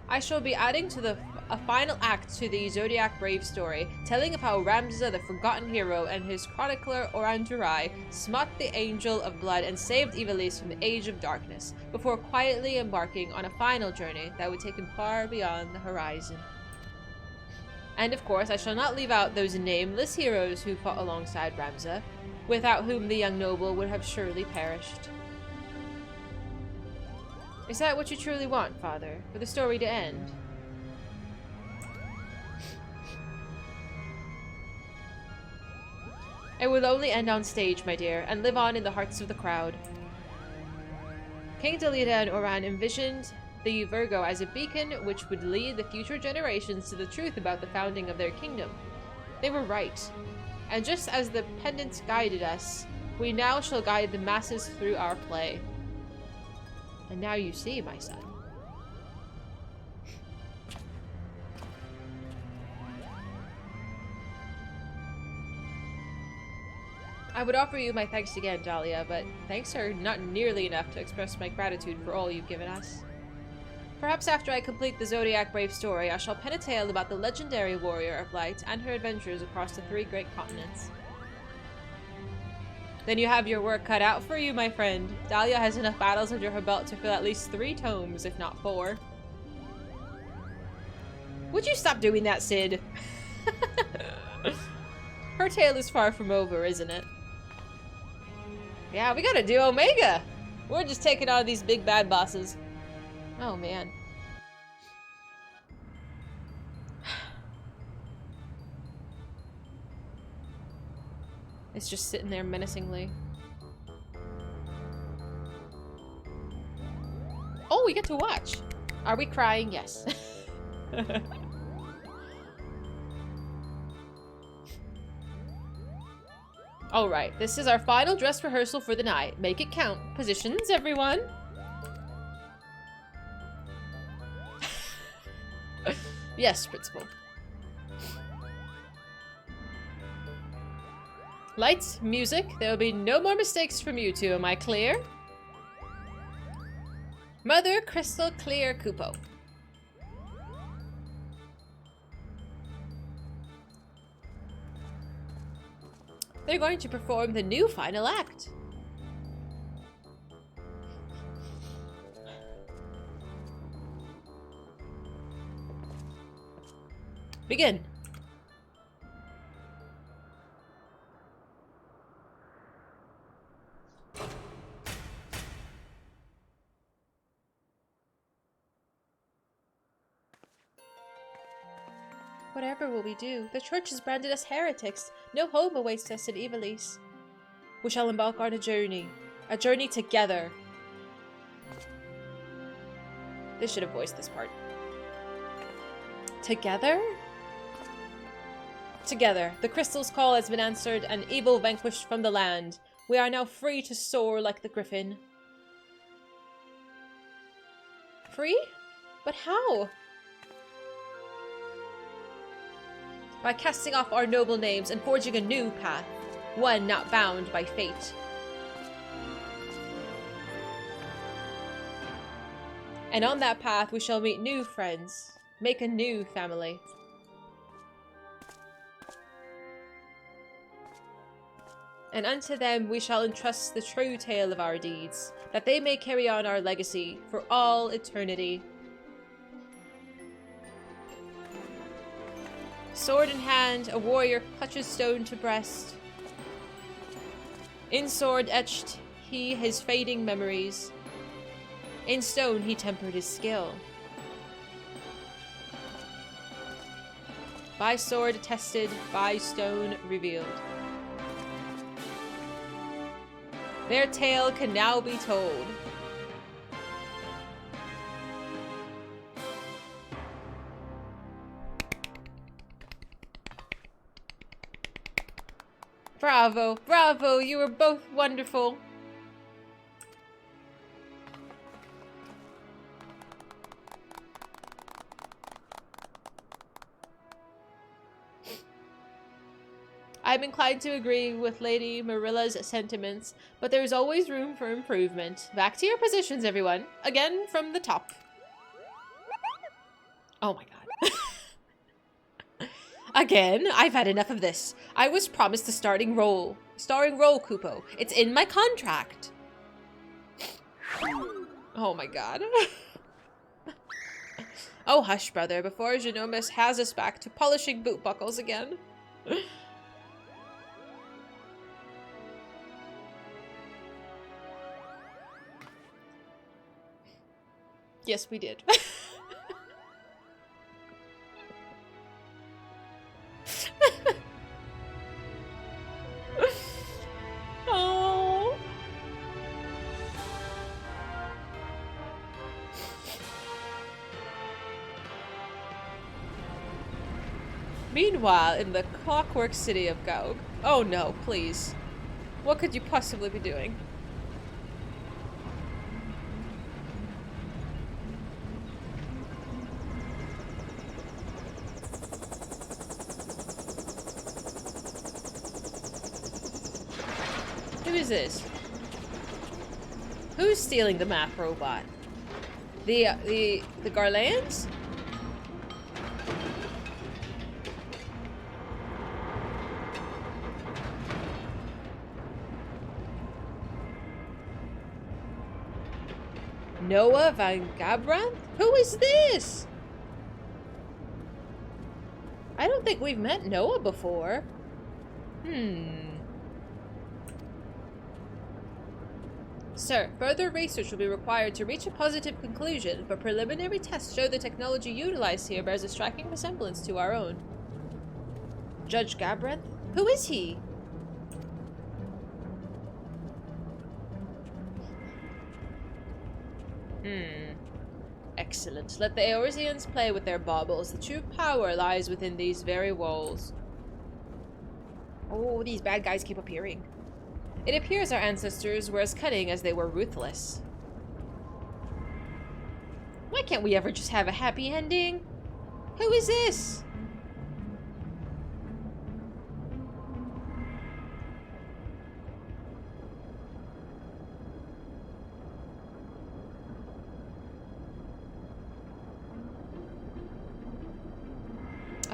I shall be adding to a final act to the Zodiac Brave story, telling of how Ramza, the forgotten hero, and his chronicler Orangerai smote the Angel of Blood and saved Ivalice from the Age of Darkness, before quietly embarking on a final journey that would take him far beyond the horizon. And of course, I shall not leave out those nameless heroes who fought alongside Ramza, without whom the young noble would have surely perished. Is that what you truly want, Father? For the story to end? It will only end on stage, my dear, and live on in the hearts of the crowd. King Dalida and Oran envisioned the Virgo as a beacon which would lead the future generations to the truth about the founding of their kingdom. They were right. And just as the pendant guided us, we now shall guide the masses through our play. And now you see, my son. I would offer you my thanks again, Dahlia, but thanks are not nearly enough to express my gratitude for all you've given us. Perhaps after I complete the Zodiac Brave story, I shall pen a tale about the legendary warrior of light and her adventures across the 3 great continents. Then you have your work cut out for you, my friend. Dahlia has enough battles under her belt to fill at least 3 tomes, if not 4. Would you stop doing that, Sid? Her tale is far from over, isn't it? Yeah, we gotta do Omega! We're just taking on these big bad bosses. Oh, man. It's just sitting there menacingly. Oh, we get to watch! Are we crying? Yes. Alright, this is our final dress rehearsal for the night. Make it count. Positions, everyone! Yes, Principal. Lights, music. There will be no more mistakes from you two. Am I clear? Mother Crystal Clear Kupo. They're going to perform the new final act. Begin. Whatever will we do? The church has branded us heretics. No home awaits us in Ivalice. We shall embark on a journey together. They should have voiced this part. Together? Together. The crystal's call has been answered and evil vanquished from the land. We are now free to soar like the griffin. Free? But how? By casting off our noble names and forging a new path, one not bound by fate. And on that path we shall meet new friends, make a new family. And unto them we shall entrust the true tale of our deeds, that they may carry on our legacy for all eternity. Sword in hand, a warrior clutches stone to breast. In sword etched he his fading memories. In stone he tempered his skill. By sword attested, by stone revealed. Their tale can now be told. Bravo, bravo, you were both wonderful. I'm inclined to agree with Lady Marilla's sentiments, but there's always room for improvement. Back to your positions, everyone. Again, from the top. Oh my god. Again, I've had enough of this. I was promised a starring role, Kupo. It's in my contract. Oh my god. Oh, hush, brother, before Genomus has us back to polishing boot buckles again. Yes, we did. Oh. Meanwhile, in the clockwork city of Gaug. Oh no, please. What could you possibly be doing? Who is this? Who's stealing the map robot? The Garlands? Noah Van Gabranth? Who is this? I don't think we've met Noah before. Sir, further research will be required to reach a positive conclusion, but preliminary tests show the technology utilized here bears a striking resemblance to our own. Judge Gabranth? Who is he? Excellent. Let the Eorzeans play with their baubles. The true power lies within these very walls. Oh, these bad guys keep appearing. It appears our ancestors were as cunning as they were ruthless. Why can't we ever just have a happy ending? Who is this?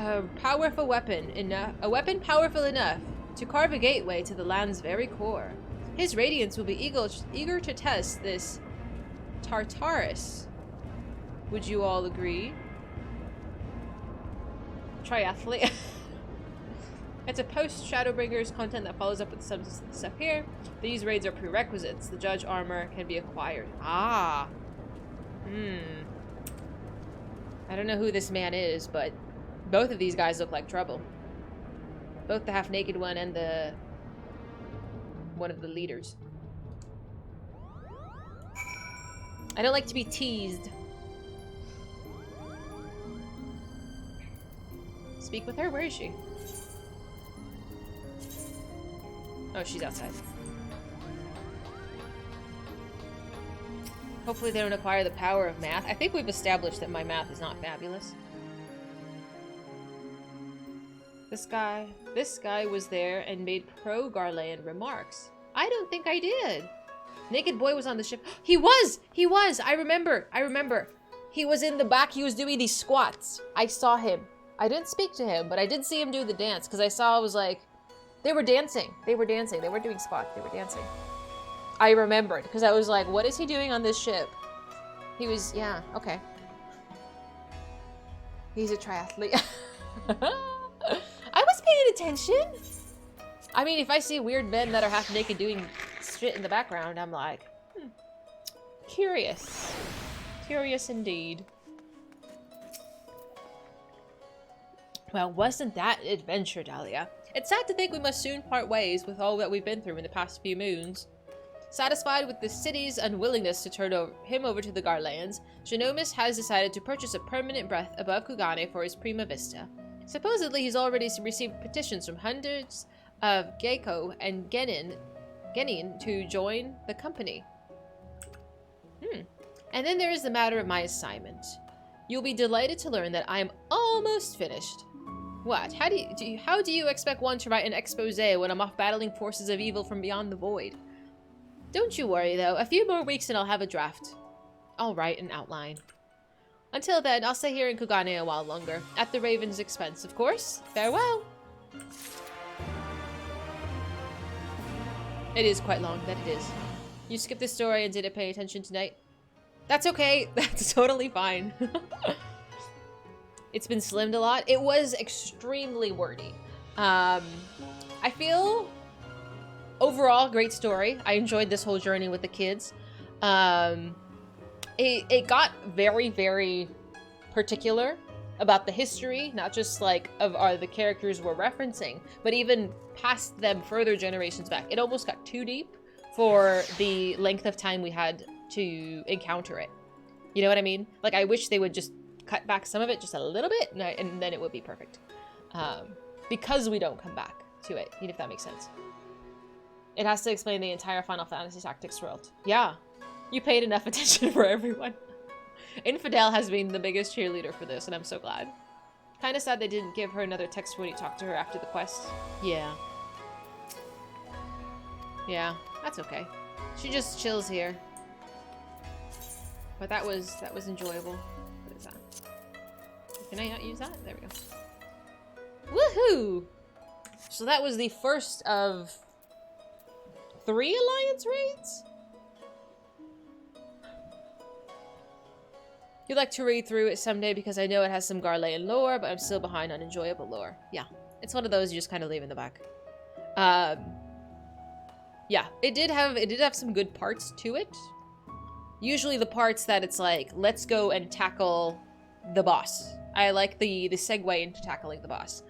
A powerful weapon, a weapon powerful enough to carve a gateway to the land's very core. His radiance will be eager to test this Tartarus. Would you all agree? Triathlete. It's a post-Shadowbringers content that follows up with some stuff here. These raids are prerequisites. The judge armor can be acquired. Ah. I don't know who this man is, but both of these guys look like trouble. Both the half-naked one and the... one of the leaders. I don't like to be teased. Speak with her? Where is she? Oh, she's outside. Hopefully they don't acquire the power of math. I think we've established that my math is not fabulous. This guy was there and made pro-Garlean remarks. I don't think I did. Naked boy was on the ship. He was! I remember. He was in the back. He was doing these squats. I saw him. I didn't speak to him, but I did see him do the dance because I was like, they were dancing. They weren't doing squats. They were dancing. I remembered because I was like, what is he doing on this ship? He was, yeah, okay. He's a triathlete. I was paying attention. I mean, if I see weird men that are half naked doing shit in the background, I'm like, curious. Curious indeed. Well, wasn't that an adventure, Dahlia? It's sad to think we must soon part ways with all that we've been through in the past few moons. Satisfied with the city's unwillingness to turn him over to the Garleans, Genomus has decided to purchase a permanent breath above Kugane for his Prima Vista. Supposedly, he's already received petitions from hundreds of Geiko and Genin to join the company. And then there is the matter of my assignment. You'll be delighted to learn that I am almost finished. What? How do you expect one to write an expose when I'm off battling forces of evil from beyond the void? Don't you worry, though. A few more weeks and I'll have a draft. I'll write an outline. Until then, I'll stay here in Kugane a while longer. At the Raven's expense, of course. Farewell! It is quite long, that it is. You skipped the story and didn't pay attention tonight. That's okay. That's totally fine. It's been slimmed a lot. It was extremely wordy. I feel... overall, great story. I enjoyed this whole journey with the kids. It got very, very particular about the history, not just like of the characters we're referencing, but even past them further generations back. It almost got too deep for the length of time we had to encounter it. You know what I mean? Like, I wish they would just cut back some of it just a little bit, and then it would be perfect. Because we don't come back to it, even if that makes sense. It has to explain the entire Final Fantasy Tactics world. Yeah, you paid enough attention for everyone. Infidel has been the biggest cheerleader for this, and I'm so glad. Kinda sad they didn't give her another text when you talked to her after the quest. Yeah. Yeah, that's okay. She just chills here. But that was enjoyable. What is that? Can I not use that? There we go. Woohoo! So that was the first of 3 Alliance raids? You'd like to read through it someday because I know it has some Garlean lore, but I'm still behind on enjoyable lore. Yeah, it's one of those you just kind of leave in the back. Yeah, it did have some good parts to it. Usually the parts that it's like, let's go and tackle the boss. I like the segue into tackling the boss.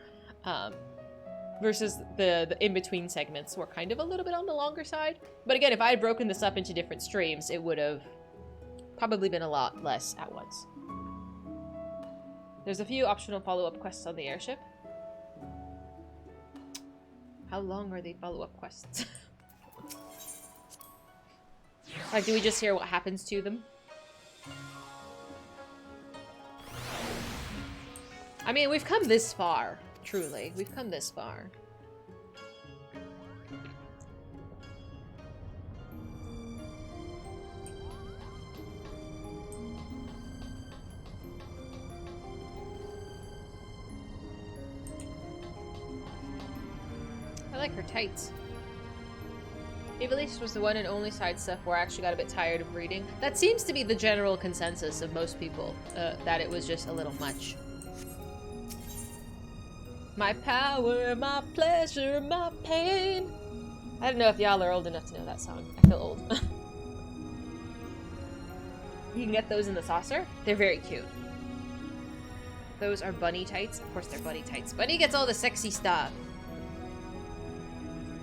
Versus the in-between segments were kind of a little bit on the longer side. But again, if I had broken this up into different streams, it would have probably been a lot less at once. There's a few optional follow-up quests on the airship. How long are the follow-up quests? Like, do we just hear what happens to them? I mean, we've come this far. Truly, we've come this far. like her tights. Ivalice was the one and only side stuff where I actually got a bit tired of reading. That seems to be the general consensus of most people, that it was just a little much. My power, my pleasure, my pain. I don't know if y'all are old enough to know that song. I feel old. You can get those in the saucer. They're very cute. Those are bunny tights. Of course they're bunny tights. Bunny gets all the sexy stuff.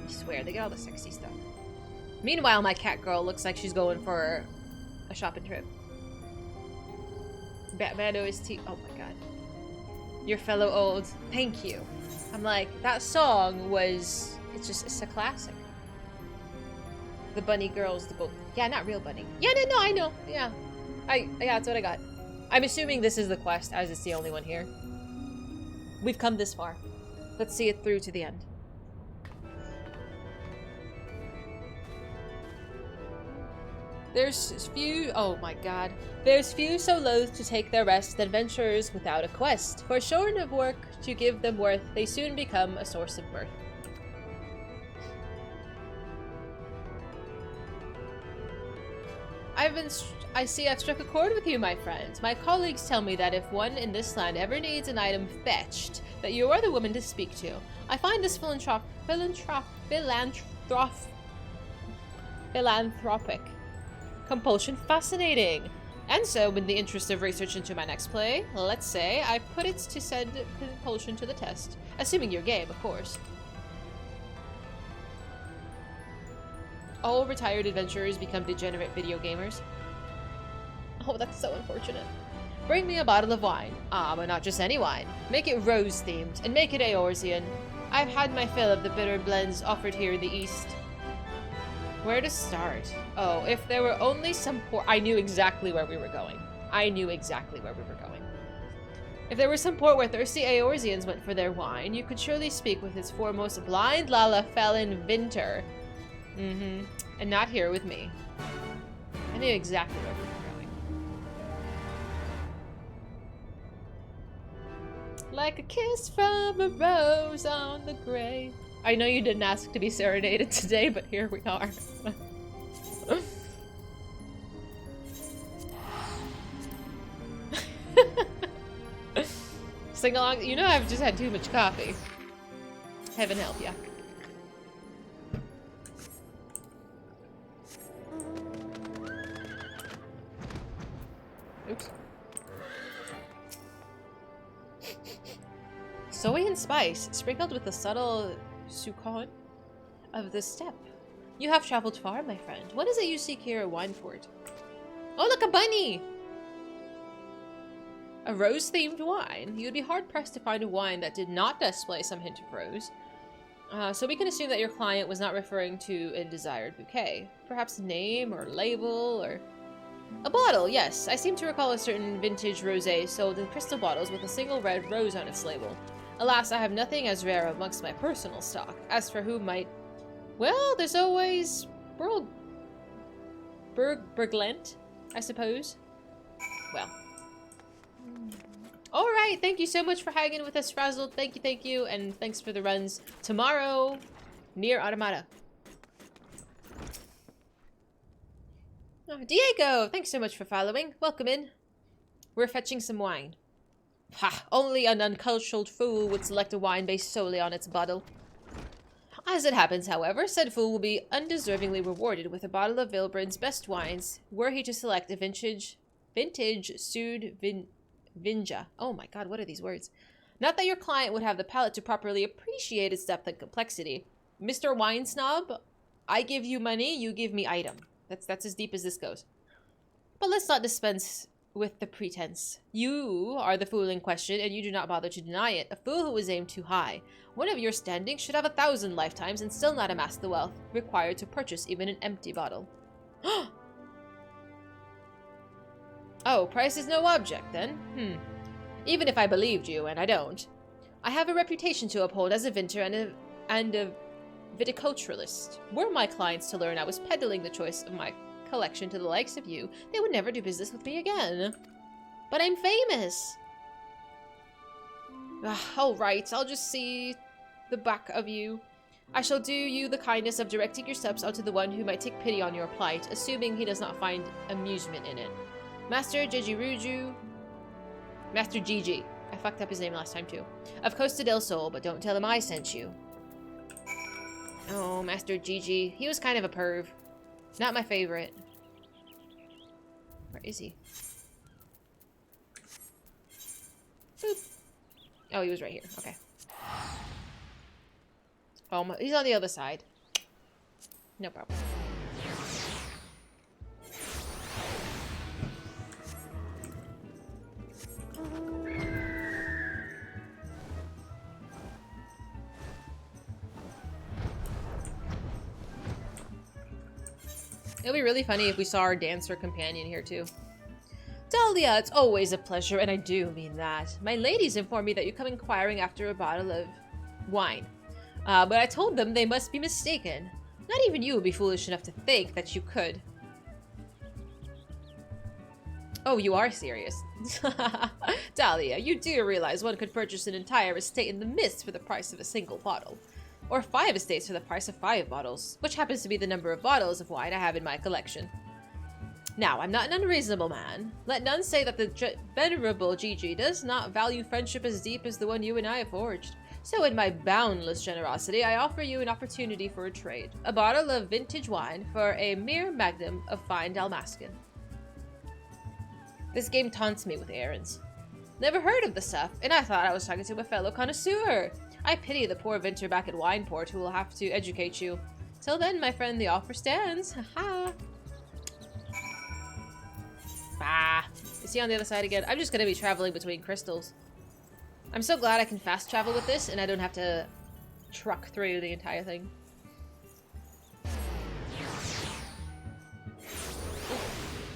I swear, they get all the sexy stuff. Meanwhile, my cat girl looks like she's going for a shopping trip. Batman OST. Oh my god. Your fellow old. Thank you. I'm like, that song was... It's a classic. The bunny girls, the gold... Yeah, not real bunny. Yeah, no, I know. Yeah. Yeah, that's what I got. I'm assuming this is the quest, as it's the only one here. We've come this far. Let's see it through to the end. There's few, oh my god. There's few so loath to take their rest than venturers without a quest. For shorn of work to give them worth, they soon become a source of mirth. I see I've struck a chord with you, my friend. My colleagues tell me that if one in this land ever needs an item fetched, that you are the woman to speak to. I find this philanthropic compulsion fascinating. And so, in the interest of research into my next play, let's say I put it to send compulsion to the test. Assuming you're game, of course. All retired adventurers become degenerate video gamers. Oh, that's so unfortunate. Bring me a bottle of wine. Ah, but not just any wine. Make it rose-themed, and make it Eorzean. I've had my fill of the bitter blends offered here in the East. Where to start? Oh, if there were only some port... I knew exactly where we were going. I knew exactly where we were going. If there were some port where thirsty Eorzeans went for their wine, you could surely speak with its foremost blind Lala Felon Vinter. And not here with me. I knew exactly where we were going. Like a kiss from a rose on the grave. I know you didn't ask to be serenaded today, but here we are. Sing along. You know I've just had too much coffee. Heaven help ya. Oops. Soy and spice, sprinkled with the subtle succoon of the steppe. You have traveled far, my friend. What is it you seek here at Wineport? Oh, look, a bunny! A rose-themed wine. You'd be hard-pressed to find a wine that did not display some hint of rose. So we can assume that your client was not referring to a desired bouquet. Perhaps name or label or... A bottle, yes. I seem to recall a certain vintage rosé sold in crystal bottles with a single red rose on its label. Alas, I have nothing as rare amongst my personal stock. As for who might... Well, there's always... Berglent, I suppose. Well. Alright, thank you so much for hanging with us, Frazzled. Thank you, and thanks for the runs. Tomorrow, near Automata. Oh, Diego, thanks so much for following. Welcome in. We're fetching some wine. Ha! Only an uncultured fool would select a wine based solely on its bottle. As it happens, however, said fool will be undeservingly rewarded with a bottle of Vilbrun's best wines, were he to select a vintage Sud Vinja. Oh my god, what are these words? Not that your client would have the palate to properly appreciate its depth and complexity. Mr. Wine Snob, I give you money, you give me item. That's as deep as this goes. But let's not dispense with the pretense. You are the fool in question, and you do not bother to deny it. A fool who is aimed too high. One of your standing should have 1,000 lifetimes and still not amass the wealth required to purchase even an empty bottle. Oh, price is no object, then? Even if I believed you, and I don't. I have a reputation to uphold as a vinter and a viticulturalist. Were my clients to learn I was peddling the choice of my collection to the likes of you, they would never do business with me again. But I'm famous. Alright, I'll just see the back of you. I shall do you the kindness of directing your steps onto the one who might take pity on your plight, assuming he does not find amusement in it. Master Jijiruju... Master Gigi. I fucked up his name last time too. Of Costa del Sol, but don't tell him I sent you. Oh, Master Gigi. He was kind of a perv. Not my favorite. Where is he? Boop. Oh, he was right here. Okay. Oh, he's on the other side. No problem. It'll be really funny if we saw our dancer companion here too. Dahlia, it's always a pleasure, and I do mean that. My ladies informed me that you come inquiring after a bottle of wine. But I told them they must be mistaken. Not even you would be foolish enough to think that you could. Oh, you are serious. Dahlia, you do realize one could purchase an entire estate in the mist for the price of a single bottle. Or 5 estates for the price of 5 bottles, which happens to be the number of bottles of wine I have in my collection. Now, I'm not an unreasonable man. Let none say that the venerable Gigi does not value friendship as deep as the one you and I have forged. So in my boundless generosity, I offer you an opportunity for a trade. A bottle of vintage wine for a mere magnum of fine Dalmascan. This game taunts me with errands. Never heard of the stuff, and I thought I was talking to a fellow connoisseur. I pity the poor vintner back at Wineport who will have to educate you. Till then, my friend, the offer stands. Haha. Bah. Is he on the other side again? I'm just gonna be traveling between crystals. I'm so glad I can fast travel with this and I don't have to truck through the entire thing.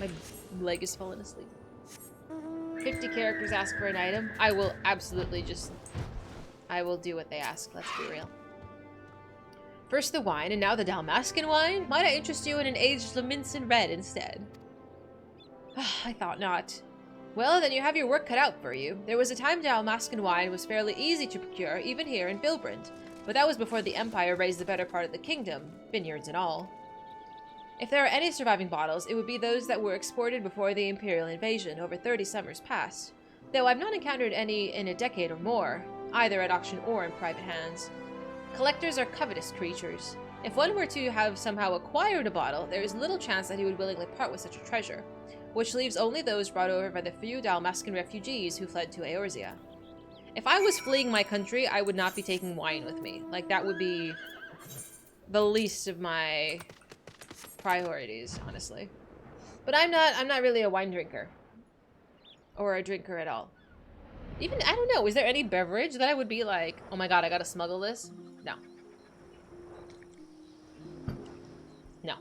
My leg is falling asleep. 50 characters ask for an item. I will absolutely just... I will do what they ask, let's be real. First the wine, and now the Dalmascan wine? Might I interest you in an aged Leminson Red instead? I thought not. Well, then you have your work cut out for you. There was a time Dalmascan wine was fairly easy to procure, even here in Bilbrand. But that was before the Empire raised the better part of the kingdom, vineyards and all. If there are any surviving bottles, it would be those that were exported before the Imperial invasion, over 30 summers past. Though I've not encountered any in a decade or more, either at auction or in private hands. Collectors are covetous creatures. If one were to have somehow acquired a bottle, there is little chance that he would willingly part with such a treasure, which leaves only those brought over by the few Dalmascan refugees who fled to Eorzea. If I was fleeing my country, I would not be taking wine with me. Like, that would be the least of my priorities, honestly. But I'm not really a wine drinker. Or a drinker at all. Even, I don't know, is there any beverage that I would be like, oh my god, I gotta smuggle this? No. No.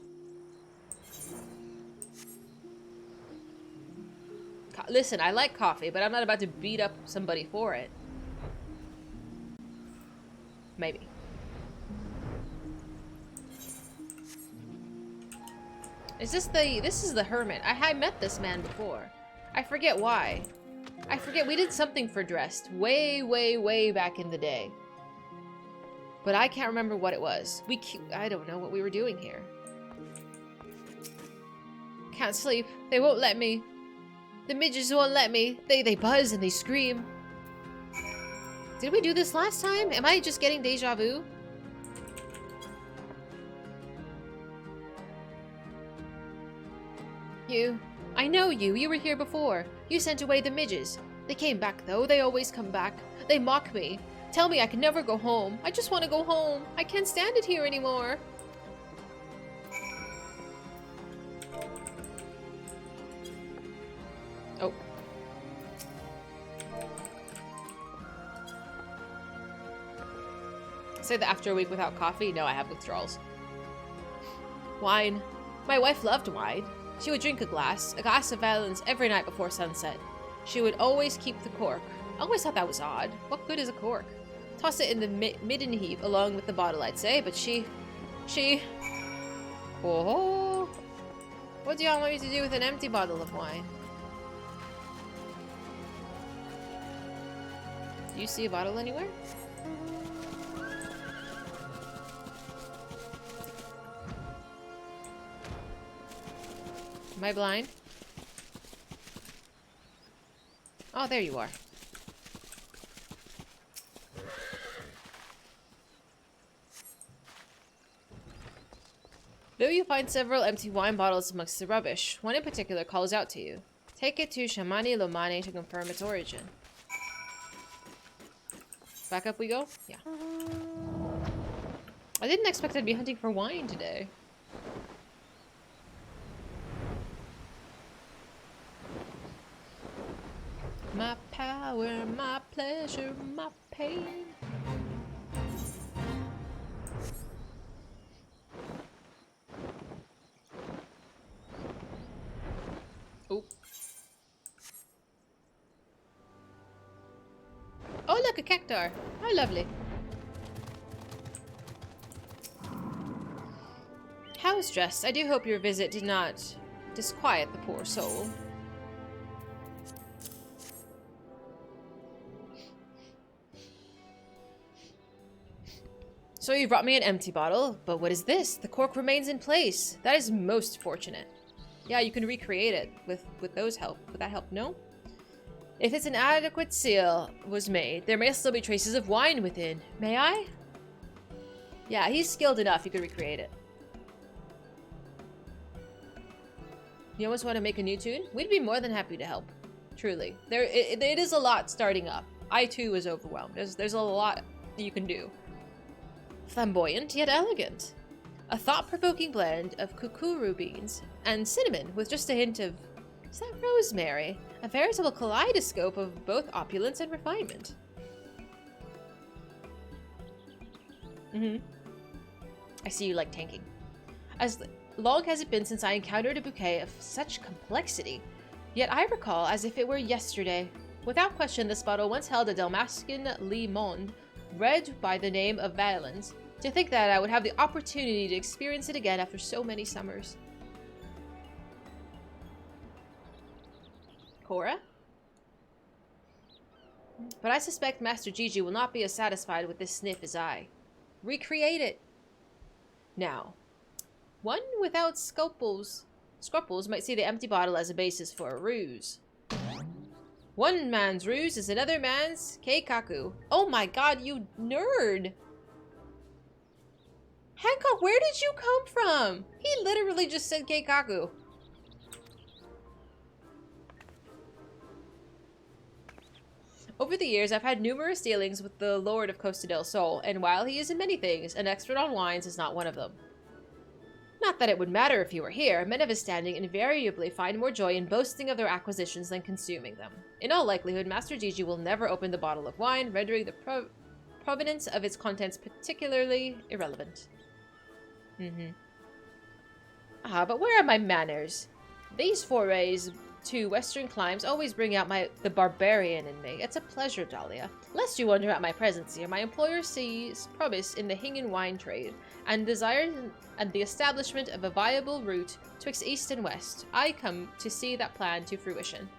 Listen, I like coffee, but I'm not about to beat up somebody for it. Maybe. Is this is the hermit. I met this man before. I forget why. I forget, we did something for Dressed way, way, way back in the day. But I can't remember what it was. I don't know what we were doing here. Can't sleep. They won't let me. The midgets won't let me. They buzz and they scream. Did we do this last time? Am I just getting deja vu? You. I know you. You were here before. You sent away the midges. They came back, though. They always come back. They mock me. Tell me I can never go home. I just want to go home. I can't stand it here anymore. Oh. Say that after a week without coffee? No, I have withdrawals. Wine. My wife loved wine. She would drink a glass of Valens every night before sunset. She would always keep the cork. I always thought that was odd. What good is a cork? Toss it in the midden heap along with the bottle, I'd say, but she... Oh. What do y'all want me to do with an empty bottle of wine? Do you see a bottle anywhere? Am I blind? Oh, there you are. Though you find several empty wine bottles amongst the rubbish, one in particular calls out to you. Take it to Shamani Lomane to confirm its origin. Back up we go? Yeah. I didn't expect I'd be hunting for wine today. My power, my pleasure, my pain. Oh. Oh, look, a cactar. How lovely. House dressed. I do hope your visit did not disquiet the poor soul. So you brought me an empty bottle, but what is this? The cork remains in place. That is most fortunate. Yeah, you can recreate it with those help. Would that help? No? If it's an adequate seal was made, there may still be traces of wine within. May I? Yeah, he's skilled enough. He could recreate it. You almost want to make a new tune? We'd be more than happy to help. Truly. It is a lot starting up. I too was overwhelmed. There's a lot you can do. Flamboyant yet elegant. A thought-provoking blend of kukuru beans and cinnamon with just a hint of... Is that rosemary? A veritable kaleidoscope of both opulence and refinement. I see you like tanking. As long has it been since I encountered a bouquet of such complexity, yet I recall as if it were yesterday. Without question, this bottle once held a Dalmascan Le Monde, read by the name of Valens. To think that I would have the opportunity to experience it again after so many summers. Cora? But I suspect Master Gigi will not be as satisfied with this sniff as I. Recreate it! Now, one without scruples might see the empty bottle as a basis for a ruse. One man's ruse is another man's keikaku. Oh my god, you nerd! Hancock, where did you come from? He literally just said keikaku. Over the years, I've had numerous dealings with the Lord of Costa del Sol, and while he is in many things, an expert on wines is not one of them. Not that it would matter if he were here, men of his standing invariably find more joy in boasting of their acquisitions than consuming them. In all likelihood, Master Gigi will never open the bottle of wine, rendering the provenance of its contents particularly irrelevant. But where are my manners? These forays to western climes always bring out the barbarian in me. It's a pleasure, Dahlia. Lest you wonder at my presence here, my employer sees promise in the Hingen wine trade, and desires the establishment of a viable route twixt east and west. I come to see that plan to fruition.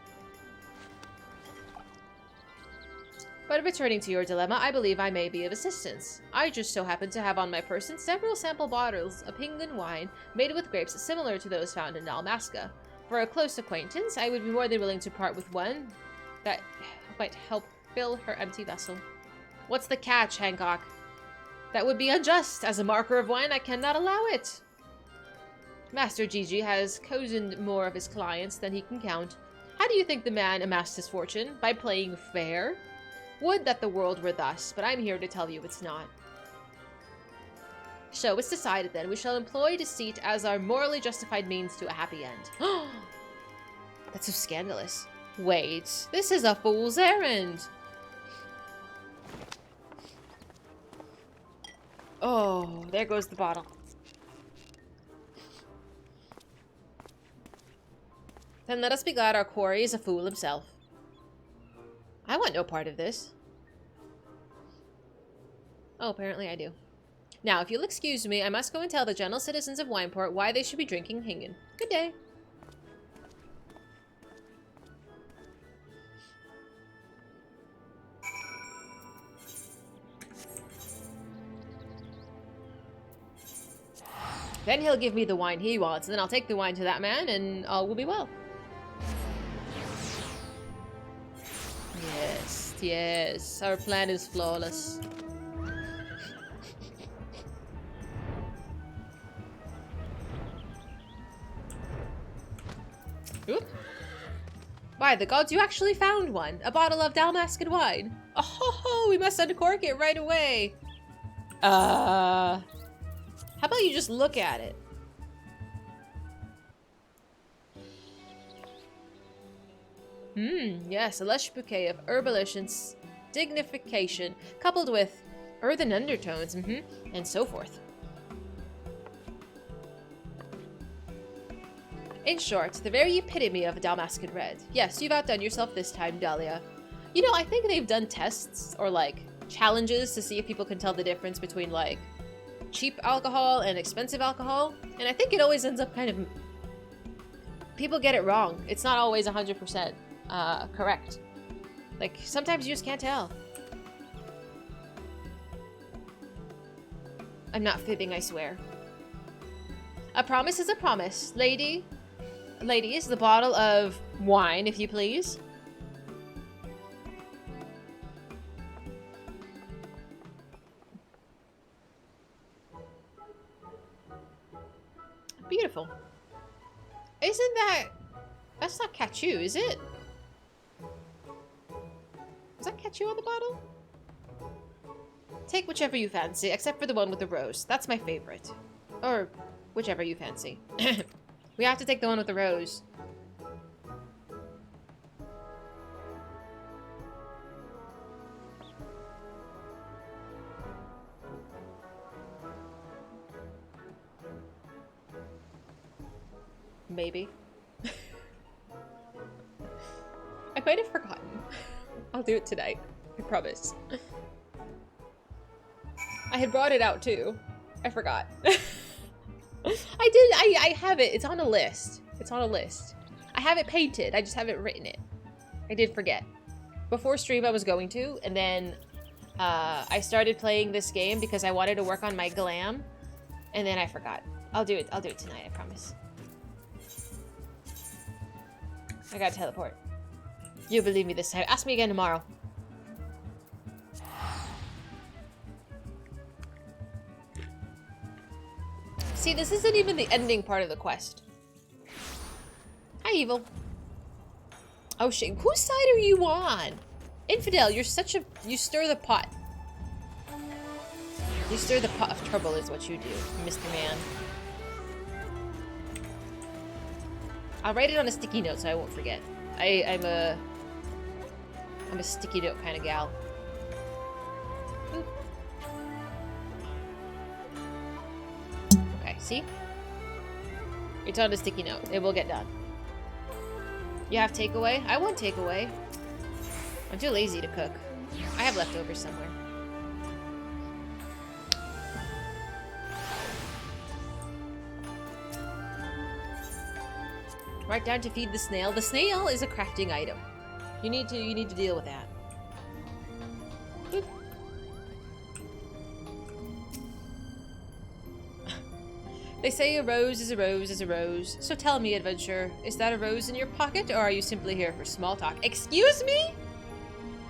But returning to your dilemma, I believe I may be of assistance. I just so happen to have on my person several sample bottles of Hingen wine made with grapes similar to those found in Dalmasca. For a close acquaintance, I would be more than willing to part with one that might help fill her empty vessel. What's the catch, Hancock? That would be unjust. As a marker of wine, I cannot allow it. Master Gigi has cozened more of his clients than he can count. How do you think the man amassed his fortune? By playing fair? Would that the world were thus, but I'm here to tell you it's not. So it's decided then. We shall employ deceit as our morally justified means to a happy end. That's so scandalous. Wait, this is a fool's errand. Oh, there goes the bottle. Then let us be glad our quarry is a fool himself. I want no part of this. Oh, apparently I do. Now, if you'll excuse me, I must go and tell the gentle citizens of Wineport why they should be drinking Hingen. Good day. Then he'll give me the wine he wants, and then I'll take the wine to that man, and all will be well. Yes, yes, our plan is flawless. Oop. Why, the gods, you actually found one. A bottle of Dalmascan wine. Oh, ho, ho, we must uncork it right away. How about you just look at it? Yes, a lush bouquet of herbalish and dignification, coupled with earthen undertones, and so forth. In short, the very epitome of a Dalmascan red. Yes, you've outdone yourself this time, Dahlia. You know, I think they've done tests, or like, challenges to see if people can tell the difference between, like, cheap alcohol and expensive alcohol, and I think it always ends up kind of... people get it wrong. It's not always 100% correct. Like, sometimes you just can't tell. I'm not fibbing, I swear. A promise is a promise. Ladies, the bottle of wine, if you please. Beautiful. Isn't that... that's not Kachu, is it? Is that Kachu on the bottle? Take whichever you fancy, except for the one with the rose. That's my favorite. Or whichever you fancy. We have to take the one with the rose. Maybe. I might have forgotten. I'll do it tonight. I promise. I had brought it out too. I forgot. I have it. It's on a list. It's on a list. I have it painted. I just haven't written it. I did forget. Before stream I was going to, and then I started playing this game because I wanted to work on my glam, and then I forgot. I'll do it tonight, I promise. I gotta teleport. You believe me this time. Ask me again tomorrow. See, this isn't even the ending part of the quest. Hi, Evil. Oh shit, whose side are you on? Infidel, you're such a... you stir the pot. You stir the pot of trouble is what you do, Mr. Man. I'll write it on a sticky note so I won't forget. I'm a sticky note kind of gal. Oop. Okay, see? It's on a sticky note. It will get done. You have takeaway? I want takeaway. I'm too lazy to cook. I have leftovers somewhere. Right down to feed the snail. The snail is a crafting item. You need to deal with that. Boop. They say a rose is a rose is a rose. So tell me, adventurer, is that a rose in your pocket, or are you simply here for small talk? Excuse me?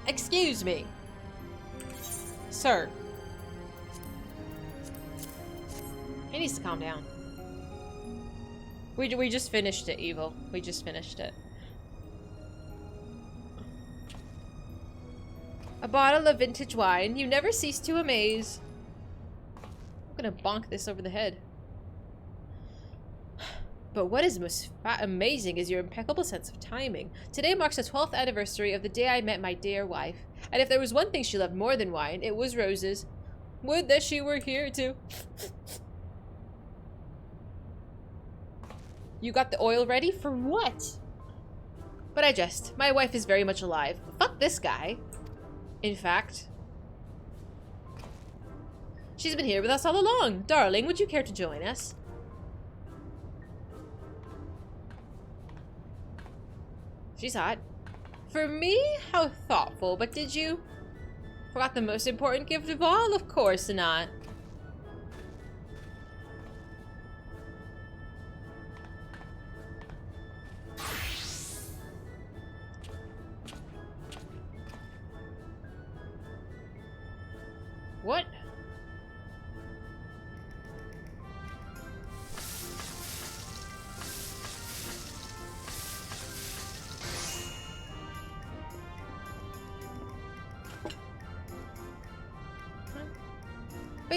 Excuse me. Sir. He needs to calm down. We just finished it, Evil. We just finished it. A bottle of vintage wine. You never cease to amaze. I'm gonna bonk this over the head. But what is most amazing is your impeccable sense of timing. Today marks the 12th anniversary of the day I met my dear wife. And if there was one thing she loved more than wine, it was roses. Would that she were here too. You got the oil ready? For what? But I jest. My wife is very much alive. Fuck this guy. In fact, she's been here with us all along. Darling, would you care to join us? She's hot. For me? How thoughtful. But did you? Forgot the most important gift of all? Of course not.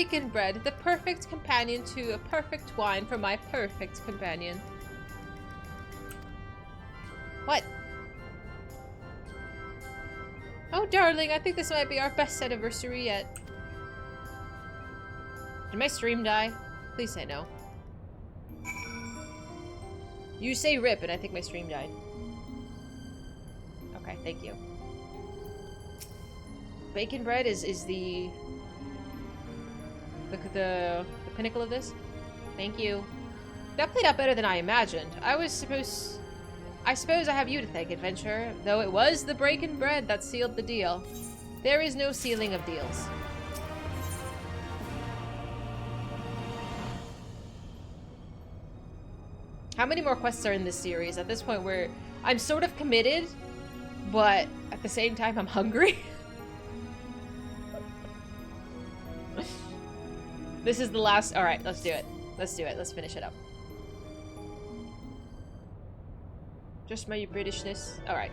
bacon bread, the perfect companion to a perfect wine for my perfect companion. What? Oh, darling, I think this might be our best anniversary yet. Did my stream die? Please say no. You say rip, and I think my stream died. Okay, thank you. Bacon bread is the pinnacle of this. Thank you. That played out better than I imagined. I suppose I have you to thank, adventurer. Though it was the bacon bread that sealed the deal. There is no sealing of deals. How many more quests are in this series? At this point, where I'm sort of committed, but at the same time, I'm hungry. This is the last. All right, let's do it. Let's do it. Let's finish it up. Just my Britishness. All right.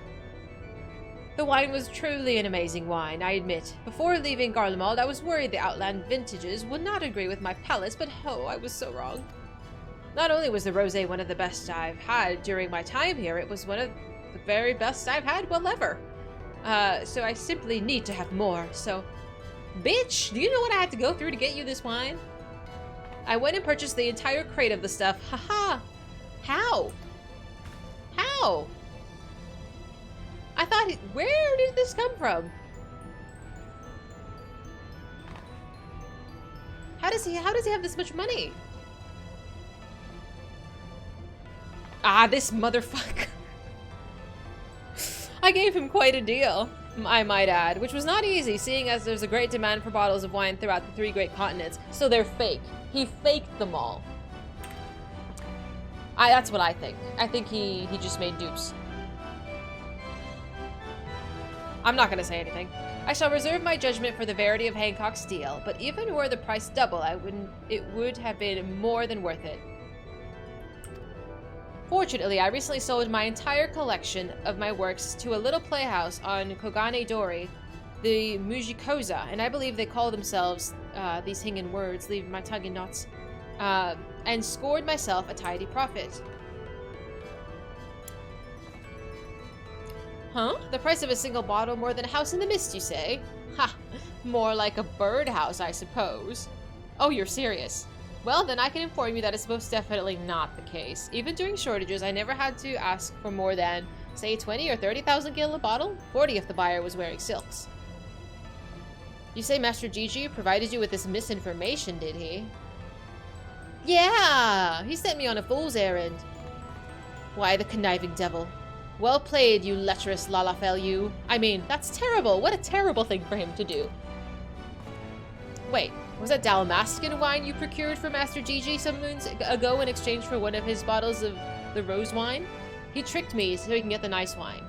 The wine was truly an amazing wine, I admit. Before leaving Garlemald, I was worried the Outland vintages would not agree with my palate, but oh, I was so wrong. Not only was the rosé one of the best I've had during my time here, it was one of the very best I've had, well, ever. So I simply need to have more, so... Bitch, do you know what I had to go through to get you this wine? I went and purchased the entire crate of the stuff. Haha! How? How? I thought... Where did this come from? How does he have this much money? Ah, this motherfucker. I gave him quite a deal, I might add, which was not easy, seeing as there's a great demand for bottles of wine throughout the 3 great continents, so they're fake. He faked them all. That's what I think. I think he just made dupes. I'm not gonna say anything. I shall reserve my judgment for the verity of Hancock's deal, but even were the price double, it would have been more than worth it. Fortunately, I recently sold my entire collection of my works to a little playhouse on Kogane Dori, the Mujikoza, and I believe they call themselves, these hanging words leave my tongue in knots, and scored myself a tidy profit. Huh? The price of a single bottle more than a house in the mist, you say? Ha! More like a birdhouse, I suppose. Oh, you're serious. Well, then I can inform you that it's most definitely not the case. Even during shortages, I never had to ask for more than, say, 20 or 30,000 gil a bottle? 40 if the buyer was wearing silks. You say Master Gigi provided you with this misinformation, did he? Yeah! He sent me on a fool's errand. Why, the conniving devil. Well played, you lecherous Lalafell, you. I mean, that's terrible. What a terrible thing for him to do. Wait. Was that Dalmascan wine you procured for Master Gigi some moons ago in exchange for one of his bottles of the rose wine? He tricked me so he can get the nice wine.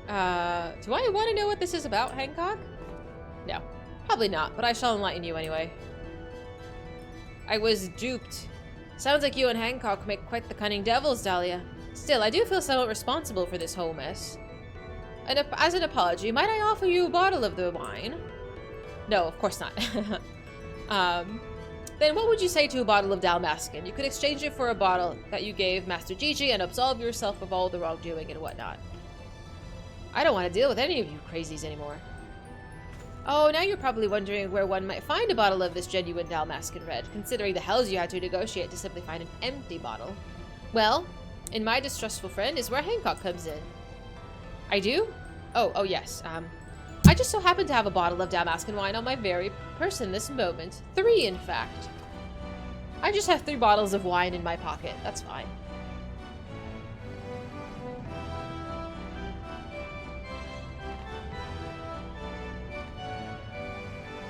Do I want to know what this is about, Hancock? No, probably not, but I shall enlighten you anyway. I was duped. Sounds like you and Hancock make quite the cunning devils, Dahlia. Still, I do feel somewhat responsible for this whole mess. And as an apology, might I offer you a bottle of the wine? No, of course not. Then what would you say to a bottle of Dalmascan? You could exchange it for a bottle that you gave Master Gigi and absolve yourself of all the wrongdoing and whatnot. I don't want to deal with any of you crazies anymore. Oh, now you're probably wondering where one might find a bottle of this genuine Dalmascan red, considering the hells you had to negotiate to simply find an empty bottle. Well, in my distrustful friend is where Hancock comes in. I do? Oh yes, I just so happen to have a bottle of Dalmascan wine on my very person this moment. 3, in fact. I just have 3 bottles of wine in my pocket. That's fine.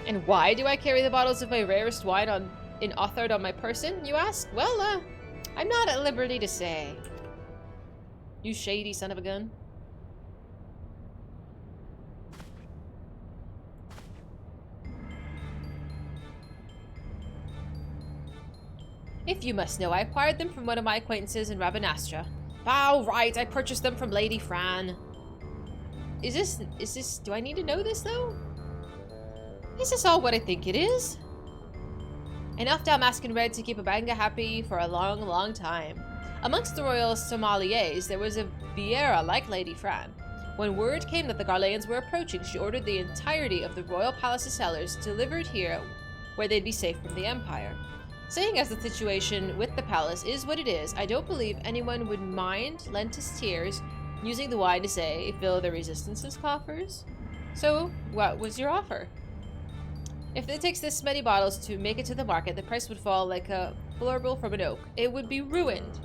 And why do I carry the bottles of my rarest wine authored on my person, you ask? Well, I'm not at liberty to say. You shady son of a gun. If you must know, I acquired them from one of my acquaintances in Rabanastra. Oh, right, I purchased them from Lady Fran. Is this, do I need to know this, though? Is this all what I think it is? Enough Dalmascan red to keep a Banga happy for a long, long time. Amongst the royal sommeliers, there was a Vieira like Lady Fran. When word came that the Garleans were approaching, she ordered the entirety of the royal palace's cellars delivered here where they'd be safe from the Empire. Seeing as the situation with the palace is what it is, I don't believe anyone would mind Lentis tears using the wine to say, fill the resistance's coffers. So, what was your offer? If it takes this many bottles to make it to the market, the price would fall like a florble from an oak. It would be ruined.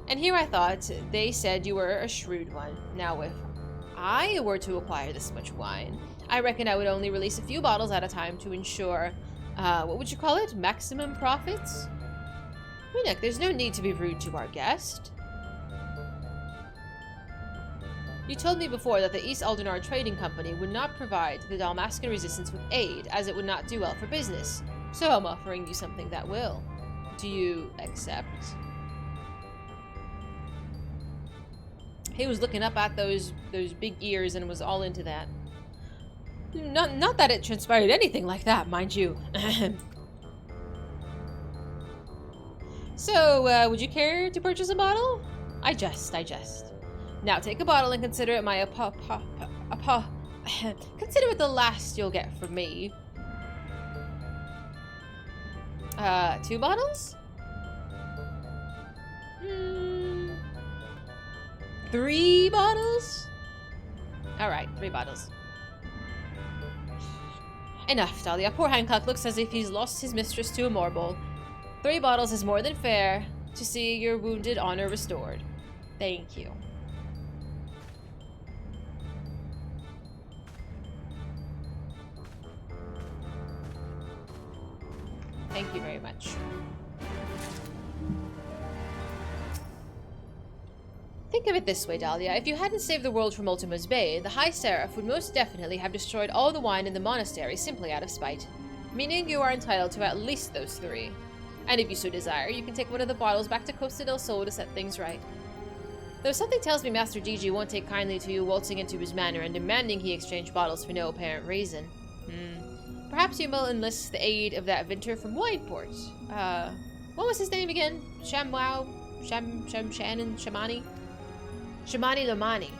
And here I thought, they said you were a shrewd one. Now if I were to acquire this much wine, I reckon I would only release a few bottles at a time to ensure, what would you call it? Maximum profits? Minik, there's no need to be rude to our guest. You told me before that the East Aldenar Trading Company would not provide the Dalmascan resistance with aid, as it would not do well for business. So I'm offering you something that will. Do you accept? He was looking up at those big ears and was all into that. Not that it transpired anything like that, mind you. So, would you care to purchase a bottle? I jest. Now take a bottle and consider it my consider it the last you'll get from me. 2 bottles? 3 bottles? Alright, 3 bottles. Enough, Dahlia. Poor Hancock looks as if he's lost his mistress to a marble. 3 bottles is more than fair to see your wounded honor restored. Thank you. Thank you very much. Think of it this way, Dahlia. If you hadn't saved the world from Ultima's Bay, the High Seraph would most definitely have destroyed all the wine in the monastery simply out of spite. Meaning you are entitled to at least those 3. And if you so desire, you can take one of the bottles back to Costa del Sol to set things right. Though something tells me Master Gigi won't take kindly to you waltzing into his manor and demanding he exchange bottles for no apparent reason. Perhaps you will enlist the aid of that Vinter from Wineport. What was his name again? Shamani? Shamani Lamani.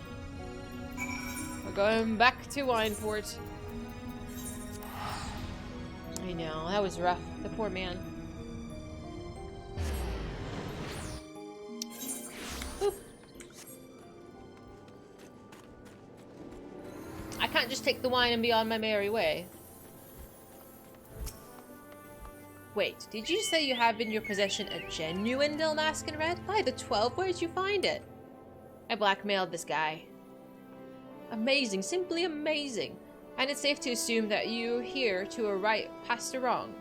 We're going back to Wineport. I know, that was rough. The poor man. Oof. I can't just take the wine and be on my merry way. Wait, did you say you have in your possession a genuine Dalmascan red? By the 12, where'd you find it? I blackmailed this guy. Amazing, simply amazing. And it's safe to assume that you're here to right a wrong.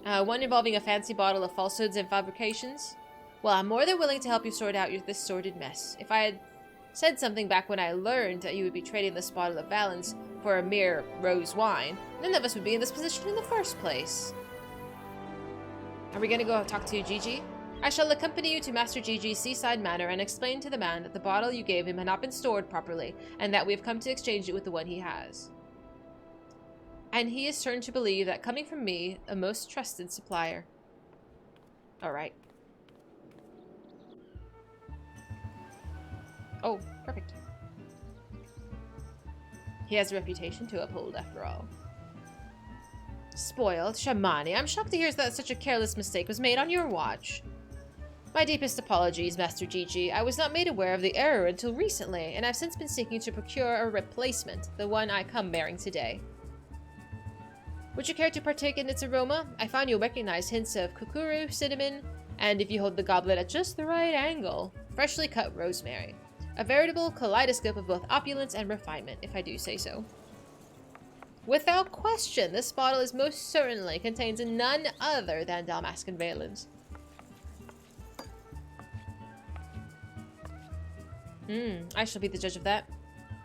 One involving a fancy bottle of falsehoods and fabrications? Well, I'm more than willing to help you sort out this sordid mess. If I had said something back when I learned that you would be trading this bottle of Valence for a mere rose wine, none of us would be in this position in the first place. Are we gonna go talk to Gigi? I shall accompany you to Master Gigi's seaside manor and explain to the man that the bottle you gave him had not been stored properly, and that we have come to exchange it with the one he has. And he is turned to believe that coming from me, a most trusted supplier. Alright. Oh, perfect. He has a reputation to uphold, after all. Spoiled? Shamani, I'm shocked to hear that such a careless mistake was made on your watch. My deepest apologies, Master Gigi. I was not made aware of the error until recently, and I've since been seeking to procure a replacement, the one I come bearing today. Would you care to partake in its aroma? I find you'll recognize hints of kukuru, cinnamon, and if you hold the goblet at just the right angle, freshly cut rosemary. A veritable kaleidoscope of both opulence and refinement, if I do say so. Without question, this bottle is most certainly contains none other than Dalmascan Valence. I shall be the judge of that.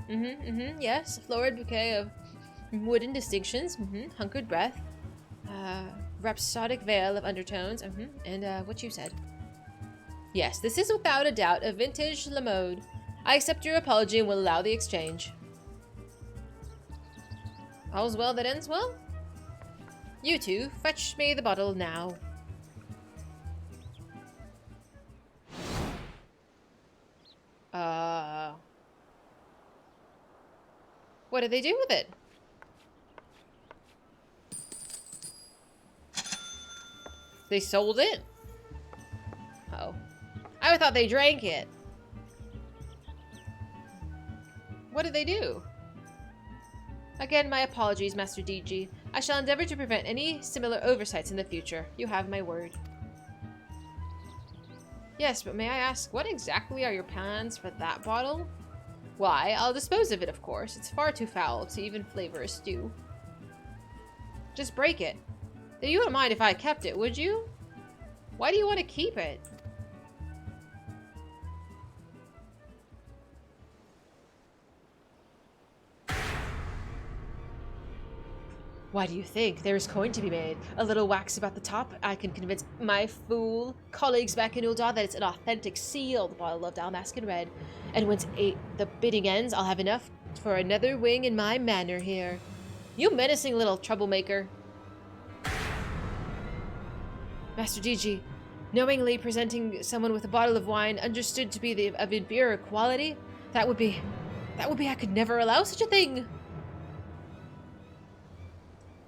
Yes, a florid bouquet of wooden distinctions, hunkered breath, rhapsodic veil of undertones, and what you said. Yes, this is without a doubt a vintage La Mode. I accept your apology and will allow the exchange. All's well that ends well? You two, fetch me the bottle now. What did they do with it? They sold it? Oh. I thought they drank it. What did they do? Again, my apologies, Master DG. I shall endeavor to prevent any similar oversights in the future. You have my word. Yes, but may I ask, what exactly are your plans for that bottle? Why, I'll dispose of it, of course. It's far too foul to even flavor a stew. Just break it. You wouldn't mind if I kept it, would you? Why do you want to keep it? Why do you think there is coin to be made? A little wax about the top. I can convince my fool colleagues back in Uldar that it's an authentic sealed bottle of Dalmascan Red. And once the bidding ends, I'll have enough for another wing in my manor here. You menacing little troublemaker. Master DG, knowingly presenting someone with a bottle of wine understood to be of inferior quality? That would be, I could never allow such a thing.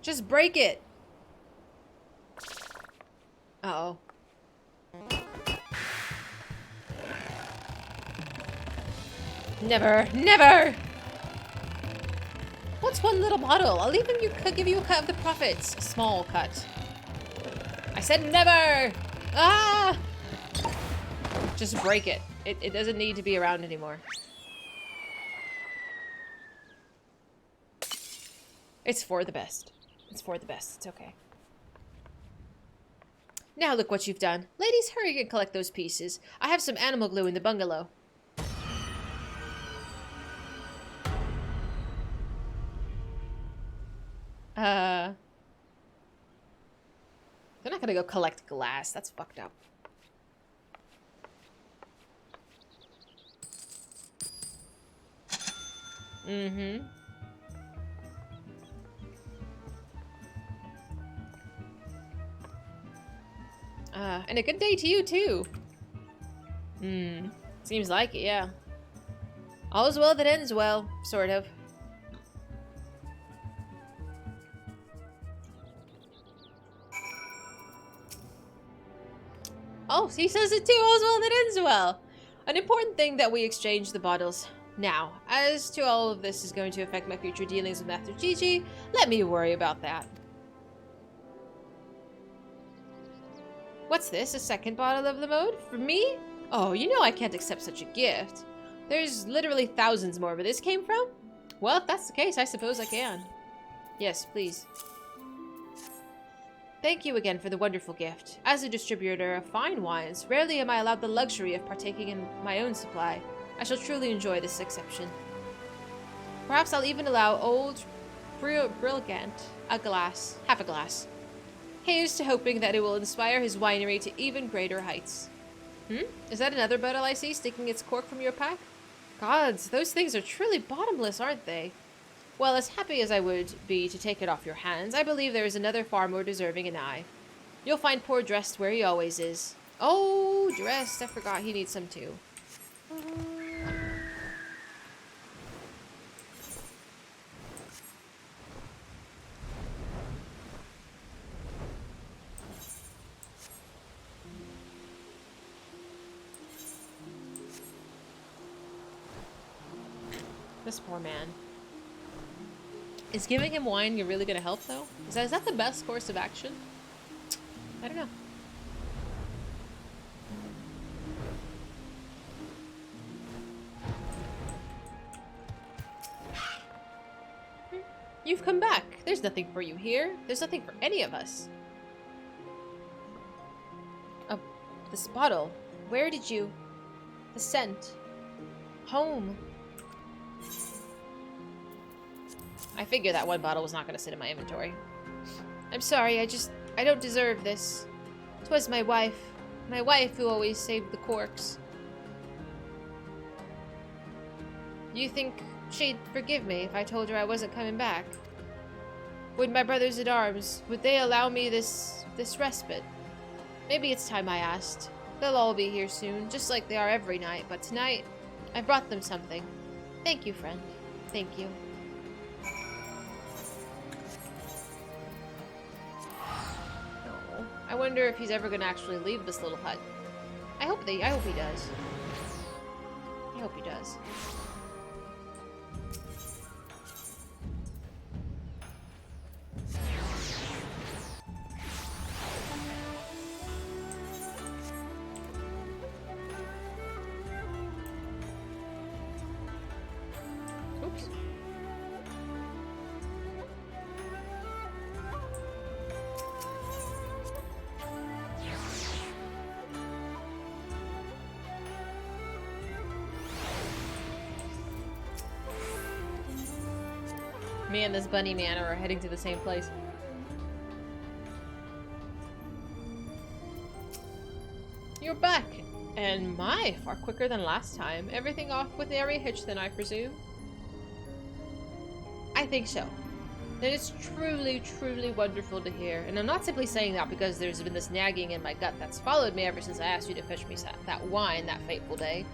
Just break it. Uh-oh. Never, never! What's one little bottle? I'll even give you a cut of the profits. A small cut. I said never! Ah! Just break it. It doesn't need to be around anymore. It's for the best. It's for the best. It's okay. Now look what you've done. Ladies, hurry and collect those pieces. I have some animal glue in the bungalow. They're not gonna go collect glass. That's fucked up. Mm-hmm. And a good day to you, too. Seems like it, yeah. All's well that ends well, sort of. Oh, he says it too, all's well that ends well. An important thing that we exchange the bottles. Now, as to all of this is going to affect my future dealings with Master Gigi, let me worry about that. What's this? A second bottle of the mode? For me? Oh, you know I can't accept such a gift. There's literally thousands more where this came from. Well, if that's the case, I suppose I can. Yes, please. Thank you again for the wonderful gift. As a distributor of fine wines, rarely am I allowed the luxury of partaking in my own supply. I shall truly enjoy this exception. Perhaps I'll even allow old Brilgant half a glass. Here's to hoping that it will inspire his winery to even greater heights. Is that another bottle I see sticking its cork from your pack? Gods, those things are truly bottomless, aren't they? Well, as happy as I would be to take it off your hands, I believe there is another far more deserving an eye. You'll find poor Dressed where he always is. Oh, Dressed, I forgot he needs some too. This poor man. Is giving him wine really gonna help, though? Is that the best course of action? I don't know. You've come back. There's nothing for you here. There's nothing for any of us. Oh, this bottle. Where did you... The scent. Home. I figured that one bottle was not going to sit in my inventory. I'm sorry, I don't deserve this. 'Twas my wife who always saved the corks. You think she'd forgive me if I told her I wasn't coming back? Would my brothers-at-arms, would they allow me this respite? Maybe it's time I asked. They'll all be here soon, just like they are every night, but tonight, I brought them something. Thank you, friend. Thank you. Oh, I wonder if he's ever gonna actually leave this little hut. I hope he does. I hope he does. Oops. Me and this bunny man are heading to the same place. You're back! And my, far quicker than last time. Everything off with nary a hitch then, I presume? I think so. Then it's truly, truly wonderful to hear. And I'm not simply saying that because there's been this nagging in my gut that's followed me ever since I asked you to fetch me that wine that fateful day.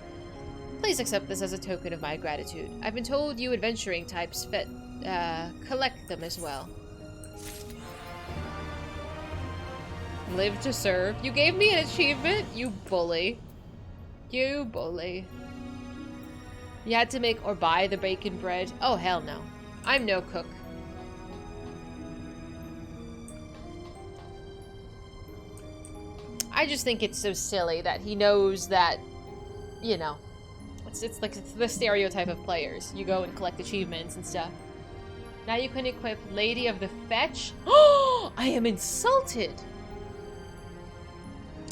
Please accept this as a token of my gratitude. I've been told you adventuring types collect them as well. Live to serve. You gave me an achievement? You bully. You bully. You had to make or buy the bacon bread? Oh, hell no. I'm no cook. I just think it's so silly that he knows that, you know, it's like the stereotype of players. You go and collect achievements and stuff. Now you can equip Lady of the Fetch? Oh, I am insulted!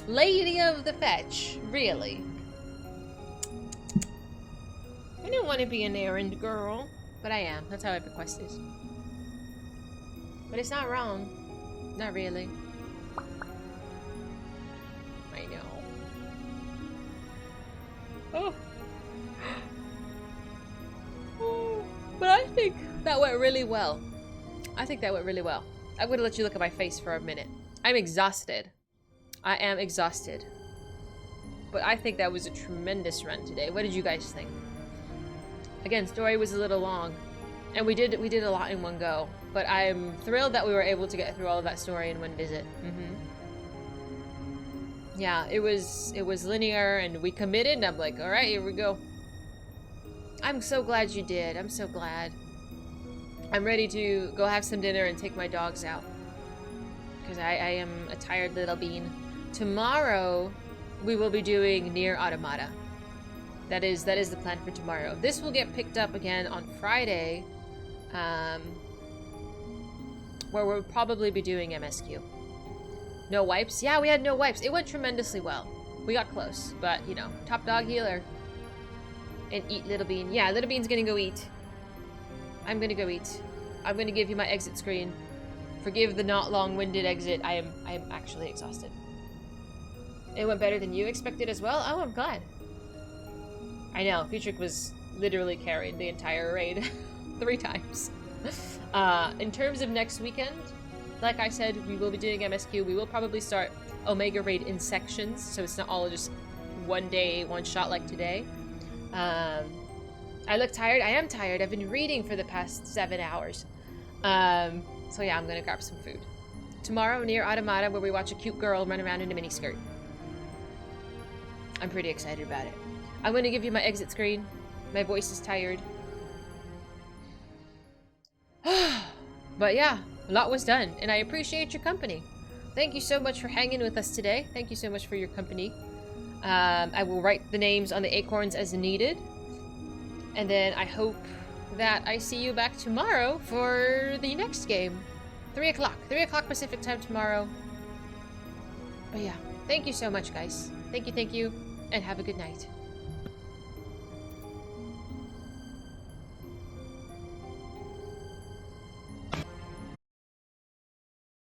Lady of the Fetch, really? I don't want to be an errand girl, but I am. That's how every quest is. But it's not wrong. Not really. I know. Oh. Oh. But I think that went really well. I think that went really well. I'm gonna let you look at my face for a minute. I'm exhausted. I am exhausted. But I think that was a tremendous run today. What did you guys think? Again, story was a little long. And we did a lot in one go. But I'm thrilled that we were able to get through all of that story in one visit. Yeah, it was linear and we committed and I'm like, alright, here we go. I'm so glad you did. I'm so glad. I'm ready to go have some dinner and take my dogs out. Because I am a tired little bean. Tomorrow, we will be doing Nier Automata. That is the plan for tomorrow. This will get picked up again on Friday. Where we'll probably be doing MSQ. No wipes? Yeah, we had no wipes. It went tremendously well. We got close. But, you know, top dog healer. And eat Little Bean. Yeah, Little Bean's gonna go eat. I'm gonna go eat. I'm gonna give you my exit screen. Forgive the not long-winded exit. I am actually exhausted. It went better than you expected as well? Oh, I'm glad. I know, Futrick was literally carried the entire raid 3 times. In terms of next weekend, like I said, we will be doing MSQ. We will probably start Omega Raid in sections, so it's not all just one day, one shot like today. I look tired. I am tired. I've been reading for the past 7 hours. So yeah, I'm gonna grab some food. Tomorrow, Nier Automata, where we watch a cute girl run around in a miniskirt. I'm pretty excited about it. I'm gonna give you my exit screen. My voice is tired. But yeah, a lot was done, and I appreciate your company. Thank you so much for hanging with us today. Thank you so much for your company. I will write the names on the acorns as needed. And then I hope that I see you back tomorrow for the next game. 3 o'clock. 3 o'clock Pacific time tomorrow. But yeah, thank you so much, guys. Thank you, and have a good night.